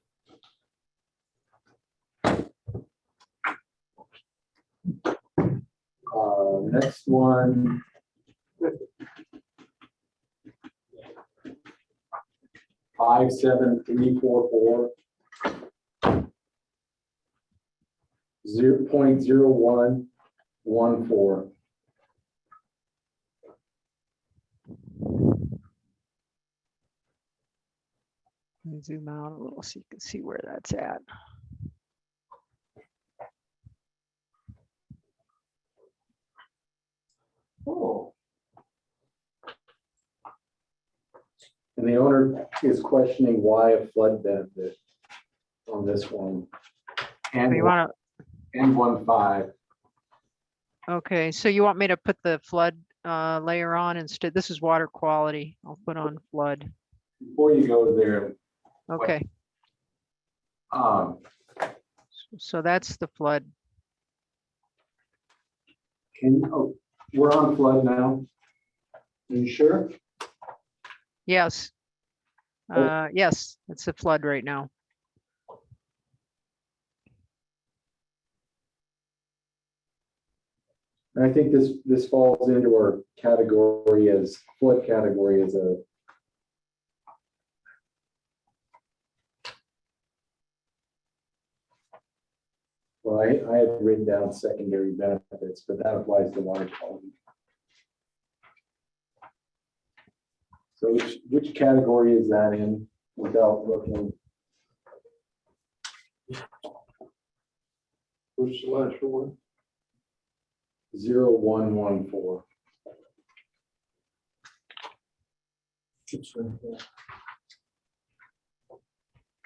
Next one. Five, 7, 3, 4, 4. 0.0114. Let me zoom out a little so you can see where that's at. Oh, And the owner is questioning why a flood benefit on this one. And You want and 1.5. to, okay, so you want me to put the flood layer on instead? This is water quality. I'll put on flood. Before you go there, Okay, um, so that's the flood. we're on flood now. are you sure? Yes. Yes, it's a flood right now. And I think this falls into our category as flood category as a. Well, I had written down secondary benefits, but that applies to water quality. So which category is that in without looking? What's the last one? 0114. It's right there.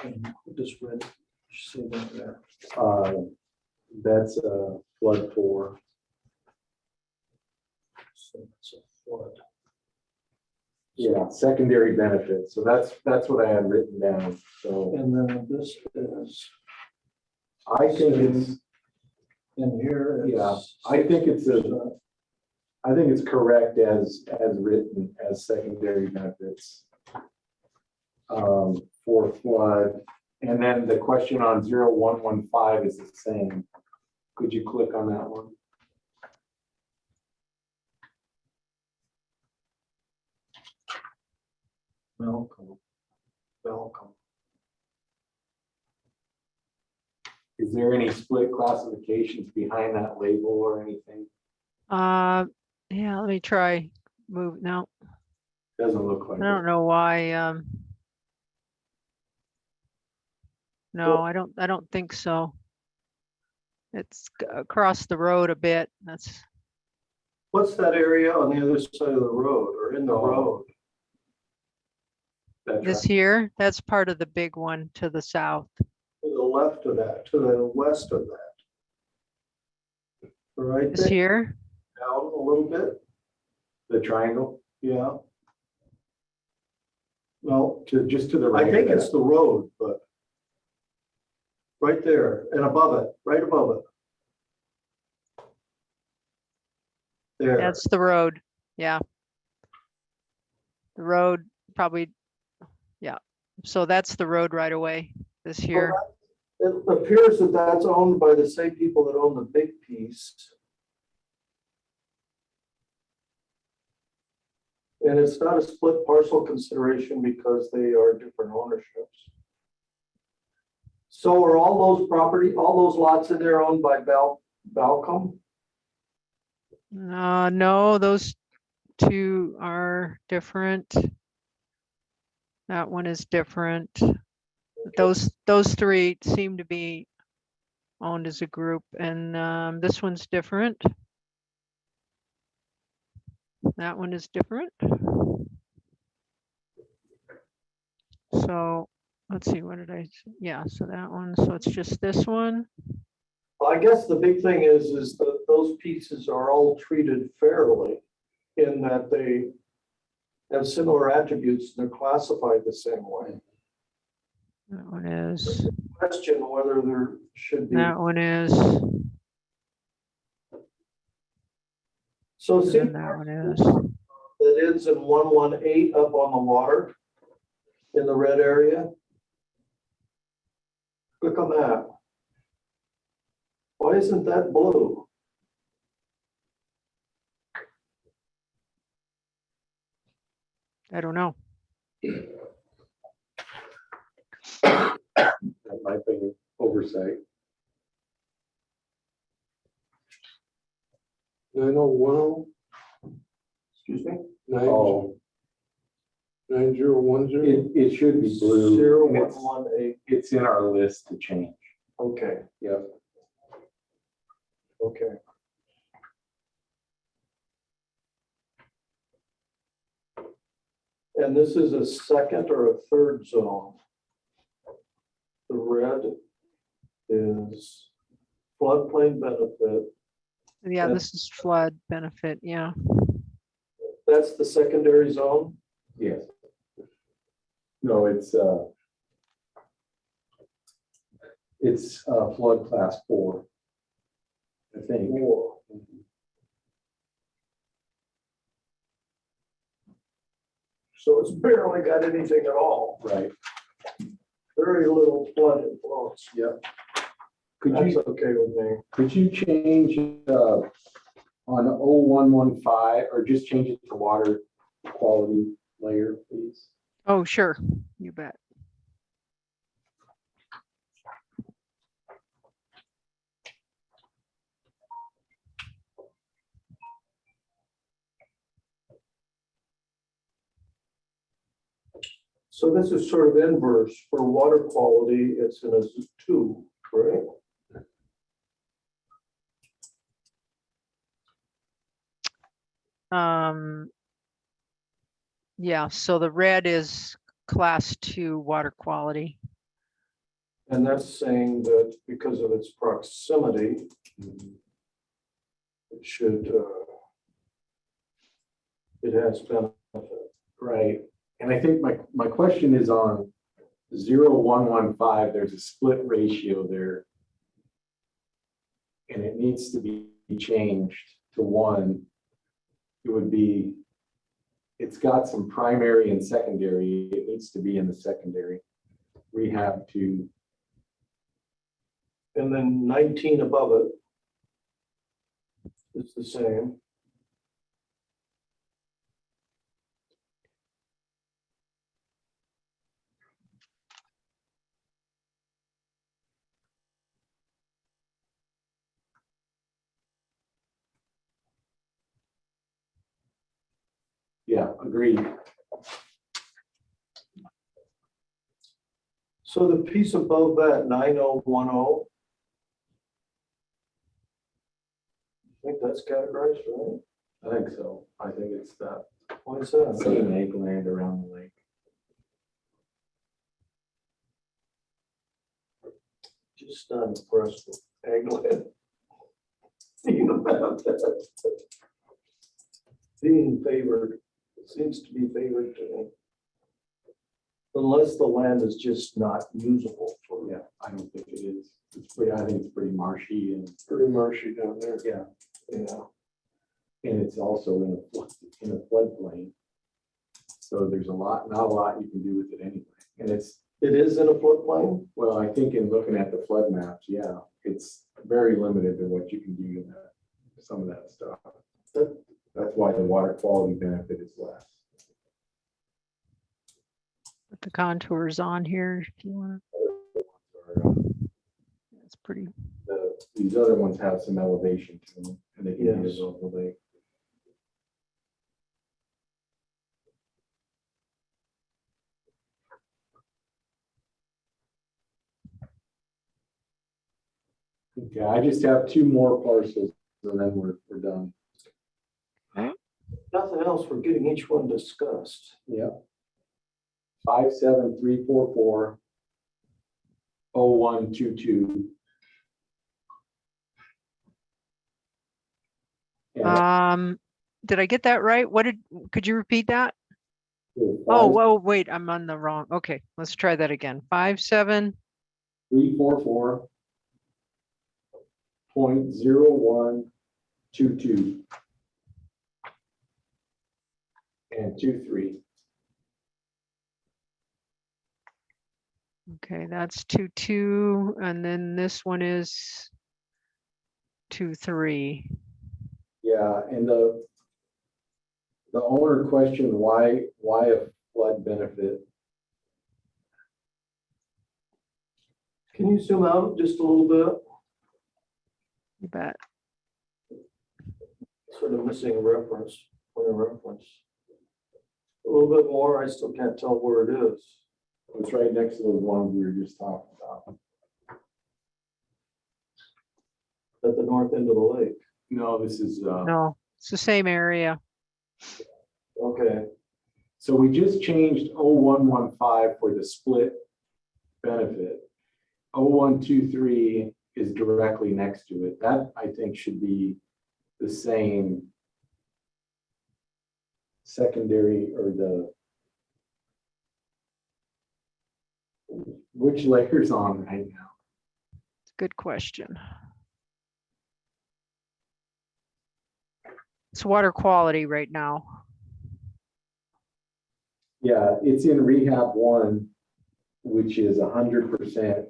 And I just read, see that there. That's flood 4. So it's a flood. Yeah, secondary benefits. So that's what I had written down. So And then this is, I think it's, in here. yeah, I think it's correct as written as secondary benefits for flood. And then the question on 0115 is the same. Could you click on that one? Welcome. Is there any split classifications behind that label or anything? Yeah, let me try move. No, Doesn't look like I don't it. know why. No, I don't think so. It's across the road a bit. That's What's that area on the other side of the road or in the Oh. road? That's this right. here. That's part of the big one to the south. To the left of that, to the west of that. Right This there, here. down a little bit, The triangle yeah. Well, just to the right. I of think that. it's the road, but right there and above it, right above it. There, That's the road. Yeah. The road probably. Yeah. So that's the road right away. This here. it appears that that's owned by the same people that own the big piece. And it's not a split parcel consideration because they are different ownerships. So are all those lots in there owned by Balcom? No, those two are different. That one is different. Those three seem to be owned as a group, and this one's different. That one is different. So let's see, what did I? Yeah, so that one. So it's just this one. Well, I guess the big thing is that those pieces are all treated fairly in that they have similar attributes and they're classified the same way. That one is. Question whether there should be. That one is. So And see, then that one is. that ends in 118 up on the water in the red area. Click on that. Why isn't that blue? I don't know. That might be an oversight. 9010, Excuse me? 90. Oh, 9010? It should be blue. 0118, It's in our list to change. okay, Yep. okay. And this is a second or a third zone? The red is floodplain benefit. Yeah, Yeah. this is flood benefit, yeah. That's the secondary zone? Yes. No, it's flood class 4, I think. Or so it's barely got anything at all. Right. Very little flood influence. Yep. Could That's you, okay with me. could you change on 0115 or just change it to water quality layer, please? Oh, sure, you bet. So this is sort of inverse for water quality. It's in a 2, right? Yeah, so the red is class 2 water quality. And that's saying that because of its proximity, it should, it has benefit. Right. And I think my question is on 0115, there's a split ratio there. And it needs to be changed to 1. It would be, it's got some primary and secondary. It needs to be in the secondary. Rehab to, And then 19 above it is the same. yeah, agreed. So the piece above that, 9010, I think that's categorized, right? I think so. I think it's that Why is that? same egg land around the lake. Just not impressed with Agland. Seeing about that. Being favored, it seems to be favored to me. Unless the land is just not usable for, Yeah, I don't think it is. It's pretty, I think it's pretty marshy and, Pretty marshy down there. yeah, yeah. and it's also in a floodplain. So there's not a lot you can do with it anyway. And it's, It is in a floodplain? well, I think in looking at the flood maps, yeah, it's very limited to what you can do in that, some of that stuff. That's why the water quality benefit is less. Put the contours on here if you want. Or, It's pretty. These other ones have some elevation to them and they can be Yes. above the lake. Okay, I just have 2 more parcels and then we're done. Nothing else, we're getting each one discussed. Yeah. 57344 0122. And Did I get that right? Could you repeat that? Oh, whoa, wait, I'm on the wrong. Okay, let's try that again. 344.0122 and 23. Okay, that's 22, and then this one is 23. Yeah, and the owner questioned why a flood benefit. Can you zoom out just a little bit? You bet. Sort of missing a reference, point of reference. A little bit more, I still can't tell where it is. It's right next to those ones we were just talking about. At the north end of the lake. No, this is, No, it's the same area. Okay, so we just changed 0115 for the split benefit. 0123 is directly next to it. That I think should be the same secondary or the, which layer's on right now? Good question. It's water quality right now. Yeah, it's in rehab 1, which is 100%.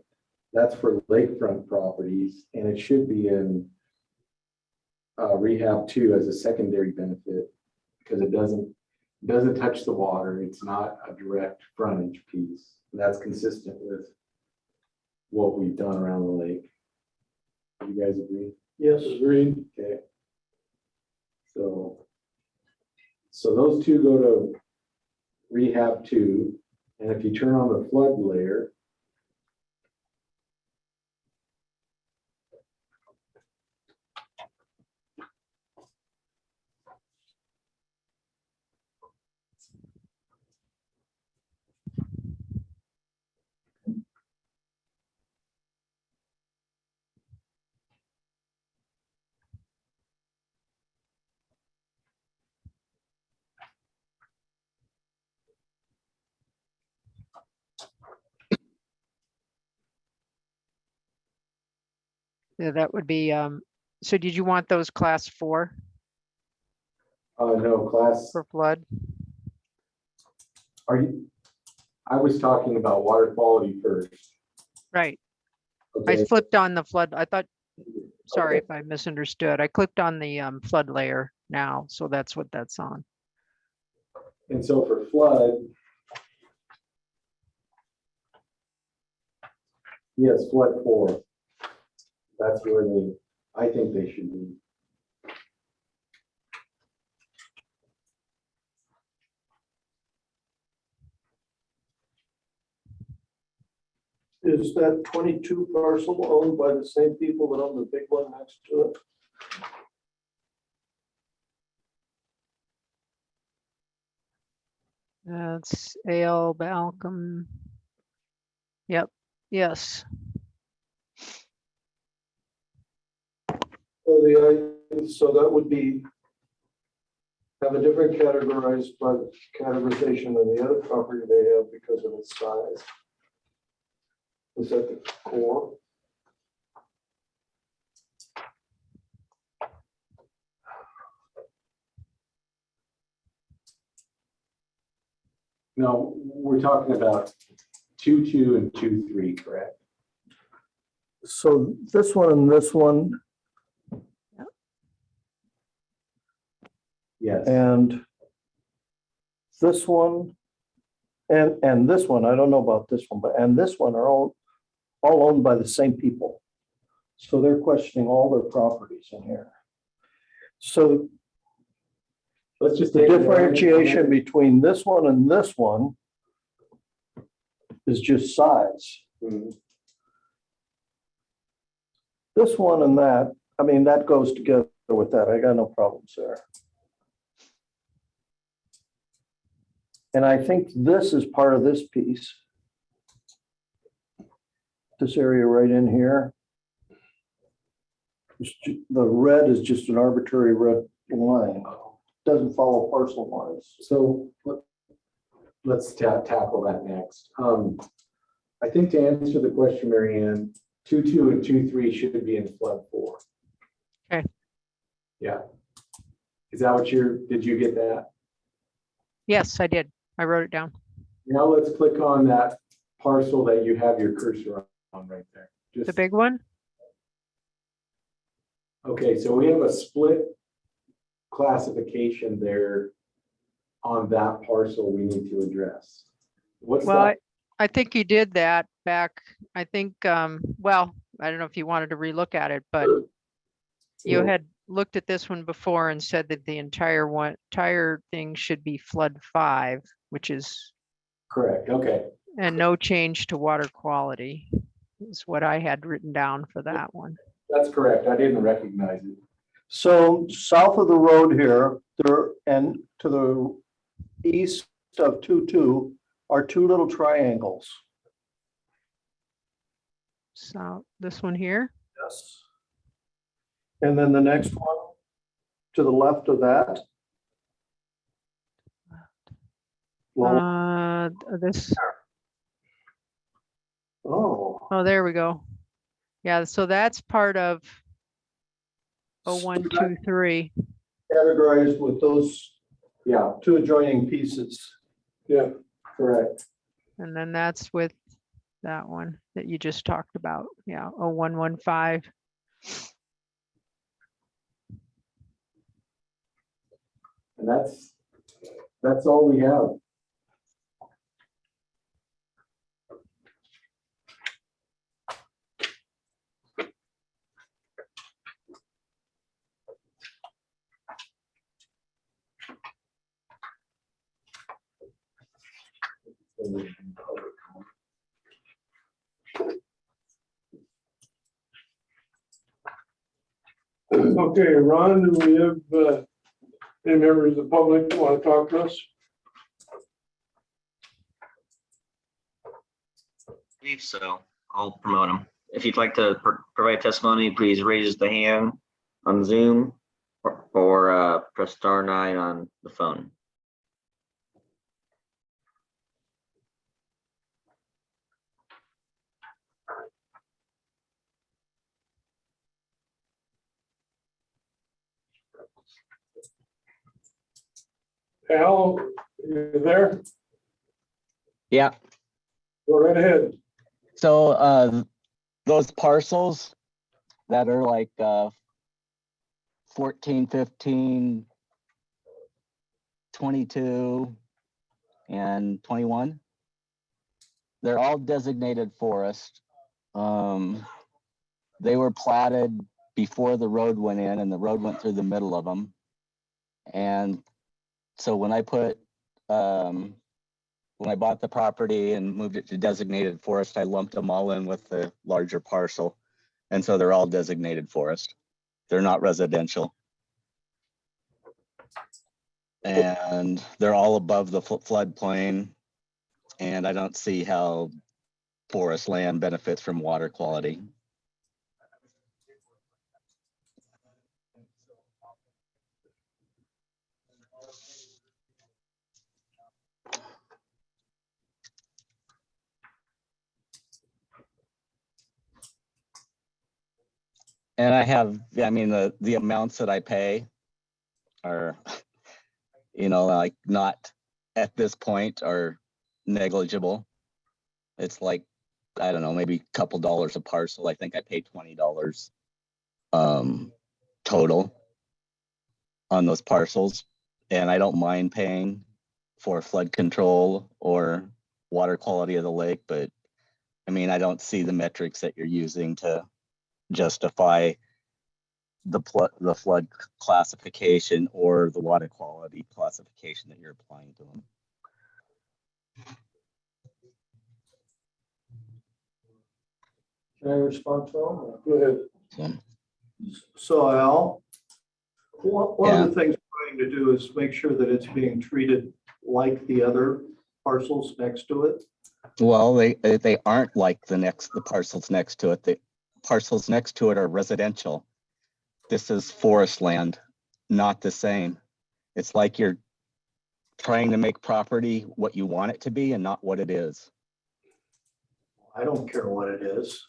That's for lakefront properties, and it should be in rehab 2 as a secondary benefit because it doesn't touch the water. It's not a direct frontage piece. And that's consistent with what we've done around the lake. You guys agree? yes, Agreed. Okay. So those two go to rehab 2, and if you turn on the flood layer, Yeah, that would be, so did you want those class 4 no, class, for flood? are you, I was talking about water quality first. Right. I Okay. flipped on the flood. I thought, sorry Okay. if I misunderstood. I clicked on the flood layer now, so that's what that's on. And so for flood, yes, flood 4. That's where I think they should be. is that 22 parcel owned by the same people that own the big one next to it? That's Ale Balcom. Yep, yes. So that would be, have a different categorized by categorization than the other property they have because of its size. Is that the core? No, we're talking about 2.2 and 2.3, correct? So this one and this one Yes. and this one and this one, I don't know about this one, but and this one are all owned by the same people. So they're questioning all their properties in here. So Let's just the take differentiation between this one and this one is just size. Mhm. This one and that, I mean, that goes together with that. I got no problems there. And I think this is part of this piece. This area right in here. The red is just an arbitrary red line. Doesn't follow parcel lines. So let's tackle that next. I think to answer the question, Mary Ann, 2.2 and 2.3 should be in flood 4. Okay. Yeah. Is that what did you get that? Yes, I did. I wrote it down. Now let's click on that parcel that you have your cursor on right there. The big one? Okay, so we have a split classification there on that parcel we need to address. What's Well, that? I think you did that back, I think, well, I don't know if you wanted to relook at it, but you looked at this one before and said that the entire thing should be flood 5, which is, Correct, okay. and no change to water quality is what I had written down for that one. That's correct. I didn't recognize it. So south of the road here, there, and to the east of 2-2 are two little triangles. So this one here, Yes. And then the next one to the left of that. Well, this, oh, oh, there we go. Yeah, so that's part of So 0123. categorized with those Yeah, two adjoining pieces. Yeah, correct. And then that's with that one that you just talked about. Yeah, 0115. And that's all we have. okay, Ron, do we have, any members of the public who want to talk to us? Believe so. I'll promote them. If you'd like to provide testimony, please raise the hand on Zoom or press *9 on the phone. Al, you there? Yeah, Go right ahead. so those parcels that are like 14, 15, 22, and 21, they're all designated forest. They were platted before the road went in, and the road went through the middle of them. And so when I bought the property and moved it to designated forest, I lumped them all in with the larger parcel. And so they're all designated forest. They're not residential. And they're all above the floodplain. And I don't see how forest land benefits from water quality. And I mean, the amounts that I pay are, like not at this point are negligible. It's like, I don't know, maybe a couple dollars a parcel. I think I paid $20 total on those parcels. And I don't mind paying for flood control or water quality of the lake, but I mean, I don't see the metrics that you're using to justify the flood classification or the water quality classification that you're applying to them. Can I respond to them? Go ahead. So Al, one of the things we're going to do is make sure that it's being treated like the other parcels next to it. Well, they aren't like the parcels next to it. The parcels next to it are residential. This is forest land, not the same. It's like you're trying to make property what you want it to be and not what it is. I don't care what it is.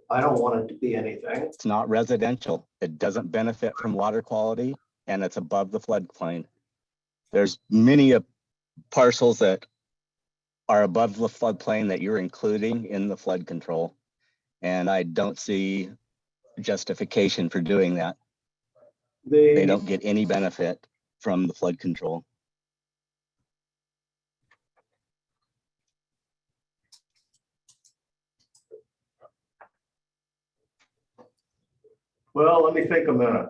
I don't want it to be anything. It's not residential. It doesn't benefit from water quality, and it's above the floodplain. There's many parcels that are above the floodplain that you're including in the flood control. And I don't see justification for doing that. They don't get any benefit from the flood control. Well, let me think a minute.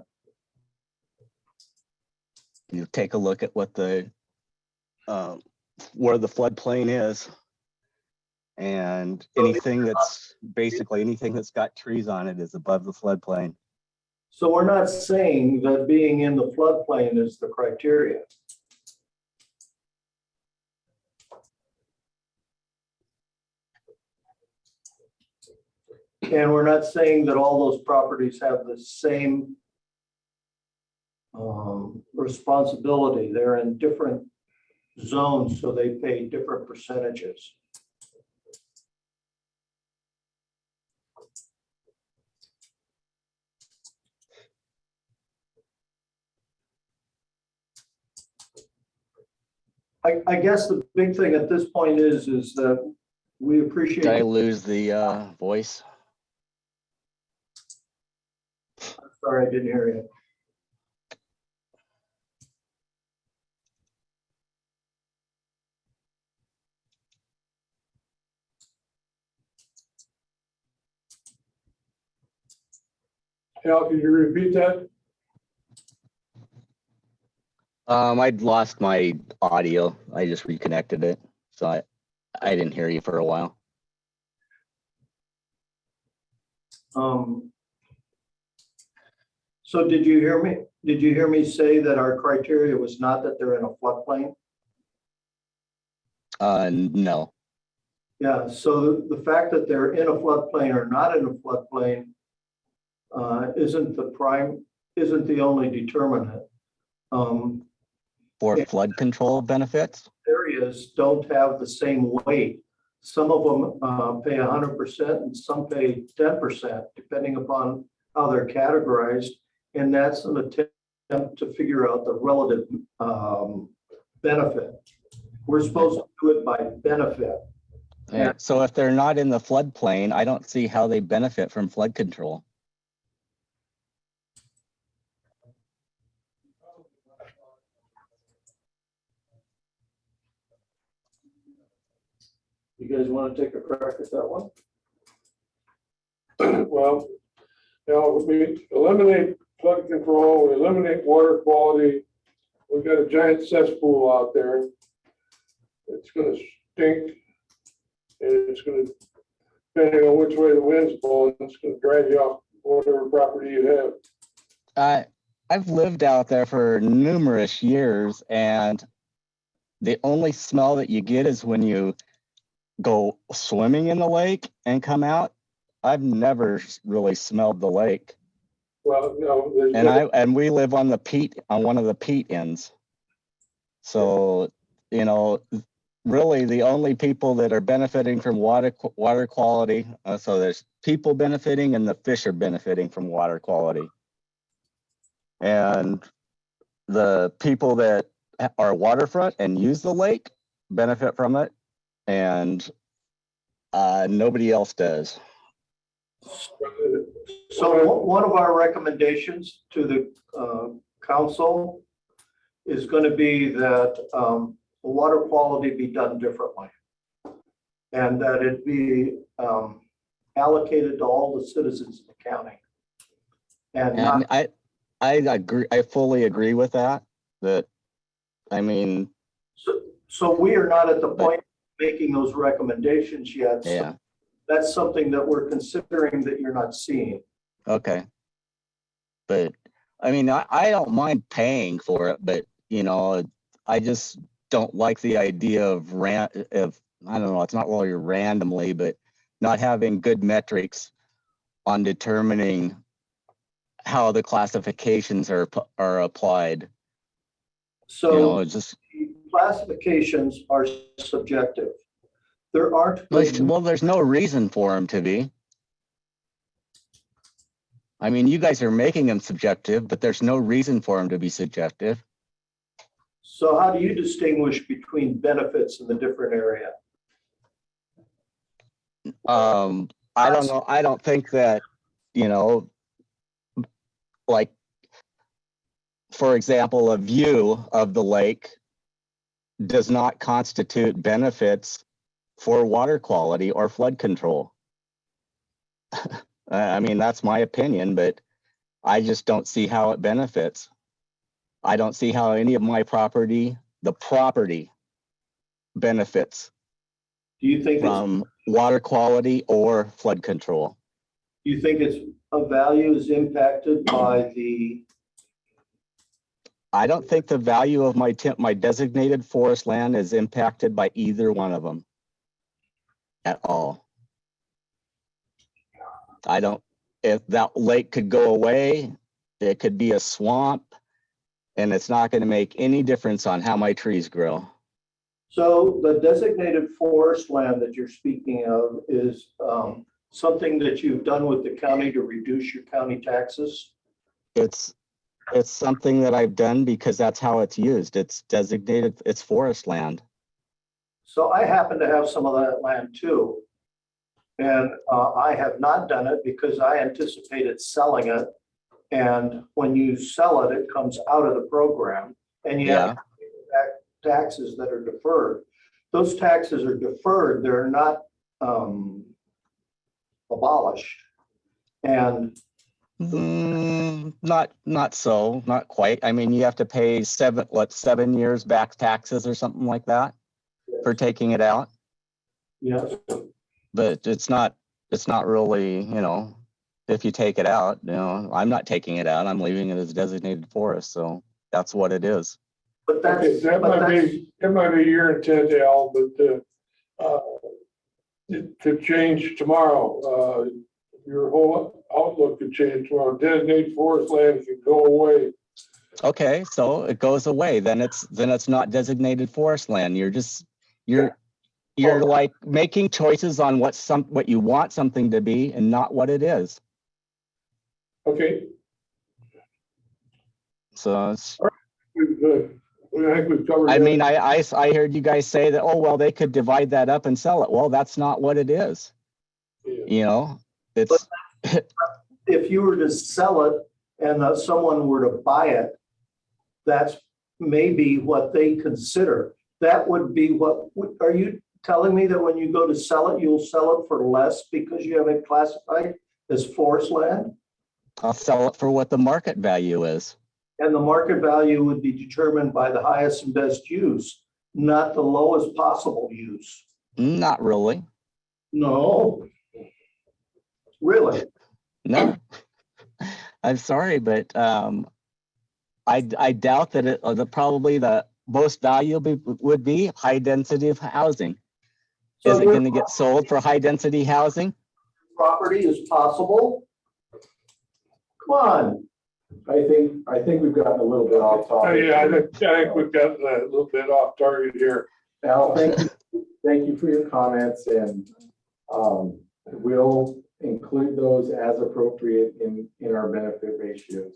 take a look at what the, where the floodplain is. And anything that's, basically anything that's got trees on it is above the floodplain. So we're not saying that being in the floodplain is the criteria. And we're not saying that all those properties have the same responsibility. They're in different zones, so they pay different percentages. I guess the big thing at this point is that we appreciate. Did I lose the voice? Sorry, I didn't hear you. Al, can you repeat that? I'd lost my audio. I just reconnected it. So I didn't hear you for a while. So did you hear me? Did you hear me say that our criteria was not that they're in a floodplain? No. Yeah, so the fact that they're in a floodplain or not in a floodplain isn't the only determinant. For flood control benefits? Areas don't have the same weight. Some of them pay 100% and some pay 10%, depending upon how they're categorized. And that's an attempt to figure out the relative benefit. We're supposed to do it by benefit. Yeah. So if they're not in the floodplain, I don't see how they benefit from flood control. You guys want to take a crack at that one? Well, you know, we eliminate flood control, we eliminate water quality. We've got a giant cesspool out there. It's gonna stink. And it's gonna, depending on which way the wind's blowing, it's gonna drag you off whatever property you have. I've lived out there for numerous years, and the only smell that you get is when you go swimming in the lake and come out. I've never really smelled the lake. Well, no, And we live on the peat, on one of the peat ends. So, you know, really the only people that are benefiting from water quality, so there's people benefiting and the fish are benefiting from water quality. And the people that are waterfront and use the lake benefit from it, and nobody else does. So one of our recommendations to the council is going to be that water quality be done differently, and that it be allocated to all the citizens of the county. And not, I agree. I fully agree with that. I mean, so we are not at the point of making those recommendations yet. So yeah. that's something that we're considering that you're not seeing. Okay. But I mean, I don't mind paying for it, but you know, I just don't like the idea of I don't know, it's not really randomly, but not having good metrics on determining how the classifications are applied. So you know, just classifications are subjective. There aren't. well, there's no reason for them to be. I mean, you guys are making them subjective, but there's no reason for them to be subjective. So how do you distinguish between benefits in the different area? I don't know. I don't think that, you know, like, for example, a view of the lake does not constitute benefits for water quality or flood control. I mean, that's my opinion, but I just don't see how it benefits. I don't see how any of my property, the property benefits Do you think it's, from water quality or flood control. do you think its a value is impacted by the, I don't think the value of my designated forest land is impacted by either one of them at all. I don't, if that lake could go away, it could be a swamp, and it's not going to make any difference on how my trees grow. so the designated forest land that you're speaking of is something that you've done with the county to reduce your county taxes? It's something that I've done because that's how it's used. It's designated, it's forest land. So I happen to have some of that land too. And I have not done it because I anticipated selling it. And when you sell it, it comes out of the program and you have to pay back taxes that are deferred. Those taxes are deferred, they're not abolished. And Not so, not quite. I mean, you have to pay 7 years back taxes or something like that for taking it out. yes, But it's not really, if you take it out, I'm not taking it out. I'm leaving it as designated forest. So that's what it is. but that's, Okay, that might be your intent, Al, but it could change tomorrow. Your whole outlook could change tomorrow. Designated forest land can go away. Okay, so it goes away. Then it's not designated forest land. You're like making choices on what you want something to be and not what it is. Okay, So I think we've covered. I that. mean, I heard you guys say that, oh, well, they could divide that up and sell it. Well, that's not what it is. Yeah. It's, if you were to sell it and someone were to buy it, that's maybe what they consider. That would be what, are you telling me that when you go to sell it, you'll sell it for less because you have it classified as forest land? I'll sell it for what the market value is. And the market value would be determined by the highest and best use, not the lowest possible use. Not really. No. Really? No. I'm sorry, but I doubt that probably the most valuable would be high density of housing. So Is it your going to get sold for high density housing? property is possible? Come on. I think we've gotten a little bit off topic. Yeah, I think we've gotten a little bit off target here. Al, thank you for your comments, and we'll include those as appropriate in our benefit ratios.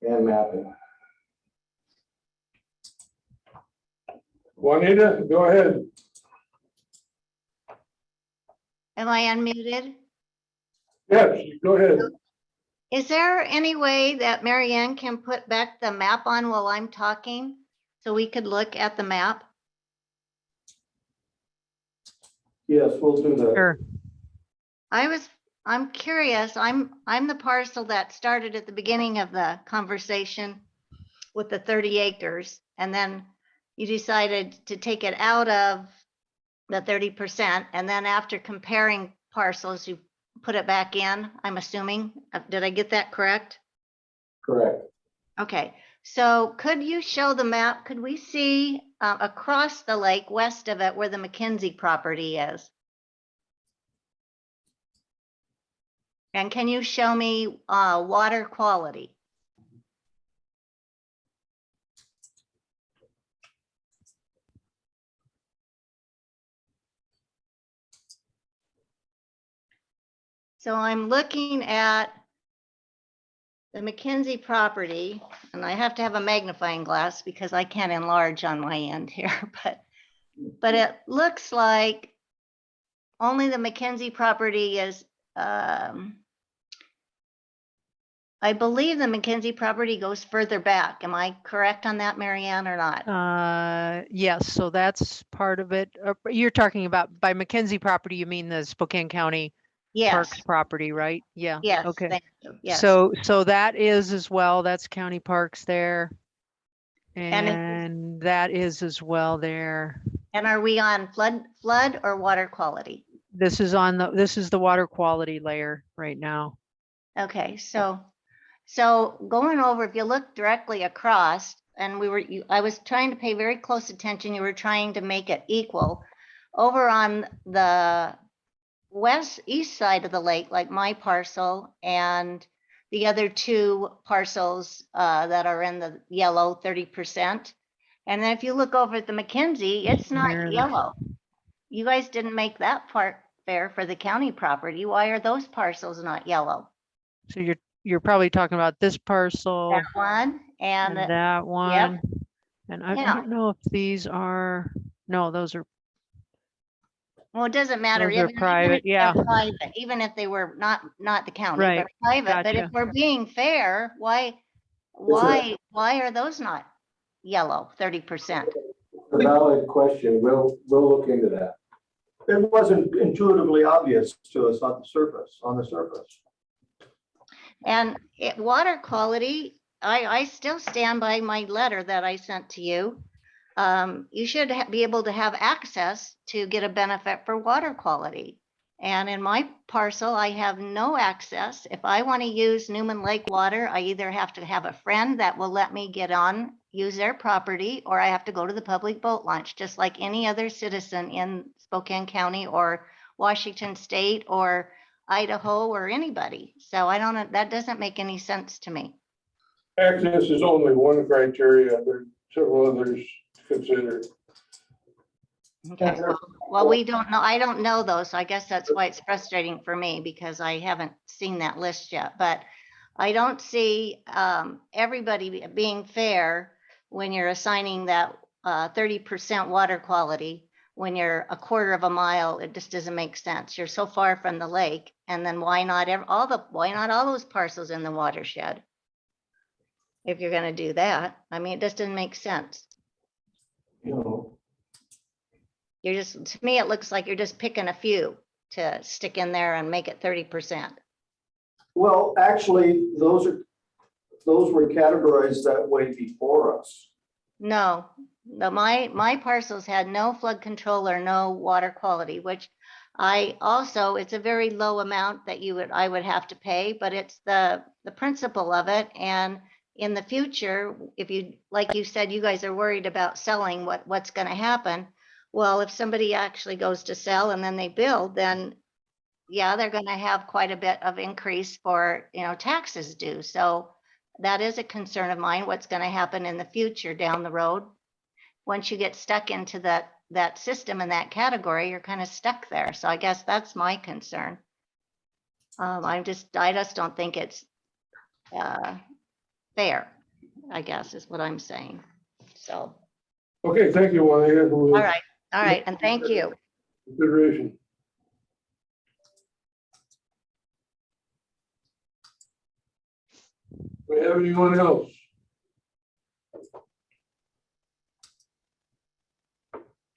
And mapping. Juanita, go ahead. Am I unmuted? Yes, go ahead. Is there any way that Mary Ann can put back the map on while I'm talking so we could look at the map? Yes, we'll do that. Sure. I'm curious. I'm the parcel that started at the beginning of the conversation with the 30 acres, and then you decided to take it out of the 30%, and then after comparing parcels, you put it back in, I'm assuming. Did I get that correct? Correct. Okay, so could you show the map? Could we see across the lake west of it where the McKenzie property is? And can you show me water quality? So I'm looking at the McKenzie property, and I have to have a magnifying glass because I can't enlarge on my end here, but it looks like only the McKenzie property is, I believe the McKenzie property goes further back. Am I correct on that, Mary Ann, or not? Yes, so that's part of it. You're talking about by McKenzie property, you mean the Spokane County Yes, Parks property, right? Yeah. yes, Okay. thank you, yes. So that is as well, that's county parks there. And it- And that is as well there. And are we on flood or water quality? This is the water quality layer right now. Okay, so going over, if you look directly across, and I was trying to pay very close attention, you were trying to make it equal. Over on the east side of the lake, like my parcel and the other two parcels that are in the yellow, 30%. And then if you look over at the McKenzie, it's not There. yellow. You guys didn't make that part fair for the county property. Why are those parcels not yellow? So you're probably talking about this parcel That one and and that one. And I Yeah. don't know if these are, no, those are, well, it doesn't matter. Those are private, if they're yeah. private, even if they were not the county, Right, but private. But if gotcha. we're being fair, why are those not yellow, 30%? A valid question. We'll look into that. It wasn't intuitively obvious to us on the surface. And water quality, I still stand by my letter that I sent to you. You should be able to have access to get a benefit for water quality. And in my parcel, I have no access. If I want to use Newman Lake water, I either have to have a friend that will let me use their property, or I have to go to the public boat launch, just like any other citizen in Spokane County or Washington State or Idaho or anybody. So I don't know, that doesn't make any sense to me. Access is only one criteria. There are several others to consider. Okay, well, we don't know, I don't know those, so I guess that's why it's frustrating for me, because I haven't seen that list yet, but I don't see everybody being fair when you're assigning that 30% water quality. When you're a quarter of a mile, it just doesn't make sense. You're so far from the lake, and then why not all those parcels in the watershed? If you're gonna do that, I mean, it just doesn't make sense. You know, To me, it looks like you're just picking a few to stick in there and make it 30%. well, actually, those were categorized that way before us. No, my parcels had no flood control or no water quality, which it's a very low amount that I would have to pay, but it's the principle of it. And in the future, like you said, you guys are worried about selling, what's going to happen. Well, if somebody actually goes to sell and then they build, then yeah, they're going to have quite a bit of increase for, taxes due. So that is a concern of mine, what's going to happen in the future down the road. Once you get stuck into that system and that category, you're kind of stuck there. So I guess that's my concern. I just don't think it's fair, I guess is what I'm saying. So, Okay, thank you, Juanita. all right, and thank you. Consideration. Do we have anyone else?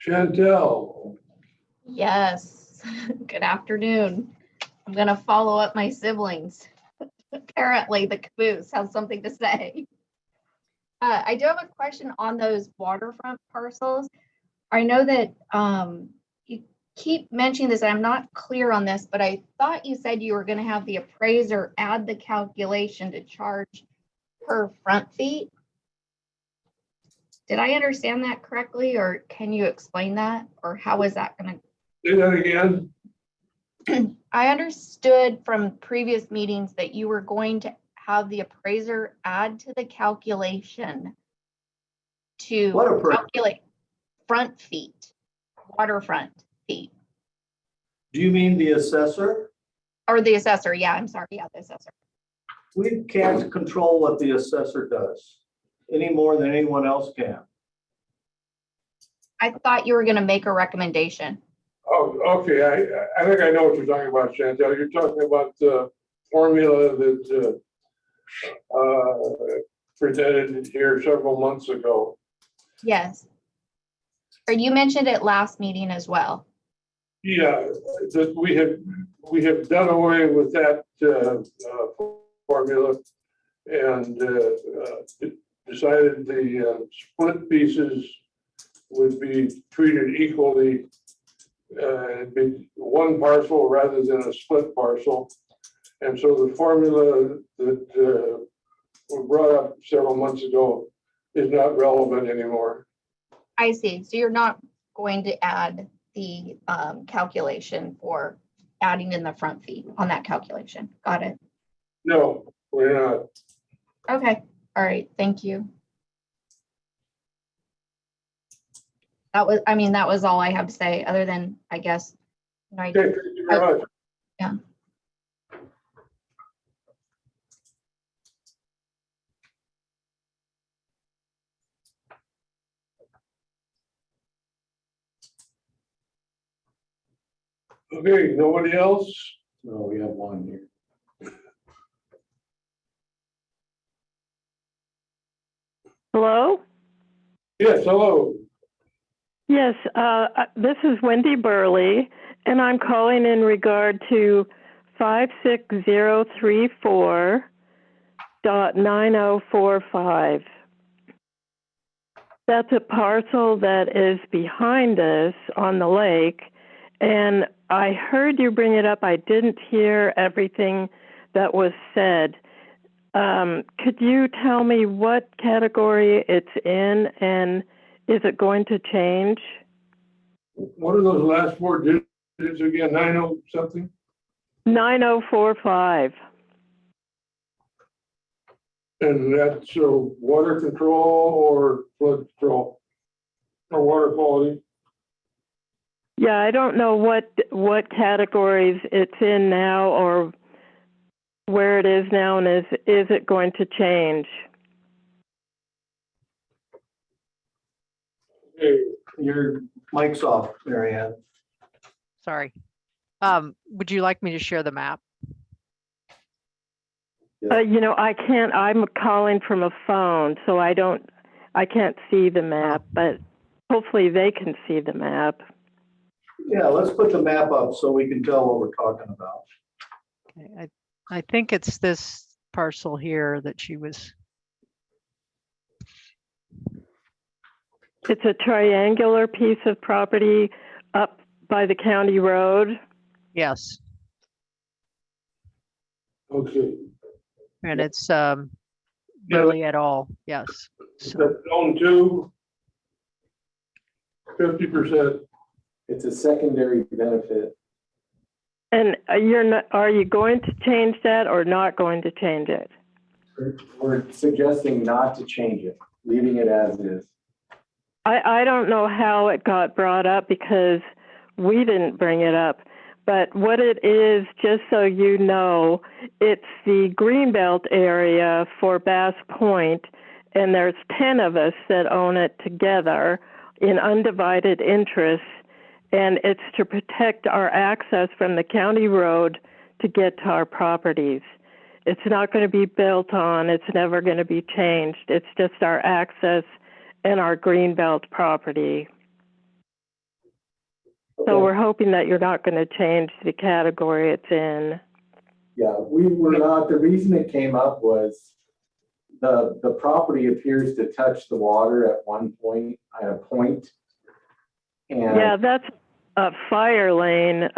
Chantel, Yes, good afternoon. I'm gonna follow up my siblings. Apparently the caboose has something to say. I do have a question on those waterfront parcels. I know that you keep mentioning this, and I'm not clear on this, but I thought you said you were gonna have the appraiser add the calculation to charge per front feet. Did I understand that correctly, or can you explain that, or how is that gonna? say that again. I understood from previous meetings that you were going to have the appraiser add to the calculation to calculate front feet, waterfront feet. Do you mean the assessor? Or the assessor, yeah, I'm sorry, yeah, the assessor. We can't control what the assessor does any more than anyone else can. I thought you were gonna make a recommendation. Oh, okay. I think I know what you're talking about, Chantel. You're talking about the formula that presented here several months ago. Yes. Or you mentioned it last meeting as well. Yeah, that we have done away with that formula and decided the split pieces would be treated equally. It'd be one parcel rather than a split parcel. And so the formula that was brought up several months ago is not relevant anymore. I see. So you're not going to add the calculation for adding in the front fee on that calculation. Got it. No, we're not. Okay. All right. Thank you. That was, I mean, that was all I have to say, other than, I guess, you know, Okay, thank you very much. Yeah. Okay, nobody else? No, we have one here. Hello? Yes, hello. Yes, this is Wendy Burley, and I'm calling in regard to 56034.9045. That's a parcel that is behind us on the lake, and I heard you bring it up. I didn't hear everything that was said. Could you tell me what category it's in, and is it going to change? What are those last four digits again? 90 something? 9045. And that's water control or flood control or water quality? Yeah, I don't know what categories it's in now or where it is now, and is it going to change? Okay, Your mic's off, Mary Ann. Sorry. Would you like me to share the map? You know, I can't, I'm calling from a phone, so I can't see the map, but hopefully they can see the map. Yeah, let's put the map up so we can tell what we're talking about. I think it's this parcel here that she was. It's a triangular piece of property up by the county road. Yes, okay. and it's barely at all. Yes. So That's zone 2, 50%. It's a secondary benefit. And are you going to change that or not going to change it? We're suggesting not to change it, leaving it as is. I don't know how it got brought up because we didn't bring it up. But what it is, just so you know, it's the Greenbelt area for Bass Point, and there's 10 of us that own it together in undivided interest, and it's to protect our access from the county road to get to our properties. It's not going to be built on, it's never going to be changed. It's just our access and our Greenbelt property. So we're hoping that you're not going to change the category it's in. Yeah, we were not. The reason it came up was the property appears to touch the water at one point, at a point. And Yeah, that's a fire lane,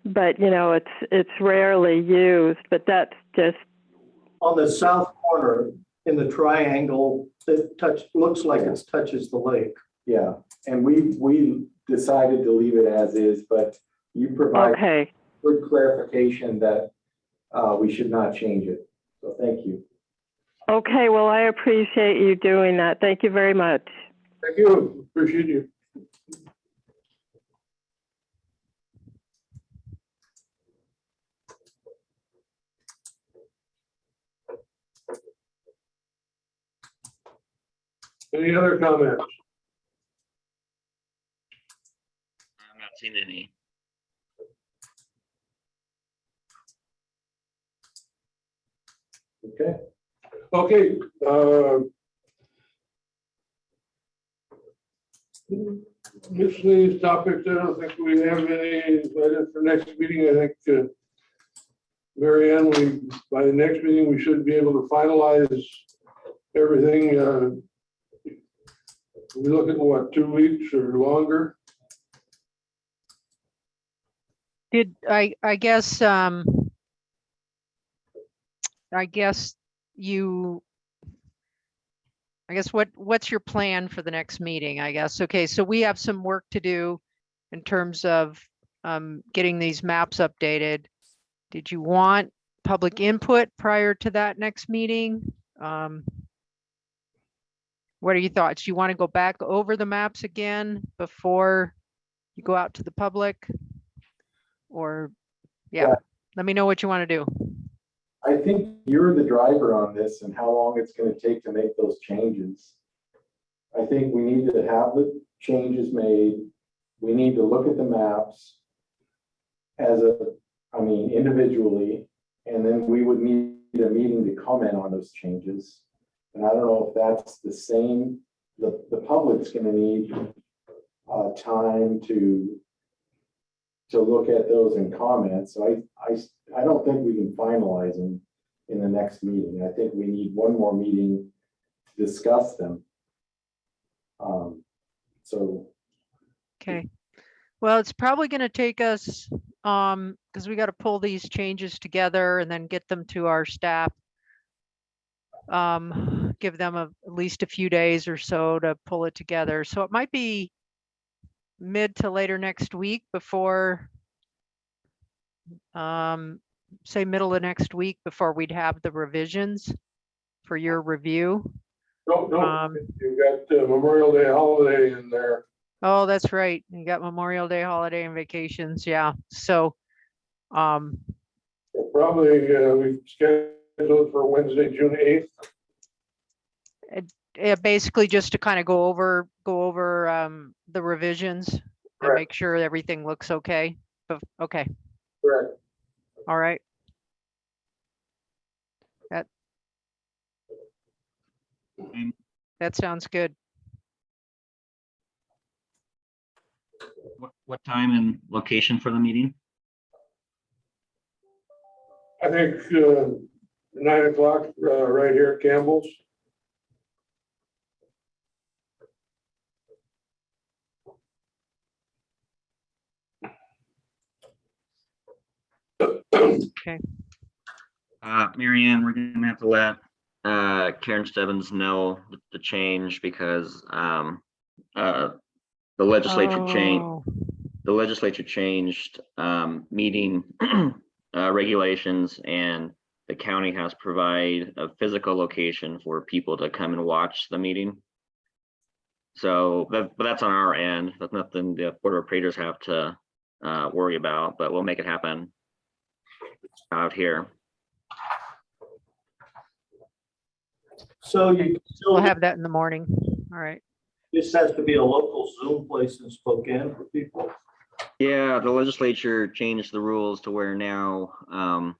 but you know, it's rarely used, but that's just. On the south corner, in the triangle, it looks like it touches the lake. yeah, and we decided to leave it as is, but you provide Okay, good clarification that we should not change it. So thank you. okay, well, I appreciate you doing that. Thank you very much. Thank you, appreciate you. Any other comments? I'm not seeing any. Okay. Okay, Miscellaneous topics, I don't think we have any, but for next meeting, I think, Mary Ann, by the next meeting, we should be able to finalize everything. We look at what, 2 weeks or longer? Did, I guess, what's your plan for the next meeting, I guess? Okay, so we have some work to do in terms of getting these maps updated. Did you want public input prior to that next meeting? What are your thoughts? You want to go back over the maps again before you go out to the public? Or, yeah, let me know what you want to do. I think you're the driver on this and how long it's gonna take to make those changes. I think we need to have the changes made. We need to look at the maps individually, and then we would need a meeting to comment on those changes. And I don't know if that's the same, the public's gonna need time to look at those and comment. So I don't think we can finalize them in the next meeting. I think we need one more meeting to discuss them. Okay. Well, it's probably going to take us, because we got to pull these changes together and then get them to our staff. Give them at least a few days or so to pull it together. So it might be mid to later next week before, say middle of next week before we'd have the revisions for your review. Don't, you've got Memorial Day holiday in there. Oh, that's right. You got Memorial Day holiday and vacations. Yeah. So, Probably we scheduled for Wednesday, June 8th. basically just to kind of go over the revisions and Correct. make sure everything looks okay. Okay. Correct. All right. That sounds good. What time and location for the meeting? I think 9 o'clock right here at Campbell's. Okay. Mary Ann, we're gonna have to let Karen Stebbins know the change because the legislature changed. Oh, The legislature changed meeting regulations, and the county has provided a physical location for people to come and watch the meeting. So, but that's on our end. That's nothing the Board of Appraisers have to worry about, but we'll make it happen out here. So you still we'll have that in the morning. All right. this has to be a local Zoom place in Spokane for people. Yeah, the legislature changed the rules to where now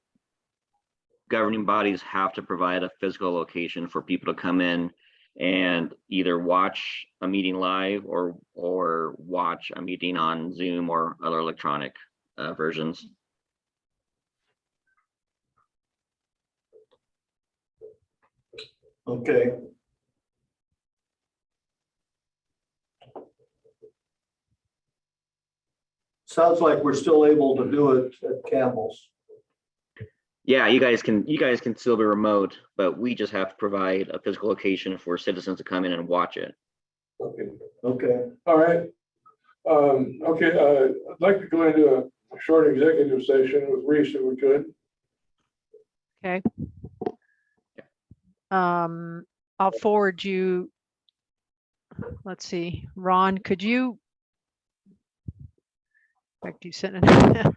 governing bodies have to provide a physical location for people to come in and either watch a meeting live or watch a meeting on Zoom or other electronic versions. Okay. Sounds like we're still able to do it at Campbell's. Yeah, you guys can still be remote, but we just have to provide a physical location for citizens to come in and watch it. Okay. Okay. All right. Okay. I'd like to go into a short executive session with Reese if we could. Okay. I'll forward you. Let's see, Ron, could you? In fact, you sent it.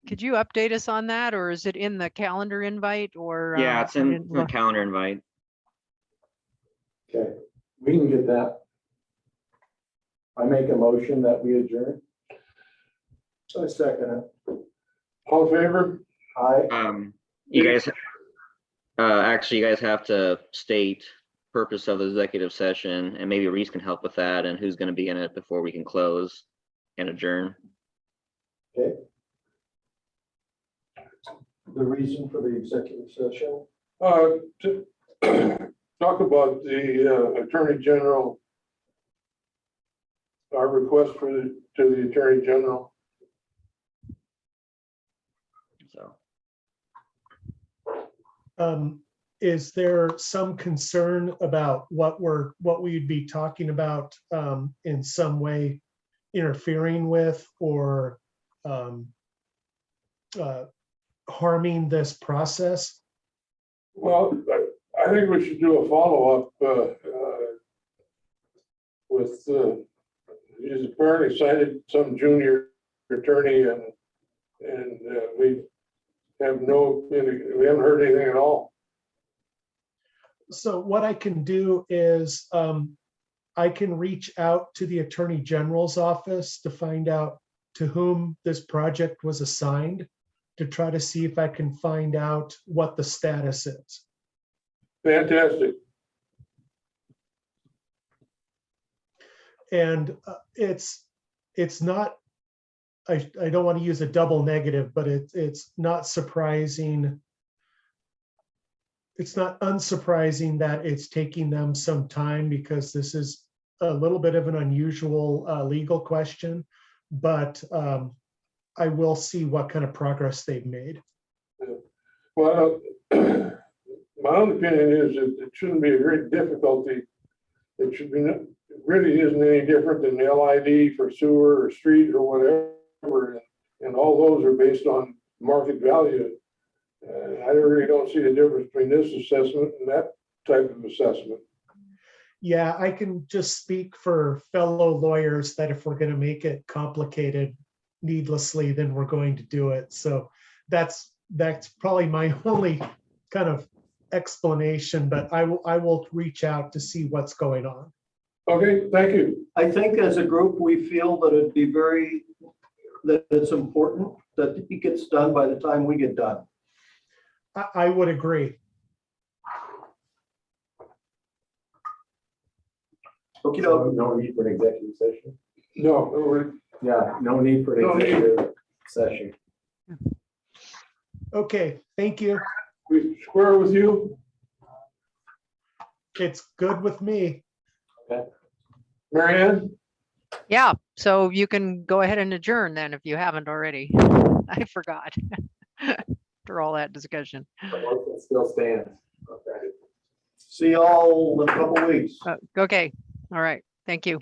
Could you update us on that, or is it in the calendar invite? Or Yeah, it's in the calendar invite. Okay, we can get that. I make a motion that we adjourn. I second it. All in favor? Aye. You guys, actually, you guys have to state purpose of the executive session, and maybe Reese can help with that, and who's going to be in it before we can close and adjourn. Okay, The reason for the executive session? To talk about the Attorney General, our request to the Attorney General. So, Is there some concern about what we'd be talking about in some way interfering with or harming this process? Well, I think we should do a follow-up with, he's apparently cited some junior attorney and we haven't heard anything at all. So what I can do is I can reach out to the Attorney General's office to find out to whom this project was assigned, to try to see if I can find out what the status is. Fantastic. And it's not, I don't want to use a double negative, but it's not surprising. It's not unsurprising that it's taking them some time because this is a little bit of an unusual legal question, but I will see what kind of progress they've made. Well, my own opinion is that it shouldn't be a great difficulty. It should be, it really isn't any different than the LID for sewer or street or whatever. And all those are based on market value. I really don't see the difference between this assessment and that type of assessment. Yeah, I can just speak for fellow lawyers that if we're going to make it complicated needlessly, then we're going to do it. So that's probably my only kind of explanation, but I will reach out to see what's going on. Okay, thank you. I think as a group, we feel that it'd be that it's important that it gets done by the time we get done. I would agree. Okay, no need for an executive session? No, Yeah, no need for No an need. executive session. Okay, thank you. we square with you. It's good with me. Mary Ann? Yeah, so you can go ahead and adjourn then if you haven't already. I forgot. For all that discussion. The motion still stands. Okay. see y'all in a couple weeks. Okay, all right, thank you.